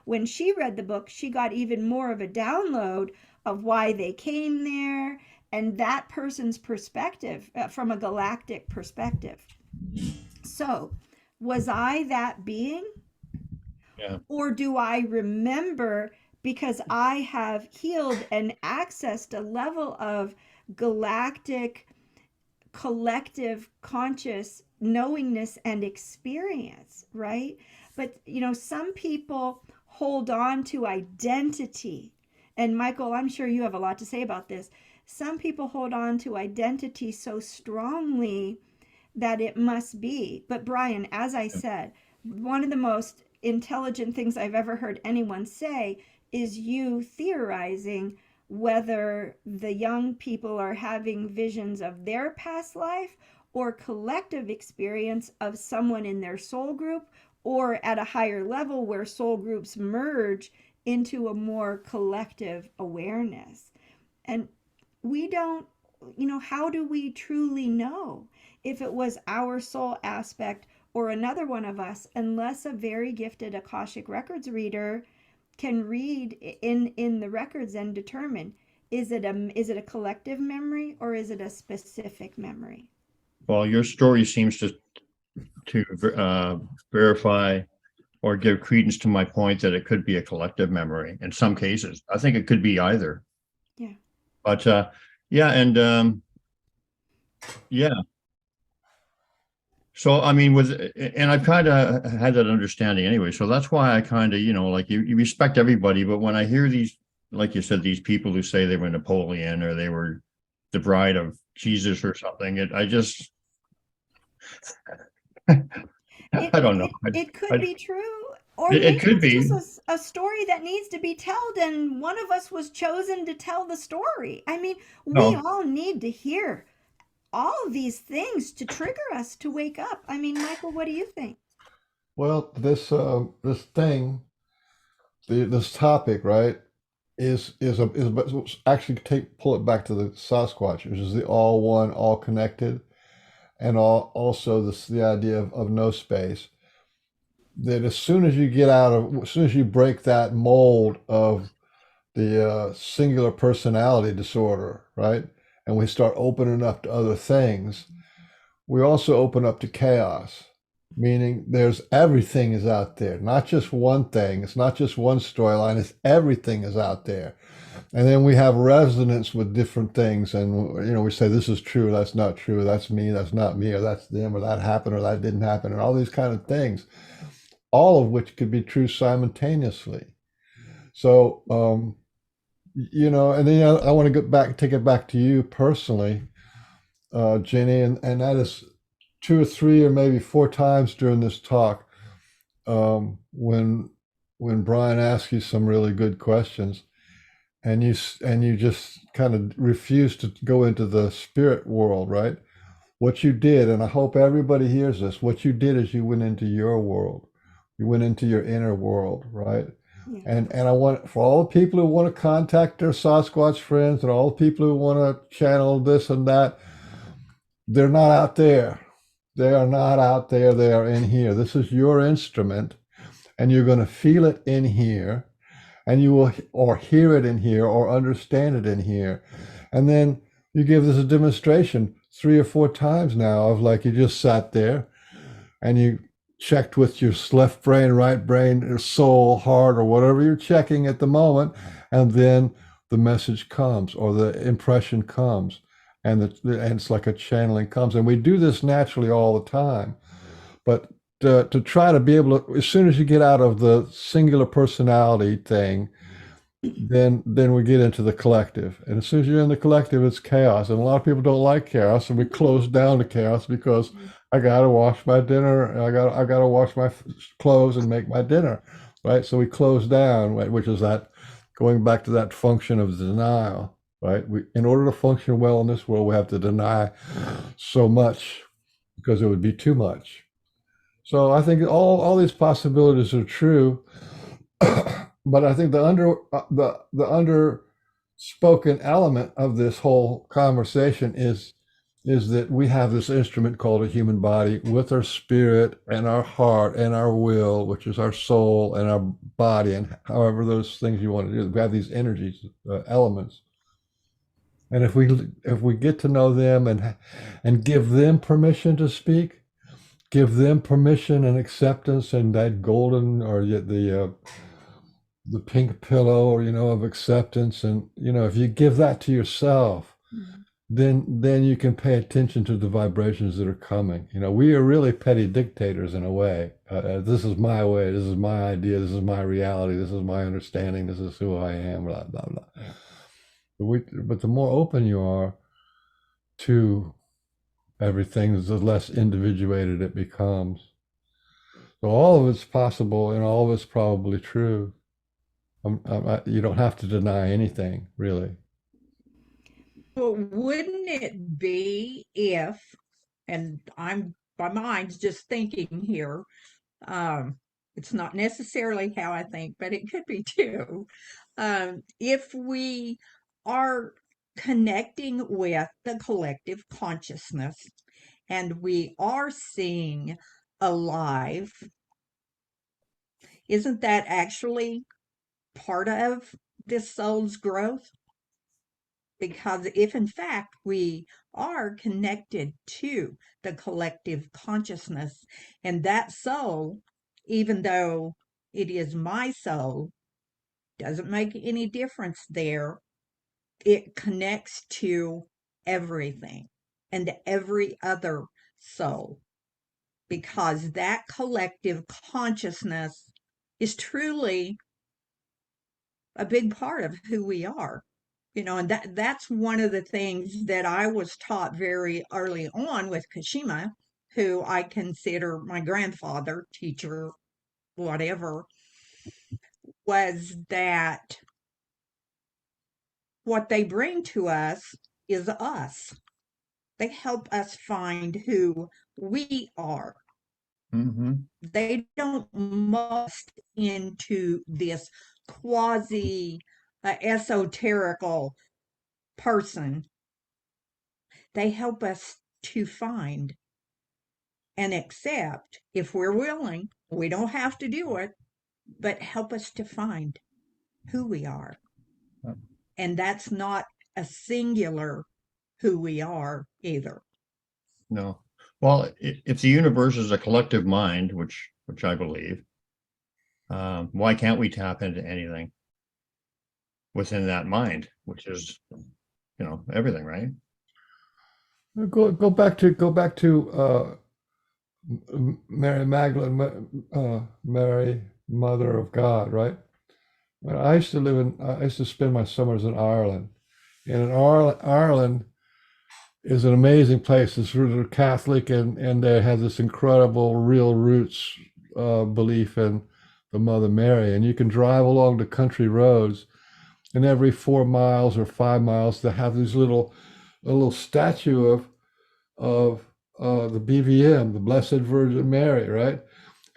when she read the book, she got even more of a download of why they came there and that person's perspective from a galactic perspective. So was I that being? Yeah. Or do I remember because I have healed and accessed a level of galactic collective conscious knowingness and experience, right? But some people hold on to identity. And Michael, I'm sure you have a lot to say about this. Some people hold on to identity so strongly that it must be. But Brian, as I said, one of the most intelligent things I've ever heard anyone say is you theorizing whether the young people are having visions of their past life or collective experience of someone in their soul group, or at a higher level where soul groups merge into a more collective awareness. And we don't, how do we truly know if it was our soul aspect or another one of us, unless a very gifted Akashic Records reader can read in the records and determine, is it a collective memory or is it a specific memory? Well, your story seems to verify or give credence to my point that it could be a collective memory in some cases. I think it could be either. Yeah. But yeah, and yeah. So I mean, and I've kind of had that understanding anyway. So that's why I kind of, like you respect everybody, but when I hear these, like you said, these people who say they were Napoleon or they were the bride of Jesus or something, I just I don't know. It could be true, or it maybe could be. it's just a story that needs to be told, and one of us was chosen to tell the story. I mean, we all need to hear all of these things to trigger us to wake up. I mean, Michael, what do you think? Well, this thing, this topic, right, is actually pull it back to the Sasquatch, which is the all one, all connected, and also the idea of no space. That as soon as you break that mold of the singular personality disorder, right, and we start opening up to other things, we also open up to chaos. Meaning there's everything is out there, not just one thing. It's not just one storyline. It's everything is out there. And then we have resonance with different things. And, we say, this is true. That's not true. That's me. That's not me. Or that's them. Or that happened. Or that didn't happen. And all these kind of things, all of which could be true simultaneously. So, and then I want to take it back to you personally, Ginny. And that is 2 or 3 or maybe 4 times during this talk, when Brian asks you some really good questions, and you just kind of refuse to go into the spirit world, right? What you did, and I hope everybody hears this, what you did is you went into your world. You went into your inner world, right? Yeah. And I want, for all the people who want to contact their Sasquatch friends and all the people who want to channel this and that, they're not out there. They are not out there. They are in here. This is your instrument, and you're going to feel it in here, and you will or hear it in here or understand it in here. And then you give this a demonstration 3 or 4 times now of like you just sat there and you checked with your left brain, right brain, or soul, heart, or whatever you're checking at the moment, and then the message comes or the impression comes. And it's like a channeling comes. And we do this naturally all the time. But to try to be able to, as soon as you get out of the singular personality thing, then we get into the collective. And as soon as you're in the collective, it's chaos. And a lot of people don't like chaos. And we close down to chaos because I got to wash my dinner. I got to wash my clothes and make my dinner. Right. So we close down, which is that going back to that function of denial. Right. In order to function well in this world, we have to deny so much because it would be too much. So I think all these possibilities are true, but I think the underspoken element of this whole conversation is that we have this instrument called a human body with our spirit and our heart and our will, which is our soul, and our body, and however those things you want to do. We have these energies, elements. And if we get to know them and give them permission to speak, give them permission and acceptance, and that golden or the pink pillow, or of acceptance, and if you give that to yourself, then you can pay attention to the vibrations that are coming. We are really petty dictators in a way. This is my way. This is my idea. This is my reality. This is my understanding. This is who I am. Blah blah blah. But the more open you are to everything, the less individuated it becomes. So all of it's possible, and all of it's probably true. You don't have to deny anything, really. Well, wouldn't it be if, and my mind's just thinking here, it's not necessarily how I think, but it could be too. If we are connecting with the collective consciousness and we are seeing alive, isn't that actually part of this soul's growth? Because if in fact we are connected to the collective consciousness, and that soul, even though it is my soul, doesn't make any difference there, it connects to everything and every other soul, because that collective consciousness is truly a big part of who we are. And that's one of the things that I was taught very early on with Kashima, who I consider my grandfather, teacher, whatever, was that what they bring to us is us. They help us find who we are. Mm-hmm. They don't must into this quasi esoterical person. They help us to find and accept, if we're willing. We don't have to do it, but help us to find who we are. And that's not a singular who we are either. No. Well, if the universe is a collective mind, which I believe, why can't we tap into anything within that mind, which is, everything, right? Go back to Mary Magdalene, Mary, Mother of God, right? When I used to spend my summers in Ireland, and in Ireland is an amazing place. It's sort of Catholic, and they have this incredible real roots belief in the Mother Mary. And you can drive along the country roads, and every 4 miles or 5 miles, they have these a little statue of the BVM, the Blessed Virgin Mary, right?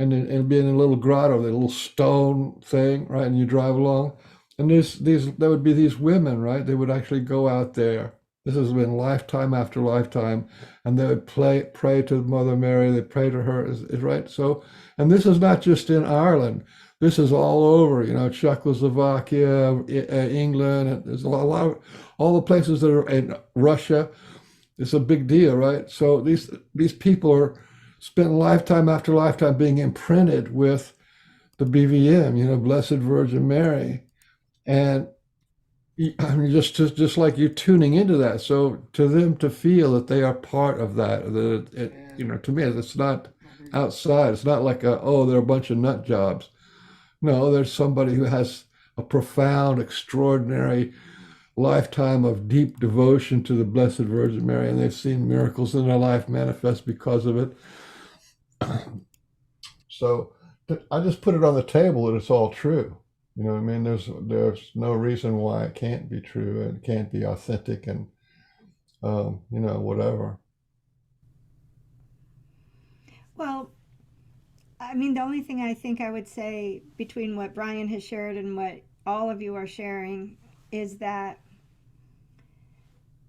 And it'll be in a little grotto, the little stone thing, right? And you drive along, and there would be these women, right? They would actually go out there. This has been lifetime after lifetime, and they would pray to Mother Mary. They pray to her, right? So, and this is not just in Ireland. This is all over, Czechoslovakia, England, and there's a lot of all the places that are in Russia. It's a big deal, right? So these people are spent lifetime after lifetime being imprinted with the BVM, Blessed Virgin Mary, and I mean, just like you're tuning into that. So to them to feel that they are part of that, to me, it's not outside. It's not like they're a bunch of nut jobs. No, there's somebody who has a profound, extraordinary lifetime of deep devotion to the Blessed Virgin Mary, and they've seen miracles in their life manifest because of it. So I just put it on the table that it's all true. You know what I mean? There's no reason why it can't be true and it can't be authentic and whatever. Well, I mean, the only thing I think I would say between what Brian has shared and what all of you are sharing is that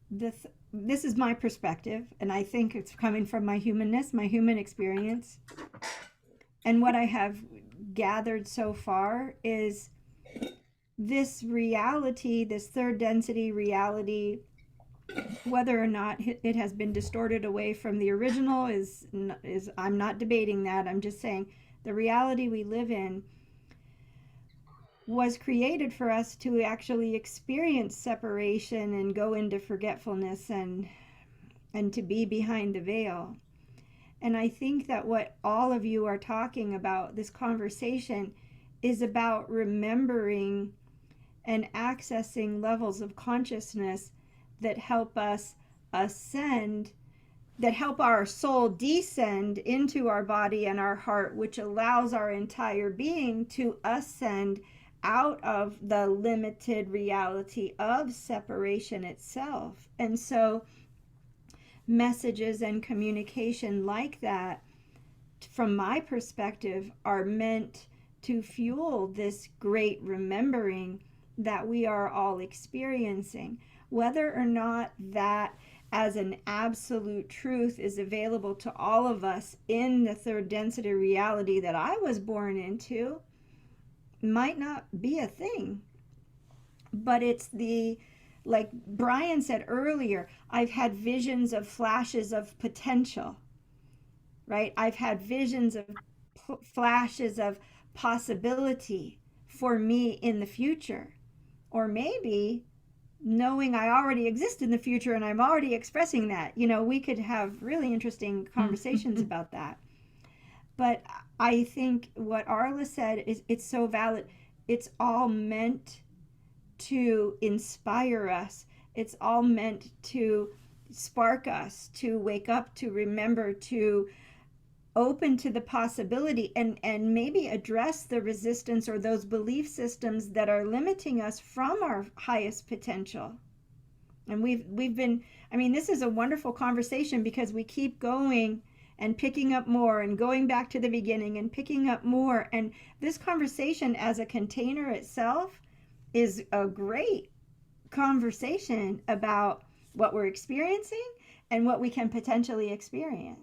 this is my perspective, and I think it's coming from my humanness, my human experience. And what I have gathered so far is this reality, this third density reality, whether or not it has been distorted away from the original is I'm not debating that. I'm just saying the reality we live in, was created for us to actually experience separation and go into forgetfulness and to be behind the veil. And I think that what all of you are talking about, this conversation, is about remembering and accessing levels of consciousness that help us ascend, that help our soul descend into our body and our heart, which allows our entire being to ascend out of the limited reality of separation itself. And so messages and communication like that, from my perspective, are meant to fuel this great remembering that we are all experiencing. Whether or not that as an absolute truth is available to all of us in the third density reality that I was born into might not be a thing. But it's the, like Brian said earlier, I've had visions of flashes of potential, right? I've had visions of flashes of possibility for me in the future. Or maybe knowing I already exist in the future and I'm already expressing that. You know, we could have really interesting conversations about that. But I think what Arla said is, it's so valid. It's all meant to inspire us. It's all meant to spark us, to wake up, to remember, to open to the possibility, and maybe address the resistance or those belief systems that are limiting us from our highest potential. And we've been, I mean, this is a wonderful conversation because we keep going and picking up more and going back to the beginning and picking up more. And this conversation as a container itself is a great conversation about what we're experiencing and what we can potentially experience.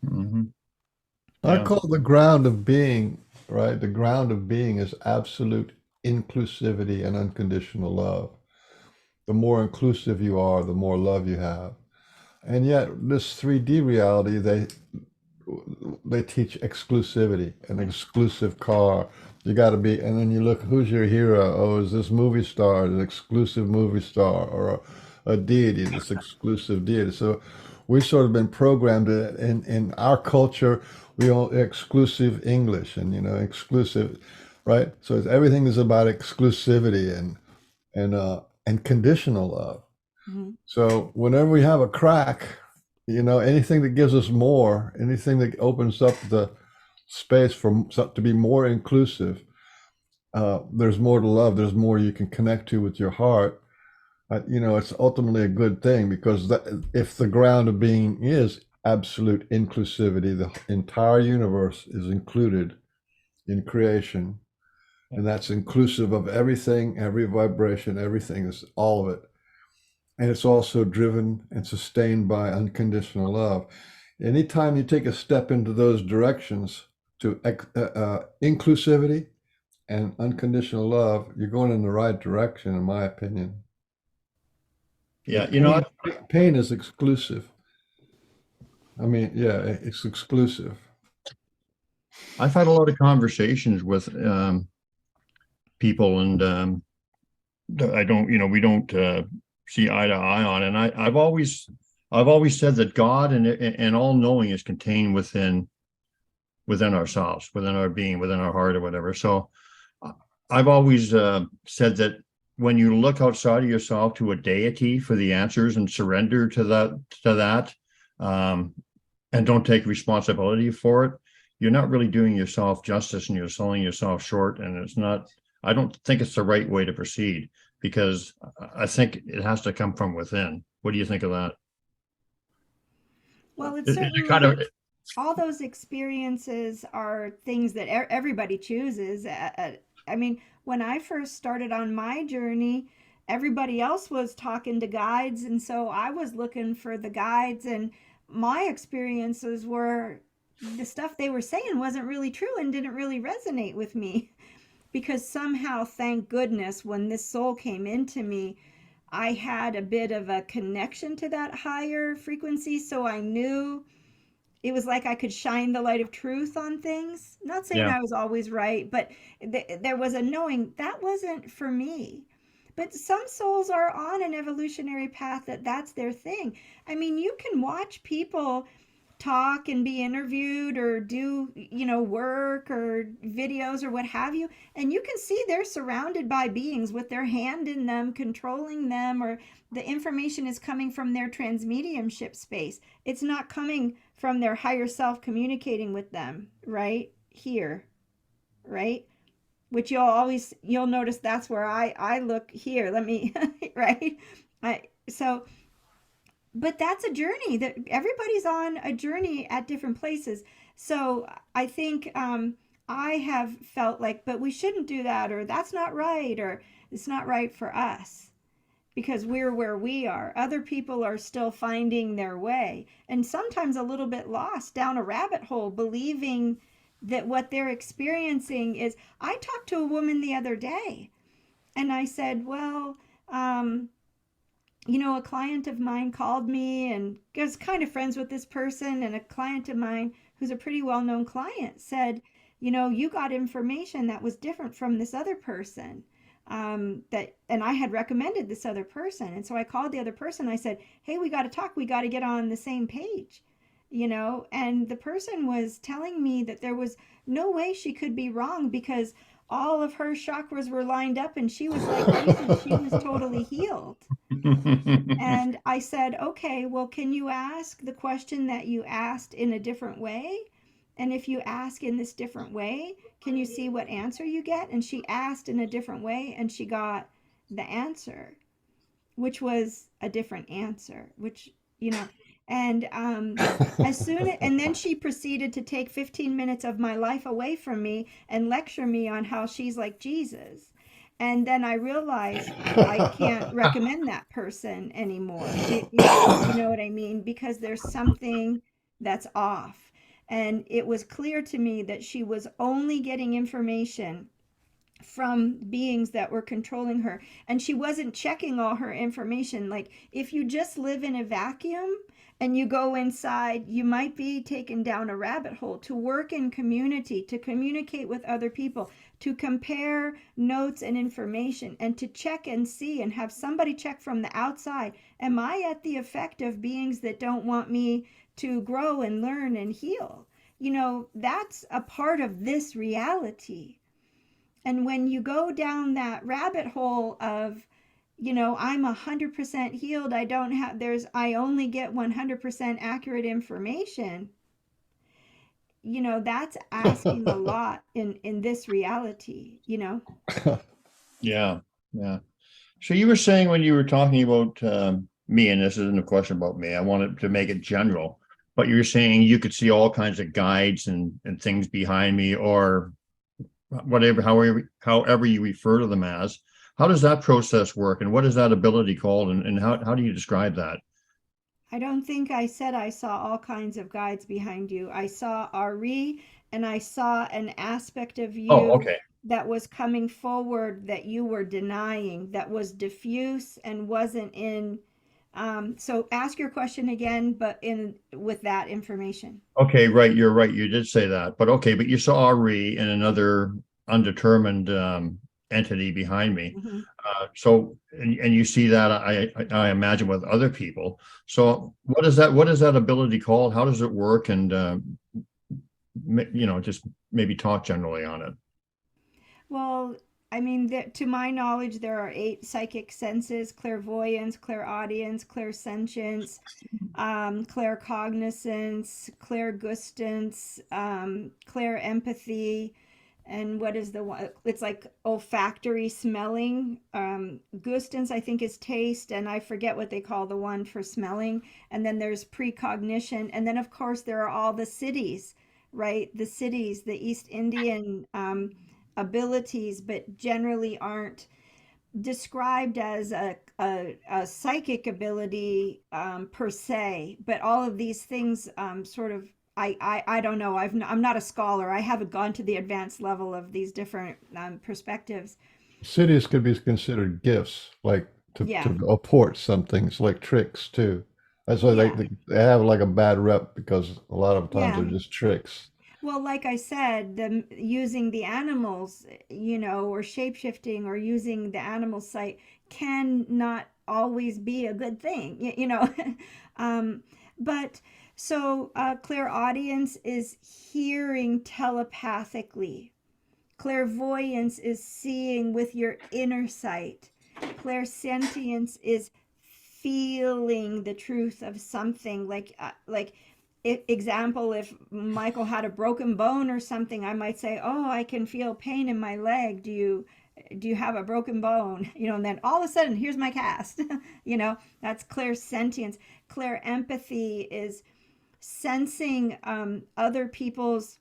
Mm-hmm. I Yeah. call the ground of being, right? The ground of being is absolute inclusivity and unconditional love. The more inclusive you are, the more love you have. And yet, this 3D reality, they teach exclusivity, an exclusive car. You got to be, and then you look, who's your hero? Oh, is this movie star, an exclusive movie star, or a deity, this exclusive deity? So we've sort of been programmed in our culture. We all exclusive English and, you know, exclusive, right? So everything is about exclusivity and conditional love. Mm-hmm. So whenever we have a crack, you know, anything that gives us more, anything that opens up the space for to be more inclusive, there's more to love. There's more you can connect to with your heart. You know, it's ultimately a good thing, because if the ground of being is absolute inclusivity, the entire universe is included in creation, and that's inclusive of everything, every vibration, everything is all of it. And it's also driven and sustained by unconditional love. Anytime you take a step into those directions to inclusivity and unconditional love, you're going in the right direction, in my opinion. Yeah, you know, Pain is exclusive. I mean, yeah, it's exclusive. I've had a lot of conversations with people, and I don't, you know, we don't see eye to eye on. And I've always said that God and all knowing is contained within ourselves, within our being, within our heart, or whatever. So I've always said that when you look outside of yourself to a deity for the answers and surrender to that, and don't take responsibility for it, you're not really doing yourself justice, and you're selling yourself short. And it's not, I don't think it's the right way to proceed, because I think it has to come from within. What do you think of that? Well, it's certainly kind of, all those experiences are things that everybody chooses. I mean, when I first started on my journey, everybody else was talking to guides, and so I was looking for the guides, and my experiences were, the stuff they were saying wasn't really true and didn't really resonate with me. Because somehow, thank goodness, when this soul came into me, I had a bit of a connection to that higher frequency, so I knew it was like I could shine the light of truth on things. Not saying Yeah. I was always right, but there was a knowing that wasn't for me. But some souls are on an evolutionary path that's their thing. I mean, you can watch people talk and be interviewed or do, work or videos or what have you, and you can see they're surrounded by beings with their hand in them, controlling them, or the information is coming from their transmediumship space. It's not coming from their higher self communicating with them right here, right? Which you'll notice that's where I look here. Let me right. I so but that's a journey that everybody's on a journey at different places. So I think I have felt like, but we shouldn't do that, or that's not right, or it's not right for us because we're where we are. Other people are still finding their way and sometimes a little bit lost down a rabbit hole, believing that what they're experiencing is. I talked to a woman the other day and I said, well, a client of mine called me and was kind of friends with this person, and a client of mine who's a pretty well-known client said, you got information that was different from this other person, and I had recommended this other person. And so I called the other person. I said, hey, we got to talk. We got to get on the same page, and the person was telling me that there was no way she could be wrong because all of her chakras were lined up and she was like Jesus. She was totally healed. And I said, okay, well, can you ask the question that you asked in a different way? And if you ask in this different way, can you see what answer you get? And she asked in a different way and she got the answer, which was a different answer, which, and and then she proceeded to take 15 minutes of my life away from me and lecture me on how she's like Jesus. And then I realized I can't recommend that person anymore. You know what I mean? Because there's something that's off. And it was clear to me that she was only getting information from beings that were controlling her. And she wasn't checking all her information. Like, if you just live in a vacuum and you go inside, you might be taken down a rabbit hole. To work in community, to communicate with other people, to compare notes and information, and to check and see and have somebody check from the outside. Am I at the effect of beings that don't want me to grow and learn and heal? That's a part of this reality. And when you go down that rabbit hole of, I'm 100% healed, I only get 100% accurate information, that's asking a lot in this reality, Yeah. Yeah. So you were saying when you were talking about me, and this isn't a question about me, I wanted to make it general, but you were saying you could see all kinds of guides and things behind me, or whatever, however you refer to them as. How does that process work, and what is that ability called, and how do you describe that? I don't think I said I saw all kinds of guides behind you. I saw Ari, and I saw an aspect of you Okay. that was coming forward that you were denying, that was diffuse and wasn't in. So ask your question again, but with that information. Okay, right. You're right. You did say that, but okay. But you saw Ari and another undetermined entity behind me. Mm-hmm. And you see that I imagine with other people. So what is that ability called? How does it work? And just maybe talk generally on it. Well, I mean, to my knowledge, there are 8 psychic senses: clairvoyance, clairaudience, clairsentience, claircognizance, clairgustance, clairempathy, and what is the one? It's like olfactory smelling. Gustance, I think, is taste, and I forget what they call the one for smelling. And then there's precognition, and then of course there are all the cities, right? The cities, the East Indian abilities, but generally aren't described as a psychic ability per se. But all of these things sort of, I don't know. I'm not a scholar. I haven't gone to the advanced level of these different perspectives. Cities could be considered gifts, like to Yeah. apport some things, like tricks too. That's why Yeah. they have like a bad rep because a lot of times Yeah. they're just tricks. Well, like I said, the using the animals, or shape-shifting or using the animal sight can not always be a good thing, um, but so clairaudience is hearing telepathically. Clairvoyance is seeing with your inner sight. Clairsentience is feeling the truth of something. Like example, if Michael had a broken bone or something, I might say, "Oh, I can feel pain in my leg. Do you have a broken bone?" And then all of a sudden, here's my cast. That's clairsentience. Clair empathy is sensing other people's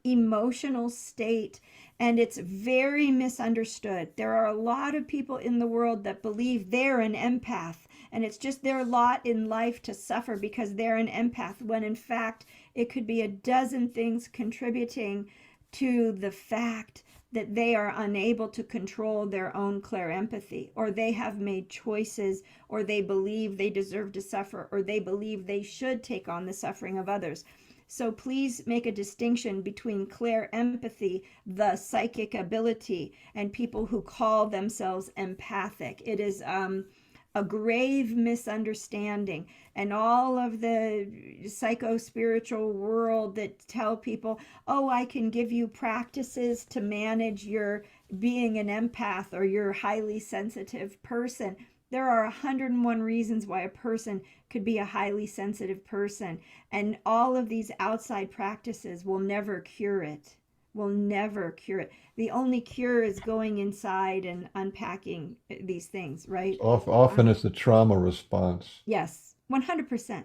emotional state, and it's very misunderstood. There are a lot of people in the world that believe they're an empath, and it's just their lot in life to suffer because they're an empath, when in fact it could be a dozen things contributing to the fact that they are unable to control their own clair empathy, or they have made choices, or they believe they deserve to suffer, or they believe they should take on the suffering of others. So please make a distinction between clair empathy, the psychic ability, and people who call themselves empathic. It is a grave misunderstanding. And all of the psycho-spiritual world that tell people, oh, I can give you practices to manage your being an empath or your highly sensitive person. There are 101 reasons why a person could be a highly sensitive person. And all of these outside practices will never cure it. Will never cure it. The only cure is going inside and unpacking these things, right? Often it's a trauma response. Yes, 100%.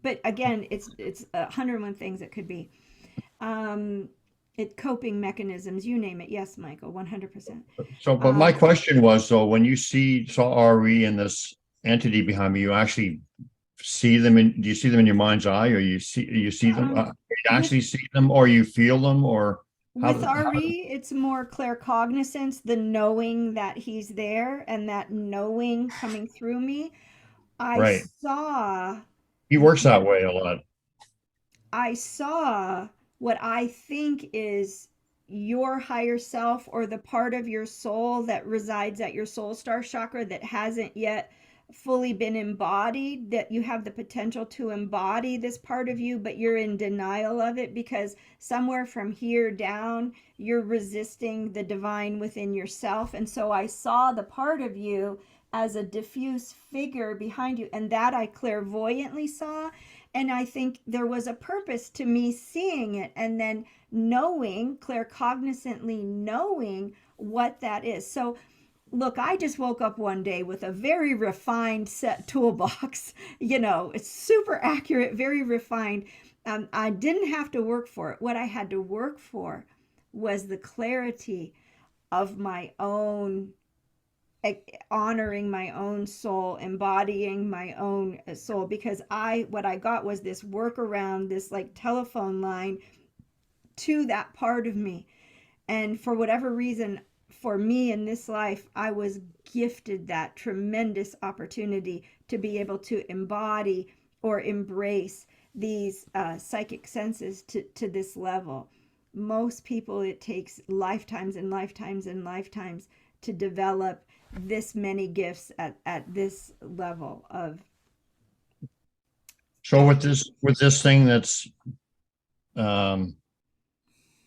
But again, it's 101 things it could be. Coping mechanisms, you name it. Yes, Michael, 100%. So, but my question was, so when you saw RE and this entity behind me, you actually see them do you see them in your mind's eye, or you see them, you actually see them, or you feel them, or with RE, it's more claircognizance, the knowing that he's there and that knowing coming through me. Right. saw He works that way a lot. I saw what I think is your higher self, or the part of your soul that resides at your soul star chakra that hasn't yet fully been embodied, that you have the potential to embody this part of you, but you're in denial of it because somewhere from here down, you're resisting the divine within yourself. And so I saw the part of you as a diffuse figure behind you, and that I clairvoyantly saw. And I think there was a purpose to me seeing it and then knowing, claircognizantly knowing what that is. So look, I just woke up one day with a very refined set toolbox. It's super accurate, very refined. I didn't have to work for it. What I had to work for was the clarity of my own, honoring my own soul, embodying my own soul, because what I got was this workaround, this like telephone line to that part of me. And for whatever reason, for me in this life, I was gifted that tremendous opportunity to be able to embody or embrace these psychic senses to this level. Most people, it takes lifetimes and lifetimes and lifetimes to develop this many gifts at this level of. So with this thing that's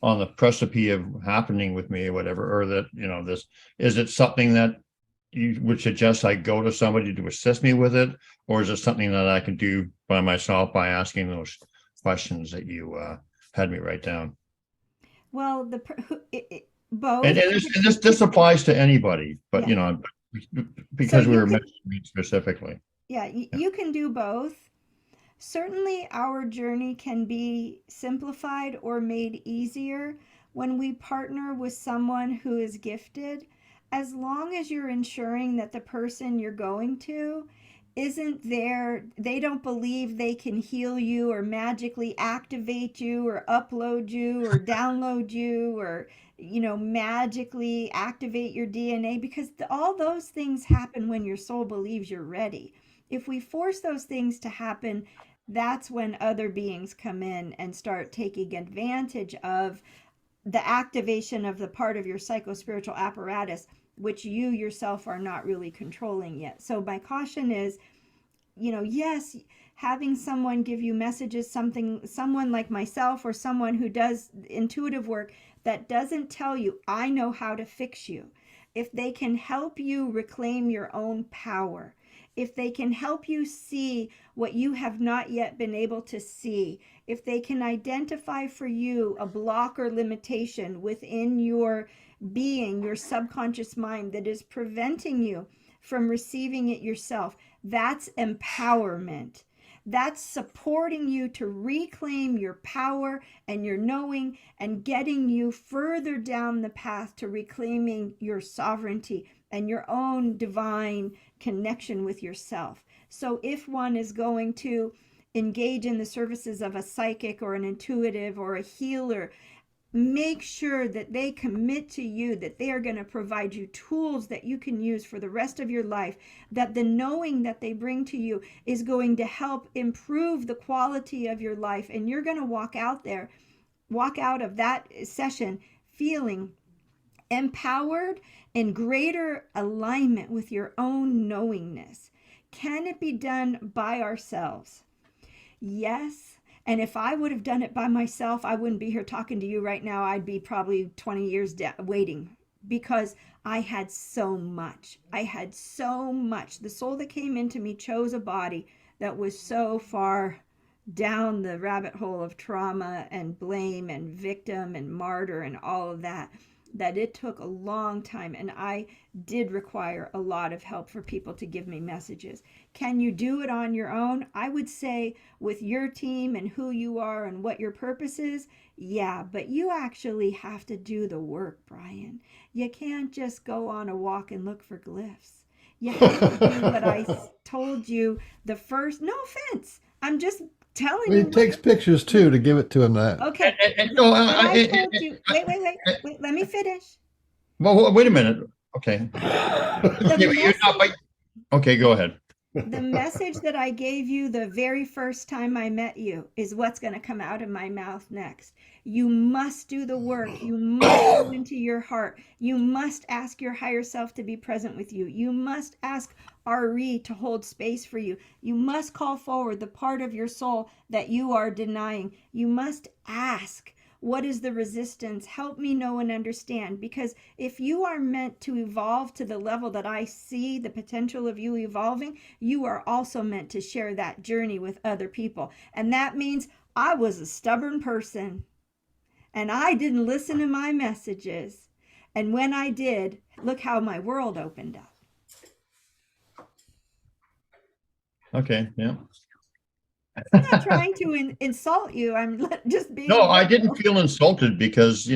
on the precipice of happening with me or whatever, or that, this, is it something that you would suggest I go to somebody to assist me with it, or is it something that I can do by myself by asking those questions that you had me write down? Well, both. And this applies to anybody, but Yeah. because So we you were could- mentioning specifically. Yeah, you can do both. Certainly, our journey can be simplified or made easier when we partner with someone who is gifted, as long as you're ensuring that the person you're going to isn't there. They don't believe they can heal you or magically activate you or upload you or download you or magically activate your DNA, because all those things happen when your soul believes you're ready. if we force those things to happen, that's when other beings come in and start taking advantage of the activation of the part of your psychospiritual apparatus, which you yourself are not really controlling yet. So my caution is, yes, having someone give you messages, someone like myself or someone who does intuitive work that doesn't tell you, I know how to fix you. If they can help you reclaim your own power, if they can help you see what you have not yet been able to see, if they can identify for you a block or limitation within your being, your subconscious mind that is preventing you from receiving it yourself, that's empowerment. That's supporting you to reclaim your power and your knowing and getting you further down the path to reclaiming your sovereignty and your own divine connection with yourself. So if one is going to engage in the services of a psychic or an intuitive or a healer, make sure that they commit to you that they are going to provide you tools that you can use for the rest of your life, that the knowing that they bring to you is going to help improve the quality of your life, and you're going to walk out of that session feeling empowered, in greater alignment with your own knowingness. Can it be done by ourselves? Yes. And if I would have done it by myself, I wouldn't be here talking to you right now. I'd be probably 20 years waiting, because I had so much. The soul that came into me chose a body that was so far down the rabbit hole of trauma and blame and victim and martyr and all of that it took a long time, and I did require a lot of help for people to give me messages. Can you do it on your own? I would say with your team and who you are and what your purpose is, yeah, but you actually have to do the work, Brian. You can't just go on a walk and look for glyphs. You have to do what I told you no offense. I'm just telling you. He takes pictures too to give it to him that. Okay. No, I told you. Wait, let me finish. Well, wait a minute. Okay. Okay, go ahead. The message that I gave you the very first time I met you is what's going to come out of my mouth next. You must do the work. You must go into your heart. You must ask your higher self to be present with you. You must ask Ari to hold space for you. You must call forward the part of your soul that you are denying. You must ask, what is the resistance? Help me know and understand. Because if you are meant to evolve to the level that I see the potential of you evolving, you are also meant to share that journey with other people. And that means I was a stubborn person and I didn't listen to my messages. And when I did, look how my world opened up. Okay, yeah. I'm not trying to insult you. I'm just being. No, I didn't feel insulted because, the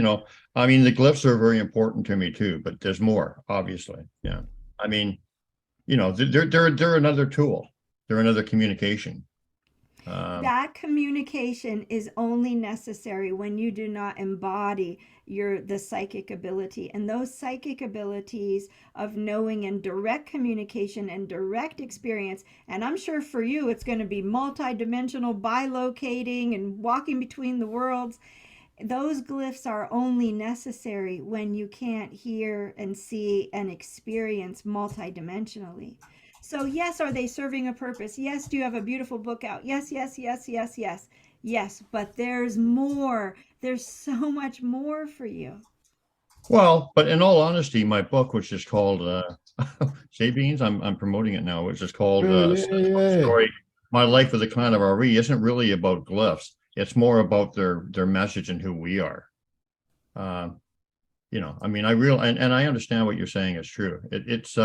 glyphs are very important to me too, but there's more, obviously. Yeah. I mean, they're another tool. They're another communication. That communication is only necessary when you do not embody the psychic ability, and those psychic abilities of knowing and direct communication and direct experience. And I'm sure for you, it's going to be multidimensional, bilocating and walking between the worlds. Those glyphs are only necessary when you can't hear and see and experience multidimensionally. So yes, are they serving a purpose? Yes, do you have a beautiful book out? Yes, yes, yes, yes, yes. Yes, but there's more. There's so much more for you. Well, but in all honesty, my book, which is called Say Beans, I'm promoting it now, which is called Story, My Life with the Clan of Ari, isn't really about glyphs. It's more about their message and who we are. I understand what you're saying is true. It's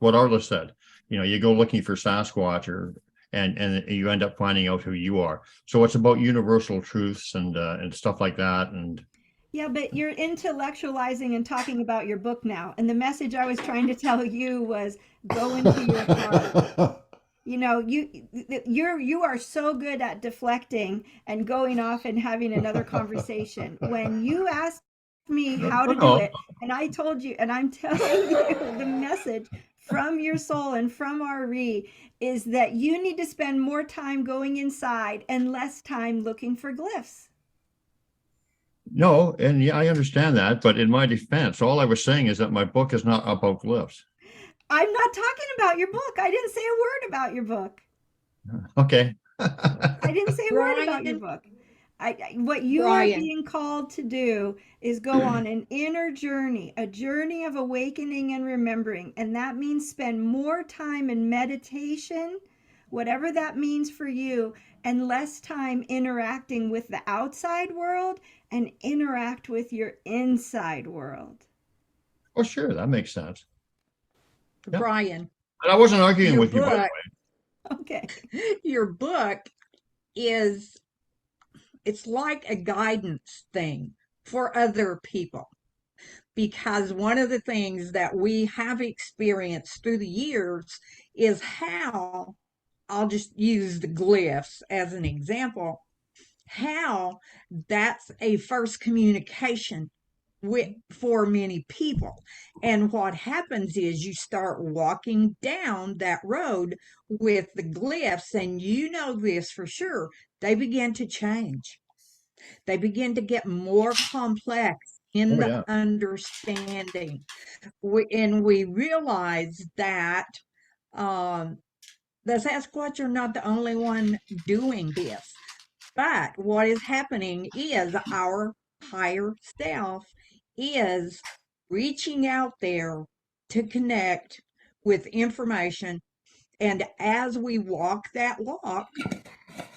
what Arla said. You go looking for Sasquatch and you end up finding out who you are. So it's about universal truths and stuff like that. And yeah, but you're intellectualizing and talking about your book now. And the message I was trying to tell you was go into your heart. You are so good at deflecting and going off and having another conversation. When you asked me how to do it, and I told you, and I'm telling you the message from your soul and from Ari is that you need to spend more time going inside and less time looking for glyphs. No, and yeah, I understand that, but in my defense, all I was saying is that my book is not about glyphs. I'm not talking about your book. I didn't say a word about your book. Okay. I didn't say a word about your Brian, book. What you are Brian, being called to do is go on an inner journey, a journey of awakening and remembering. And that means spend more time in meditation, whatever that means for you, and less time interacting with the outside world and interact with your inside world. Oh, sure, that makes sense. Yeah. Brian, And I wasn't arguing your with you, by the book, way. Okay. your book is, it's like a guidance thing for other people. Because one of the things that we have experienced through the years is how, I'll just use the glyphs as an example, how that's a first communication with for many people. And what happens is you start walking down that road with the glyphs, and you know this for sure, they begin to change. They begin to get more complex in Oh, the yeah. understanding. And we realize that um, the Sasquatch are not the only one doing this. But what is happening is our higher self is reaching out there to connect with information. And as we walk that walk,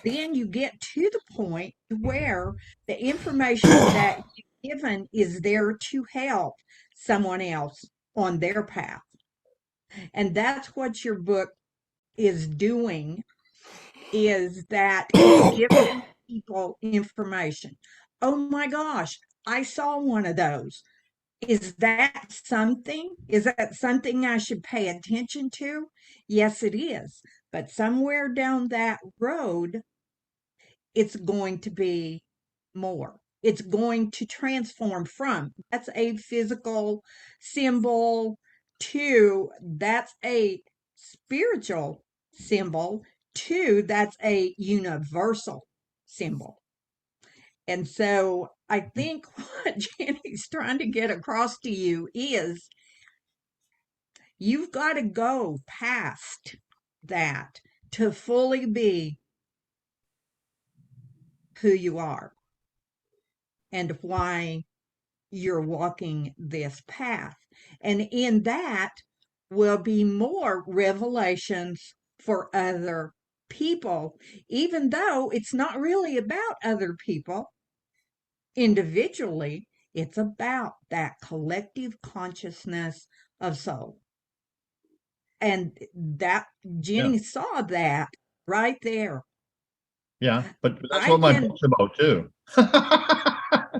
then you get to the point where the information that you've given is there to help someone else on their path. And that's what your book is doing, is that it's giving people information. Oh my gosh, I saw one of those. Is that something? Is that something I should pay attention to? Yes, it is. But somewhere down that road, it's going to be more. It's going to transform from that's a physical symbol to that's a spiritual symbol to that's a universal symbol. And so I think what Jenny's trying to get across to you is you've got to go past that to fully be who you are and why you're walking this path. And in that will be more revelations for other people, even though it's not really about other people individually, it's about that collective consciousness of soul. And that Jenny saw that right there. Yeah, but that's I what my can, book's about too.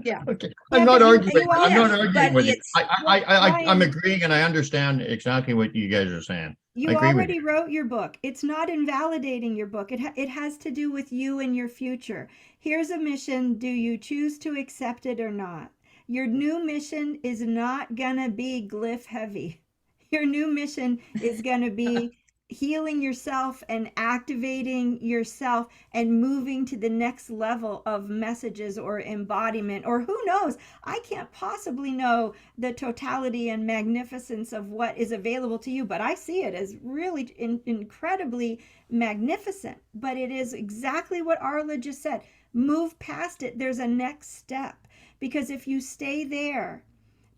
yeah. Okay. Yeah, I'm not but arguing. I'm not Yes, arguing but with you. it's I'm Ryan, agreeing, and I understand exactly what you guys are saying. I you agree with you. already wrote your book. It's not invalidating your book. It has to do with you and your future. Here's a mission. Do you choose to accept it or not? Your new mission is not gonna be glyph heavy. Your new mission is gonna be healing yourself and activating yourself and moving to the next level of messages or embodiment, or who knows, I can't possibly know the totality and magnificence of what is available to you, but I see it as really incredibly magnificent. But it is exactly what Arla just said. Move past it. There's a next step, because if you stay there,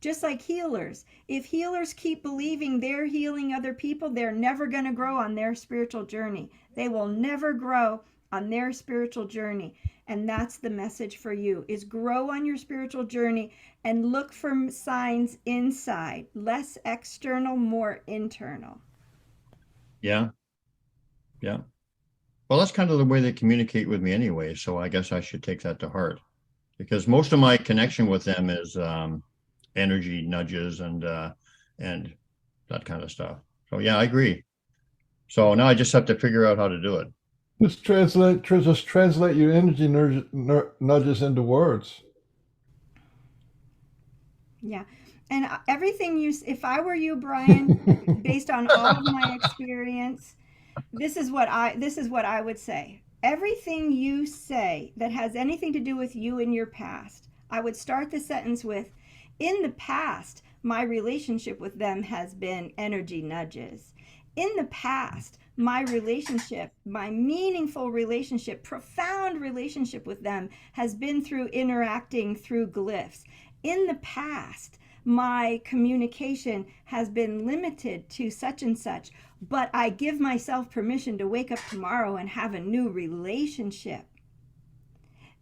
just like healers, if healers keep believing they're healing other people, they're never going to grow on their spiritual journey. They will never grow on their spiritual journey. And that's the message for you, is grow on your spiritual journey and look for signs inside, less external, more internal. Yeah. Yeah. Well, that's kind of the way they communicate with me anyway. So I guess I should take that to heart, because most of my connection with them is energy nudges and that kind of stuff. So yeah, I agree. So now I just have to figure out how to do it. Just translate your energy nudges into words. Yeah. And everything if I were you, Brian, based on all of my experience, this is what I would say. Everything you say that has anything to do with you in your past, I would start the sentence with, in the past, my relationship with them has been energy nudges. In the past, my meaningful relationship, profound relationship with them has been through interacting through glyphs. In the past, my communication has been limited to such and such, but I give myself permission to wake up tomorrow and have a new relationship.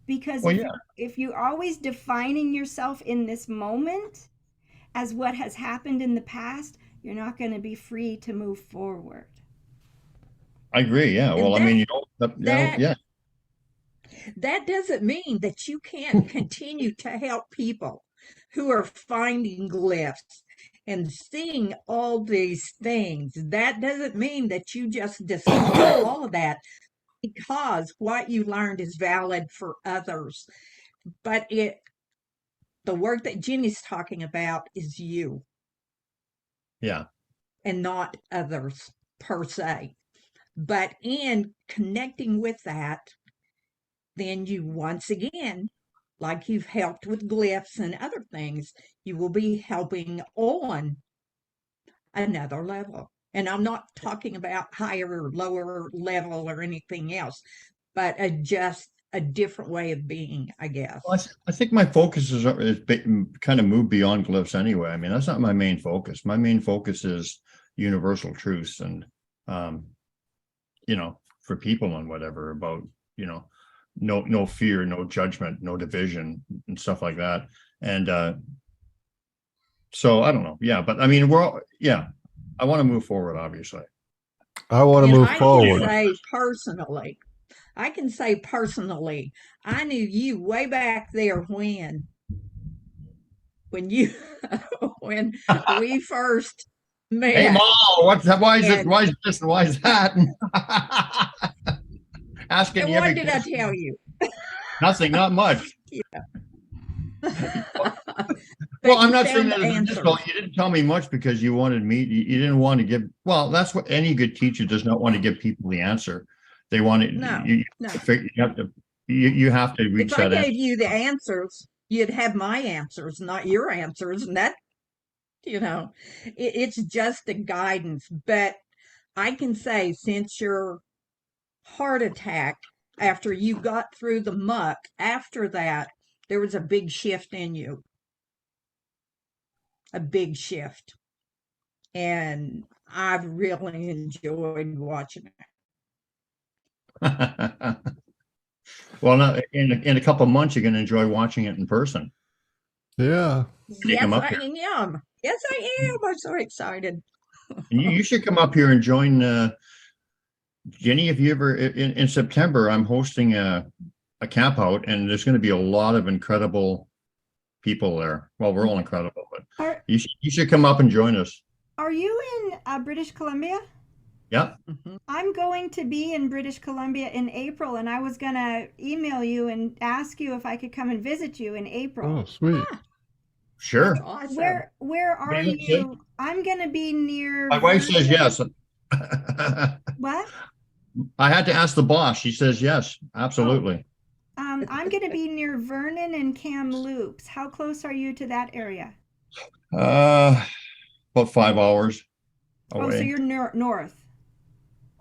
Because if you're always defining yourself in this moment as what has happened in the past, you're not going to be free to move forward. I agree. Yeah. And Well, I that- mean, you know, that- yeah. That doesn't mean that you can't continue to help people who are finding glyphs and seeing all these things. That doesn't mean that you just destroy all of that, because what you learned is valid for others. But the work that Ginny's talking about is you Yeah. and not others per se. But in connecting with that, then you once again, like you've helped with glyphs and other things, you will be helping on another level. And I'm not talking about higher or lower level or anything else, but just a different way of being, I guess. Well, I think my focus is kind of moved beyond glyphs anyway. I mean, that's not my main focus. My main focus is universal truths and, you know, for people and whatever about, you know, no fear, no judgment, no division and stuff like that. And so I don't know. Yeah, but I mean, I want to move forward, obviously. I want to And move I forward. can say personally, I knew you way back there when you when we first met. Hey, Ma, why is this and why is that? Asking And you what every did I question. tell you? Nothing, not much. But Well, I'm you not found saying the that as an answers. insult. You didn't tell me much because you wanted me. You didn't want to give. Well, that's what any good teacher does not want to give people the answer. They want it. No, You no. you have to reach If I that answer. gave you the answers, you'd have my answers, not your answers. And that, it's just a guidance. But I can say, since your heart attack, after you got through the muck, after that, there was a big shift in you. A big shift. And I've really enjoyed watching it. Well, no, in a couple of months, you're going to enjoy watching it in person. Yeah. You come up I here. am. Yes, I am. I'm so excited. And you should come up here and join Jenny. If you ever in September, I'm hosting a camp out, and there's going to be a lot of incredible people there. Well, we're all incredible, but you should come up and join us. Are you in British Columbia? Yeah. Mhm. I'm going to be in British Columbia in April, and I was going to email you and ask you if I could come and visit you in April. Oh, sweet. Sure. Awesome. Where are Where you you? I'm going to be near. My wife says yes. What? I had to ask the boss. She says yes, absolutely. I'm going to be near Vernon and Kamloops. How close are you to that area? About 5 hours away. Oh, so you're north.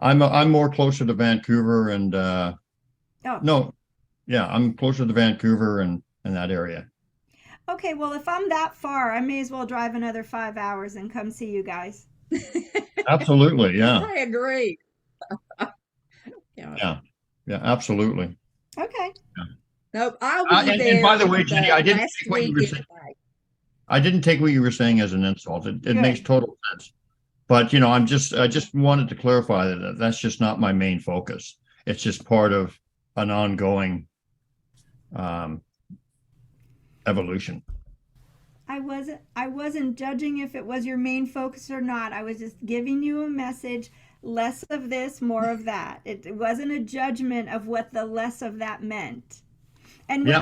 I'm more closer to Vancouver and Oh. no, yeah, I'm closer to Vancouver and that area. Okay, well, if I'm that far, I may as well drive another 5 hours and come see you guys. Absolutely, yeah. I agree. Yeah, absolutely. Okay. Nope, I'll be there. And by the way, Jenny, I didn't last take what you were week saying. anyway. I didn't take what you were saying as an insult. It Good. makes total sense. But I just wanted to clarify that that's just not my main focus. It's just part of an ongoing evolution. I wasn't judging if it was your main focus or not. I was just giving you a message, less of this, more of that. It wasn't a judgment of what the less of that meant. And Yeah.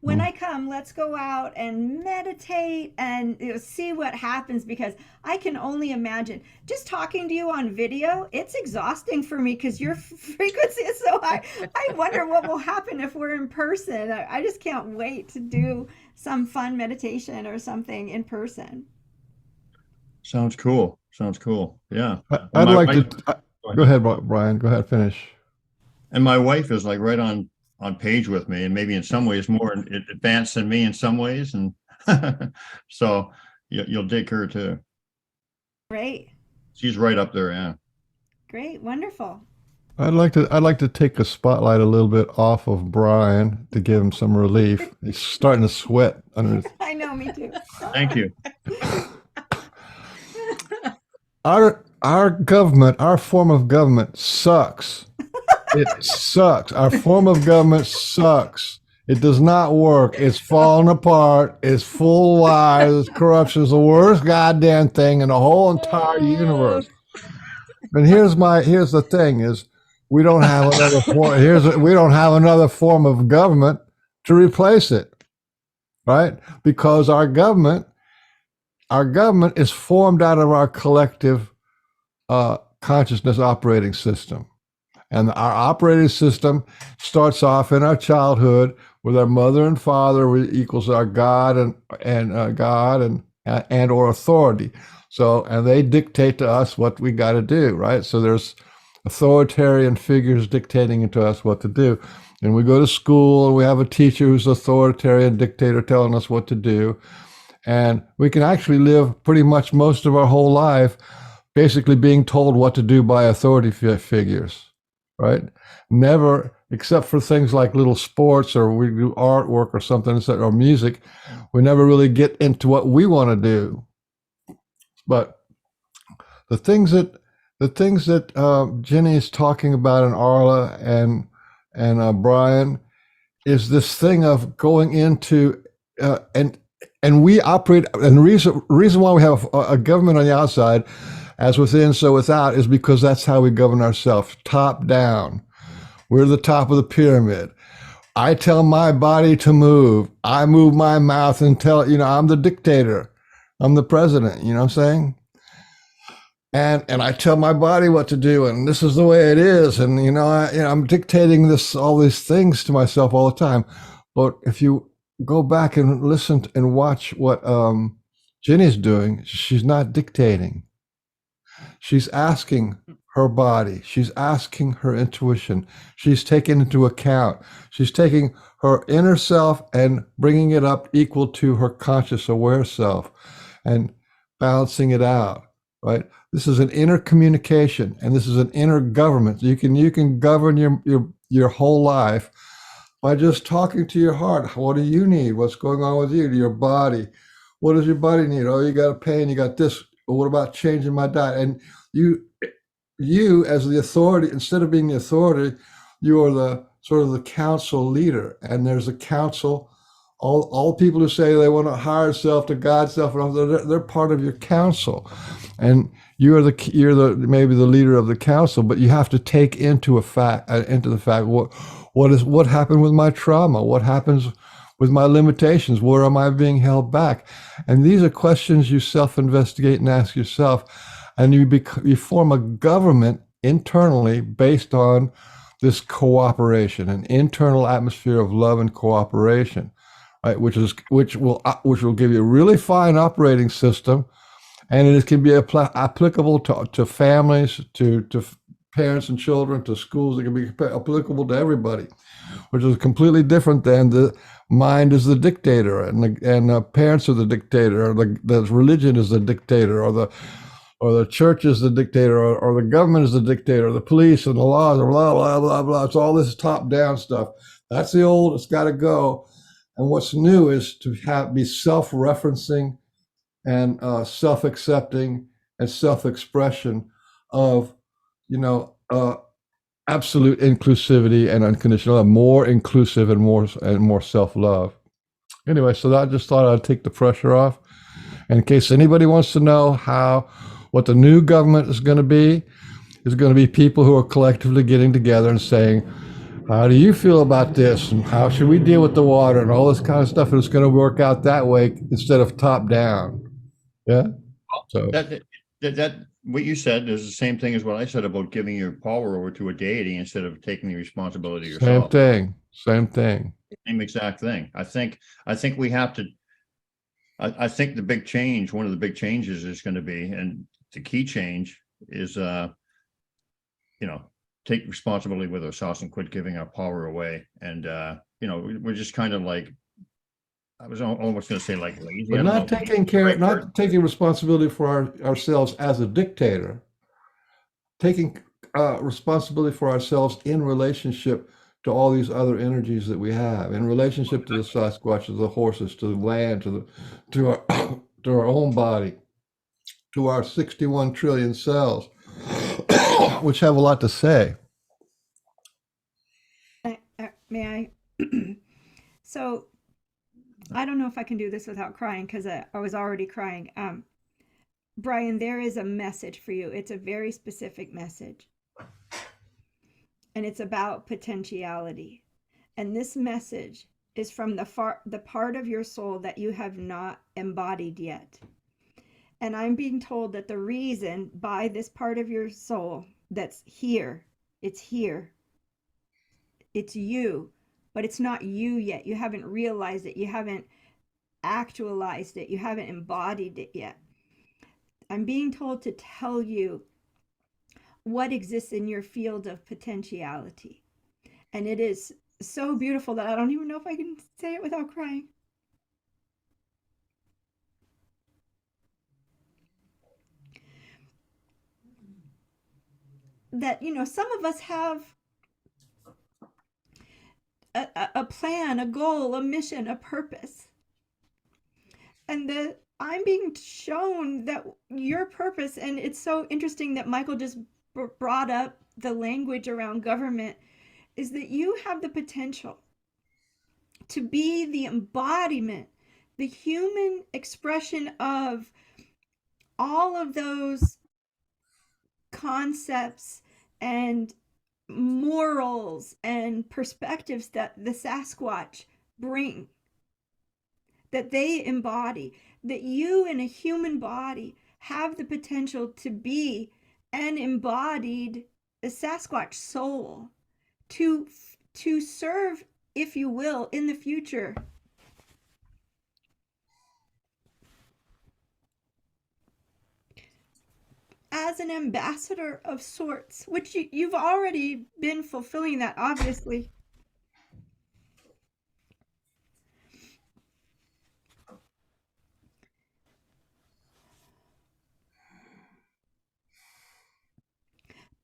when I come, let's go out and meditate and see what happens, because I can only imagine just talking to you on video. It's exhausting for me because your frequency is so high. I wonder what will happen if we're in person. I just can't wait to do some fun meditation or something in person. Sounds cool. Sounds cool. Yeah. I'd My like wife- to. Go ahead, Brian. Go ahead, finish. And my wife is like right on page with me, and maybe in some ways more advanced than me in some ways. And so you'll dig her too. Great. She's right up there. Yeah. Great. Wonderful. I'd like to take a spotlight a little bit off of Brian to give him some relief. He's starting to sweat under his. I know, me too. Thank you. Our government, our form of government sucks. It sucks. Our form of government sucks. It does not work. It's falling apart. It's full of lies. It's corruption. It's the worst goddamn thing in the whole entire universe. And here's the thing: is we don't have another form. We don't have another form of government to replace it, right? Because our government is formed out of our collective consciousness operating system. And our operating system starts off in our childhood with our mother and father equals our God and God and or authority. So, and they dictate to us what we got to do, right? So there's authoritarian figures dictating to us what to do. And we go to school and we have a teacher who's authoritarian dictator telling us what to do. And we can actually live pretty much most of our whole life basically being told what to do by authority figures. Right? Never, except for things like little sports or we do artwork or something, or music, we never really get into what we want to do. But the things that Ginny is talking about, and Arla and Brian, is this thing of going into and we operate. And the reason why we have a government on the outside, as within, so without, is because that's how we govern ourselves, top down. We're the top of the pyramid. I tell my body to move. I move my mouth and tell, I'm the dictator. I'm the president, you know what I'm saying? And I tell my body what to do, and this is the way it is. And, I'm dictating all these things to myself all the time. But if you go back and listen and watch what Ginny's doing, she's not dictating. She's asking her body. She's asking her intuition. She's taking into account. She's taking her inner self and bringing it up equal to her conscious aware self and balancing it out, right? This is an inner communication, and this is an inner government. You can govern your whole life by just talking to your heart. What do you need? What's going on with you? Your body. What does your body need? Oh, you got a pain. You got this. Well, what about changing my diet? And you as the authority, instead of being the authority, you are the sort of the council leader. And there's a council. All people who say they want a higher self to God self, they're part of your council. And you're maybe the leader of the council, but you have to take into the fact what happened with my trauma? What happens with my limitations? Where am I being held back? And these are questions you self-investigate and ask yourself. And you form a government internally based on this cooperation, an internal atmosphere of love and cooperation, right? Which will give you a really fine operating system, and it can be applicable to families, to parents and children, to schools. It can be applicable to everybody, which is completely different than the mind is the dictator, and the parents are the dictator, or the religion is the dictator, or the church is the dictator, or the government is the dictator, or the police and the laws, or blah, blah, blah, blah. It's all this top-down stuff. That's the old, it's got to go. And what's new is to be self-referencing and self-accepting and self-expression of, absolute inclusivity and unconditional love, more inclusive and more self-love. Anyway, so I just thought I'd take the pressure off. And in case anybody wants to know what the new government is going to be people who are collectively getting together and saying, How do you feel about this? And how should we deal with the water and all this kind of stuff? And it's going to work out that way instead of top down. Yeah. So That what you said is the same thing as what I said about giving your power over to a deity instead of taking the responsibility yourself. same thing. Same thing. Same exact thing. I think we have to. I think the big change, one of the big changes is going to be, and the key change is, take responsibility with ourselves and quit giving our power away. And, we're just kind of like, I was almost going to say like lazy. But not taking responsibility for ourselves as a dictator, taking responsibility for ourselves in relationship to all these other energies that we have, in relationship to the Sasquatch, to the horses, to the land, to our own body, to our 61 trillion cells, which have a lot to say. May I? So I don't know if I can do this without crying, because I was already crying. Brian, there is a message for you. It's a very specific message. And it's about potentiality. And this message is from the part of your soul that you have not embodied yet. And I'm being told that the reason by this part of your soul that's here, it's you, but it's not you yet. You haven't realized it. You haven't actualized it. You haven't embodied it yet. I'm being told to tell you what exists in your field of potentiality. And it is so beautiful that I don't even know if I can say it without crying. That, some of us have a plan, a goal, a mission, a purpose. And that I'm being shown that your purpose, and it's so interesting that Michael just brought up the language around government, is that you have the potential to be the embodiment, the human expression of all of those concepts and morals and perspectives that the Sasquatch bring, that they embody, that you in a human body have the potential to be an embodied Sasquatch soul to serve, if you will, in the future. As an ambassador of sorts, which you've already been fulfilling that, obviously.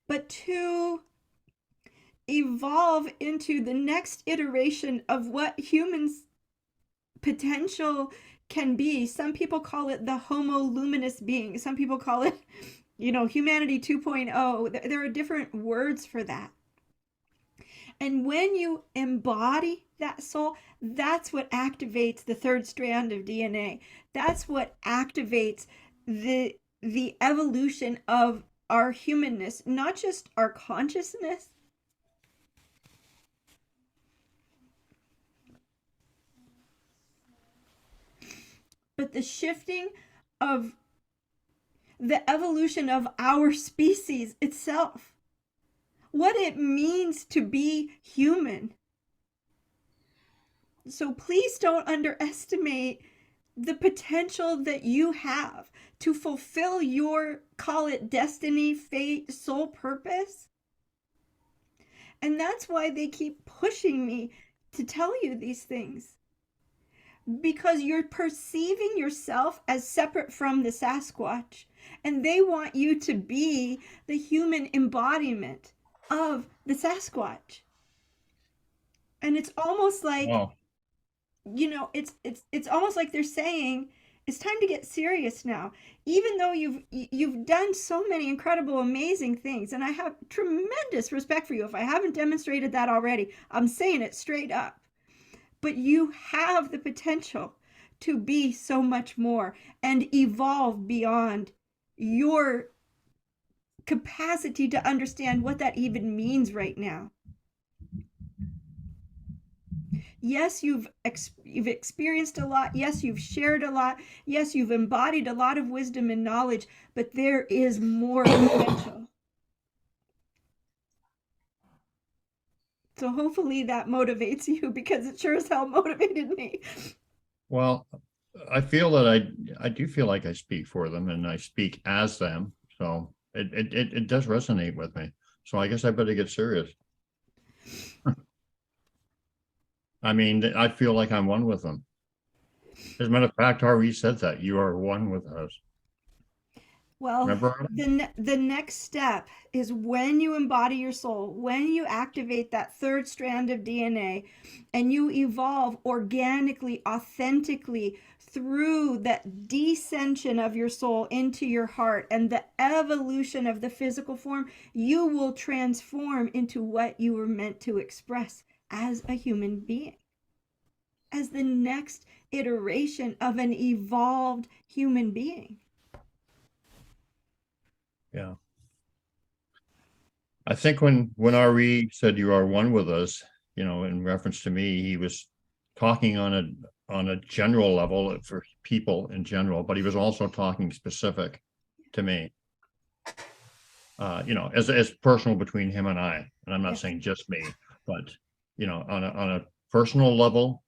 But to evolve into the next iteration of what humans' potential can be. Some people call it the Homo luminous being. Some people call it, humanity 2.0. There are different words for that. And when you embody that soul, that's what activates the third strand of DNA. That's what activates the evolution of our humanness, not just our consciousness, but the shifting of the evolution of our species itself. What it means to be human. So please don't underestimate the potential that you have to fulfill your, call it destiny, fate, soul purpose. And that's why they keep pushing me to tell you these things. Because you're perceiving yourself as separate from the Sasquatch, and they want you to be the human embodiment of the Sasquatch. And it's almost like, it's almost like they're saying, it's time to get serious now. Even though you've done so many incredible, amazing things, and I have tremendous respect for you. If I haven't demonstrated that already, I'm saying it straight up. But you have the potential to be so much more and evolve beyond your capacity to understand what that even means right now. Yes, you've experienced a lot. Yes, you've shared a lot. Yes, you've embodied a lot of wisdom and knowledge, but there is more potential. So hopefully that motivates you, because it sure as hell motivated me. Well, I feel that I do feel like I speak for them and I speak as them. So it does resonate with me. So I guess I better get serious. I mean, I feel like I'm one with them. As a matter of fact, Harvey said that you are one with us. Well, Remember? the next step is when you embody your soul, when you activate that third strand of DNA and you evolve organically, authentically through that descension of your soul into your heart and the evolution of the physical form, you will transform into what you were meant to express as a human being, as the next iteration of an evolved human being. Yeah. I think when RE said you are one with us, you know, in reference to me, he was talking on a general level for people in general, but he was also talking specific to me. You know, as personal between him and I. And I'm not Yes. saying just me, but you know, on a personal level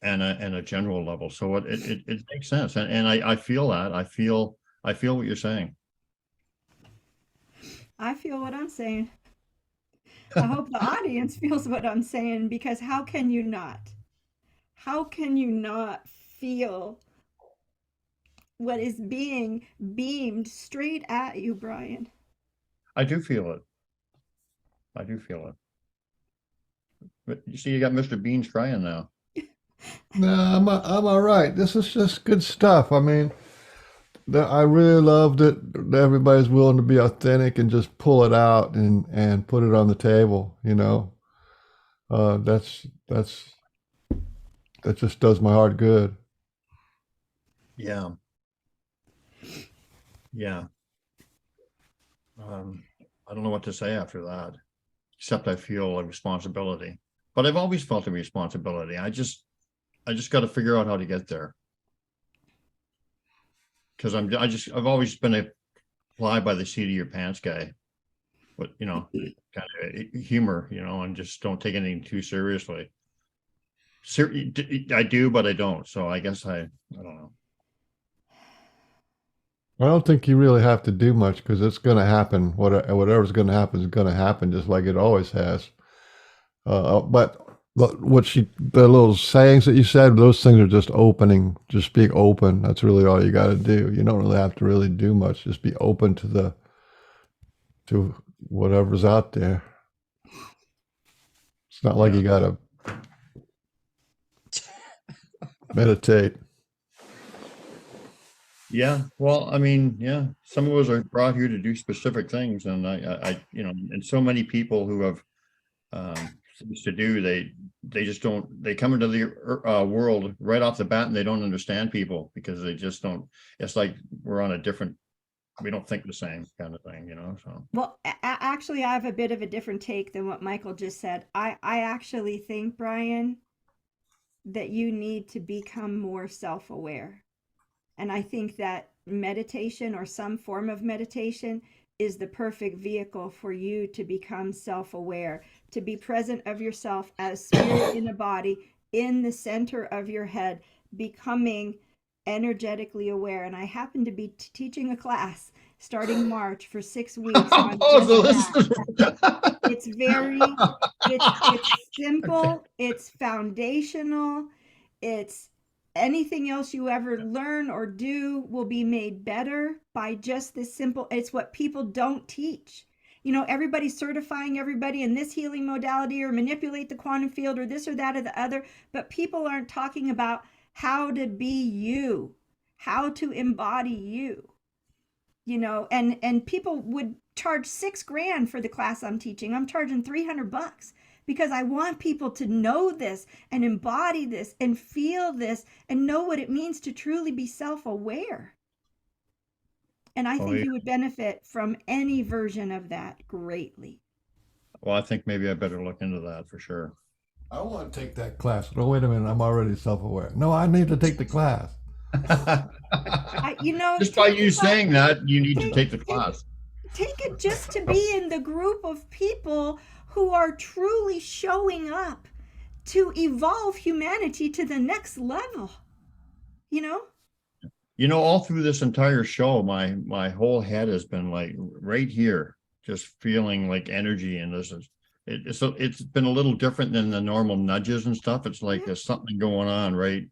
and a general level. So it makes sense. And I feel that. I feel what you're saying. I feel what I'm saying. I hope the audience feels what I'm saying, because how can you not? How can you not feel what is being beamed straight at you, Brian? I do feel it. I do feel it. But you see, you got Mr. Beans crying now. No, I'm all right. This is just good stuff. I mean, I really love that everybody's willing to be authentic and just pull it out and put it on the table. You know, that just does my heart good. Yeah. Yeah. I don't know what to say after that, except I feel a responsibility. But I've always felt a responsibility. I just got to figure out how to get there. Because I've always been a fly by the seat of your pants guy. But you know, kind of humor, you know, and just don't take anything too seriously. I do, but I don't. So I guess I don't know. I don't think you really have to do much because it's going to happen. Whatever's going to happen is going to happen, just like it always has. But the little sayings that you said, those things are just opening. Just being open. That's really all you got to do. You don't really have to really do much. Just be open to whatever's out there. It's not like you got to meditate. Yeah, well, I mean, yeah, some of us are brought here to do specific things, and I you know, and so many people who have things to do, they just don't. They come into the world right off the bat, and they don't understand people because they just don't. It's like we're on a different. We don't think the same kind of thing, you know. So Well, actually, I have a bit of a different take than what Michael just said. I actually think, Brian, that you need to become more self-aware. And I think that meditation or some form of meditation is the perfect vehicle for you to become self-aware, to be present of yourself as spirit in a body in the center of your head, becoming energetically aware. And I happen to be teaching a class starting March for 6 weeks on just that. It's simple, it's foundational, it's anything else you ever learn or do will be made better by just this simple. It's what people don't teach. You know, everybody's certifying everybody in this healing modality or manipulate the quantum field or this or that or the other, but people aren't talking about how to be you, how to embody you. You know, and people would charge $6,000 for the class I'm teaching. I'm charging $300 because I want people to know this and embody this and feel this and know what it means to truly be self-aware. And I think you would benefit from any version of that greatly. well, I think maybe I better look into that for sure. I want to take that class. No, wait a minute. I'm already self-aware. No, I need to take the class. Just by take you the class- saying that, you need to take- take the take- class. Take it just to be in the group of people who are truly showing up to evolve humanity to the next level. You know? All through this entire show, my whole head has been like right here, just feeling like energy. And it's been a little different than the normal nudges and stuff. It's like there's something going on, right?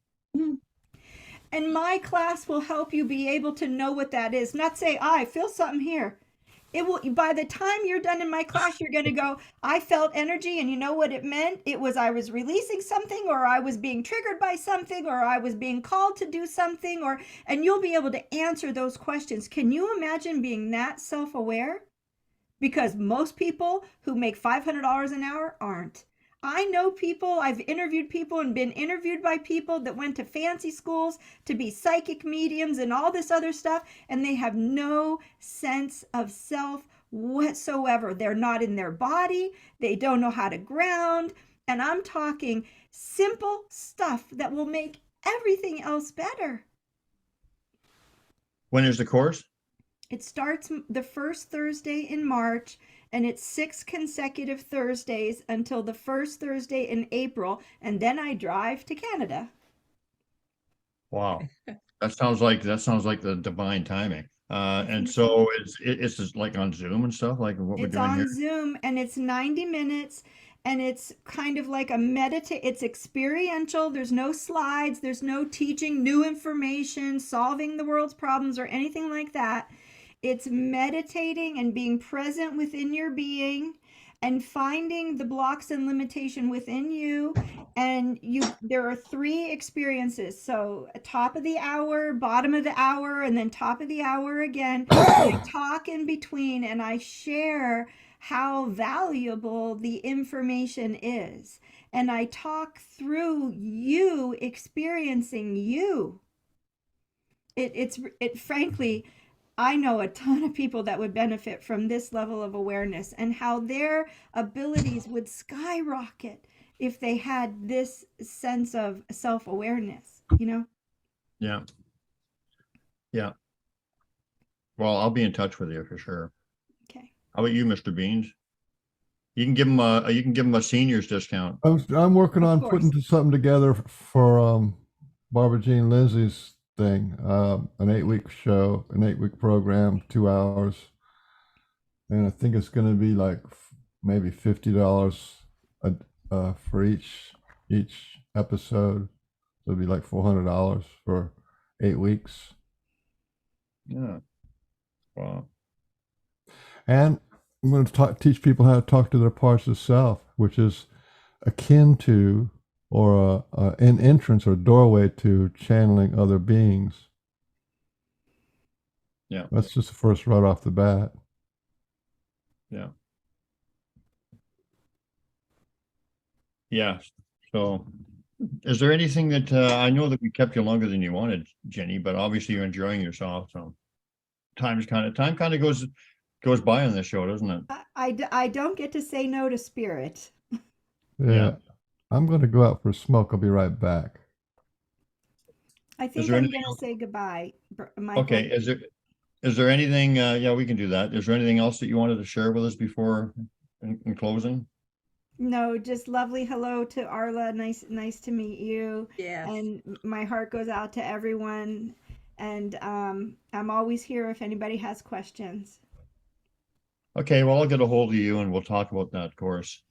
And my class will help you be able to know what that is. Not say, I feel something here. It will, by the time you're done in my class, you're going to go, I felt energy. And you know what it meant? It was, I was releasing something, or I was being triggered by something, or I was being called to do something, and you'll be able to answer those questions. Can you imagine being that self-aware? Because most people who make $500 an hour aren't. I know people, I've interviewed people and been interviewed by people that went to fancy schools to be psychic mediums and all this other stuff, and they have no sense of self whatsoever. They're not in their body, they don't know how to ground, and I'm talking simple stuff that will make everything else better. When is the course? It starts the first Thursday in March, and it's 6 consecutive Thursdays until the first Thursday in April, and then I drive to Canada. Wow. That sounds like the divine timing. And so it's just like on Zoom and stuff, like what we're It's doing on here. Zoom, and it's 90 minutes, and it's kind of like it's experiential. There's no slides, there's no teaching new information, solving the world's problems, or anything like that. It's meditating and being present within your being and finding the blocks and limitation within you. And there are 3 experiences. So top of the hour, bottom of the hour, and then top of the hour again. I talk in between, and I share how valuable the information is. And I talk through you experiencing you. Frankly, I know a ton of people that would benefit from this level of awareness, and how their abilities would skyrocket if they had this sense of self-awareness, Yeah. Yeah. Well, I'll be in touch with you for sure. Okay. How about you, Mr. Beans? You can give him a seniors discount. I'm working Of on course. putting something together for Barbara Jean Lindsay's thing, an 8-week show, an 8-week program, 2 hours, and I think it's going to be like maybe $50 for each episode. So it'll be like $400 for 8 weeks. Yeah. Wow. And I'm going to teach people how to talk to their parts of self, which is akin to, or an entrance or doorway to, channeling other beings. Yeah. That's just the first right off the bat. Yeah. Yeah. So is there anything that I know that we kept you longer than you wanted, Jenny, but obviously you're enjoying yourself. So time kind of goes by on this show, doesn't it? I don't get to say no to spirit. Yeah. I'm going to go out for a smoke. I'll be right back. I think there I'm anything going to else? say goodbye, Michael. Okay. Is there anything? Yeah, we can do that. Is there anything else that you wanted to share with us before in closing? No, just lovely hello to Arla. Nice to meet you. Yes. And my heart goes out to everyone. And I'm always here if anybody has questions. Okay, well, I'll get a hold of you and we'll talk about that course.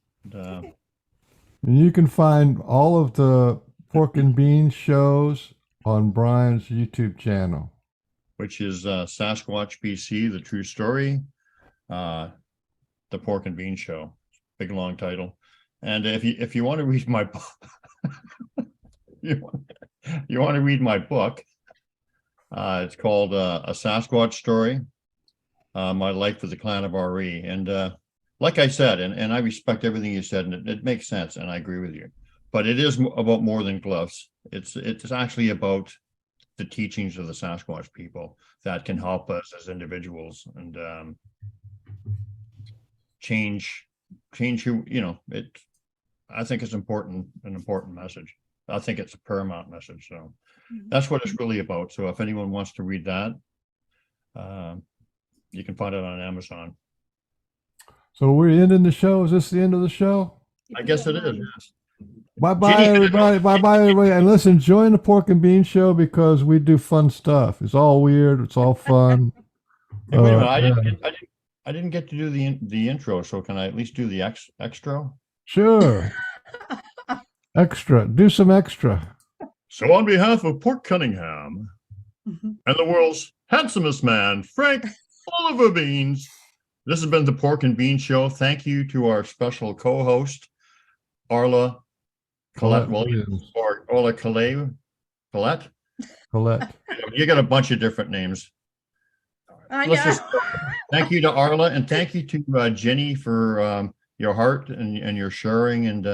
And you can find all of the Pork and Beans shows on Brian's YouTube channel, which is Sasquatch BC, the true story, the Pork and Bean Show, big long title. And if you want to read my book, you want to read my book, it's called A Sasquatch Story, My Life with the Clan of RE. And like I said, and I respect everything you said, and it makes sense, and I agree with you. But it is about more than glyphs. It's actually about the teachings of the Sasquatch people that can help us as individuals and change who, I think it's an important message. I think it's a paramount message. So that's what it's really about. So if anyone wants to read that, you can find it on Amazon. So we're ending the show. Is this the end of the show? I guess it is. Yes. Bye-bye, Ginny, everybody. Bye-bye, everybody. And listen, join the Pork and Bean Show because we do fun stuff. It's all weird. It's all fun. Hey, wait a minute. Yeah. I didn't get to do the intro. So can I at least do the extra? Sure. Extra. Do some extra. So on behalf of Port Cunningham and the world's handsomest man, Frank Oliver Beans, this has been the Pork and Bean Show. Thank you to our special co-host, Arla Colette Williams, or Ola Colette. Colette. You got a bunch of different names. I Thank you to Arla, and thank you to Ginny for your heart and your sharing, and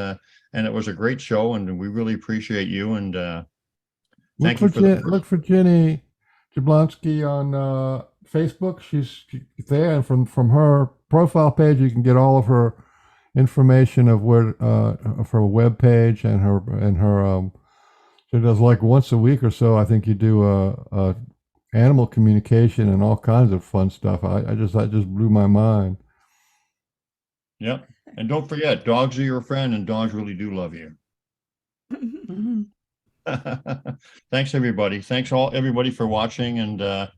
it was a great show, and we really appreciate you. And thank you look for Ginny Jablonski on Facebook. She's there, and from her profile page, you can get all of her information of where of her web page and her. She does like once a week or so. I think you do a animal communication and all kinds of fun stuff. That just blew my mind. Yep. And don't forget, dogs are your friend, and dogs really do love you. Thanks, everybody. Thanks everybody for watching and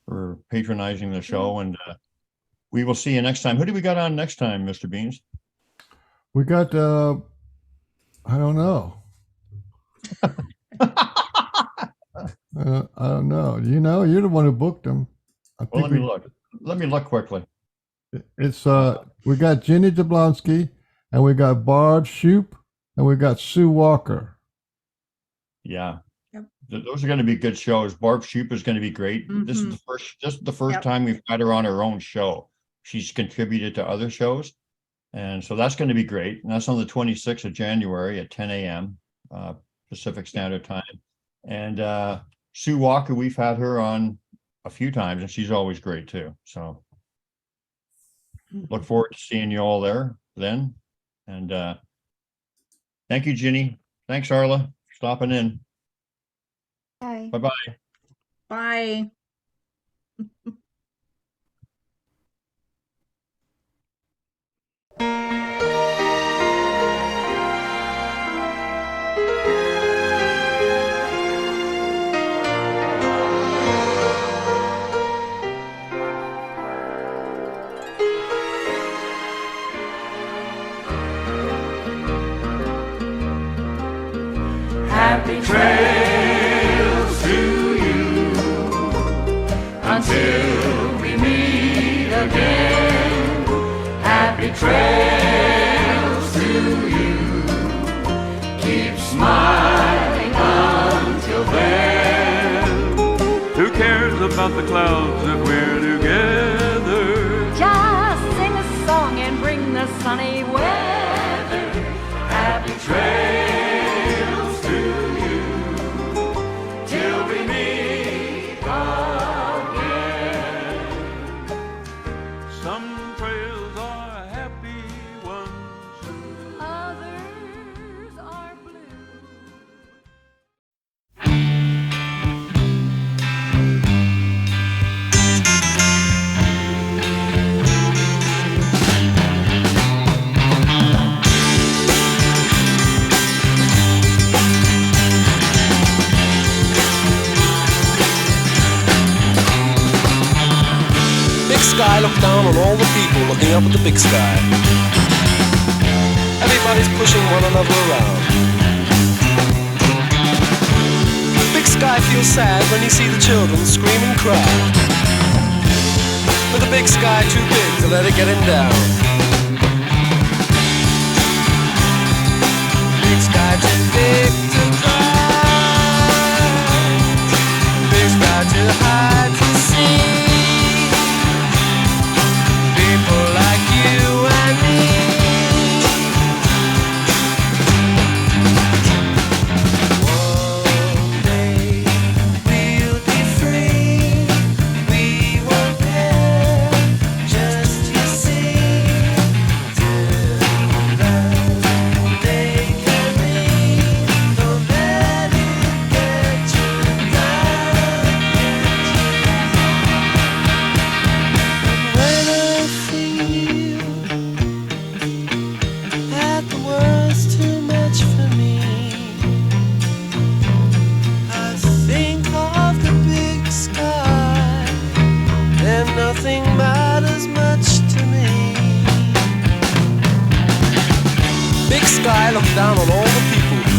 for patronizing the show. And we will see you next time. Who do we got on next time, Mr. Beans? We got, I don't know. I don't know. You know, you're the one who booked them. Well, let me look. Let me look quickly. It's we got Ginny Jablonski, and we got Barb Shoop, and we got Sue Walker. Yeah. Yep. Those are going to be good shows. Barb Shoop is going to be great. This is the first time we've had her on her own show. She's contributed to other shows, and so that's going to be great. And that's on the 26th of January at 10 a.m. Pacific Standard Time. And Sue Walker, we've had her on a few times, and she's always great too. So look forward to seeing you all there then. And thank you, Ginny. Thanks, Arla, for stopping in. Bye. Bye-bye. Bye. Happy trails to you until we meet again. Happy trails to you. Keep smiling until then. Who cares about the clouds if we're together? Just sing a song and bring the sunny weather. Happy trails to you till we meet again. Some trails are happy ones. Others are blue. Big sky look down on all the people looking up at the big sky. Everybody's pushing one another around. The big sky feels sad when you see the children scream and cry. But the big sky too big to let it get him down. Big sky too big to cry. Big sky too high to see. People like you and me. One day we'll be free. We won't care, just you see. Till then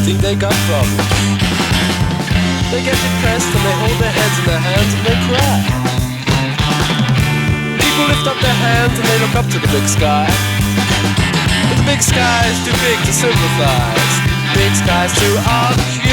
think they got problems. They get depressed and they hold their heads in their hands and they cry. People lift up their hands and they look up to the big sky. But the big sky is too big to sympathize. Big sky is too arcane.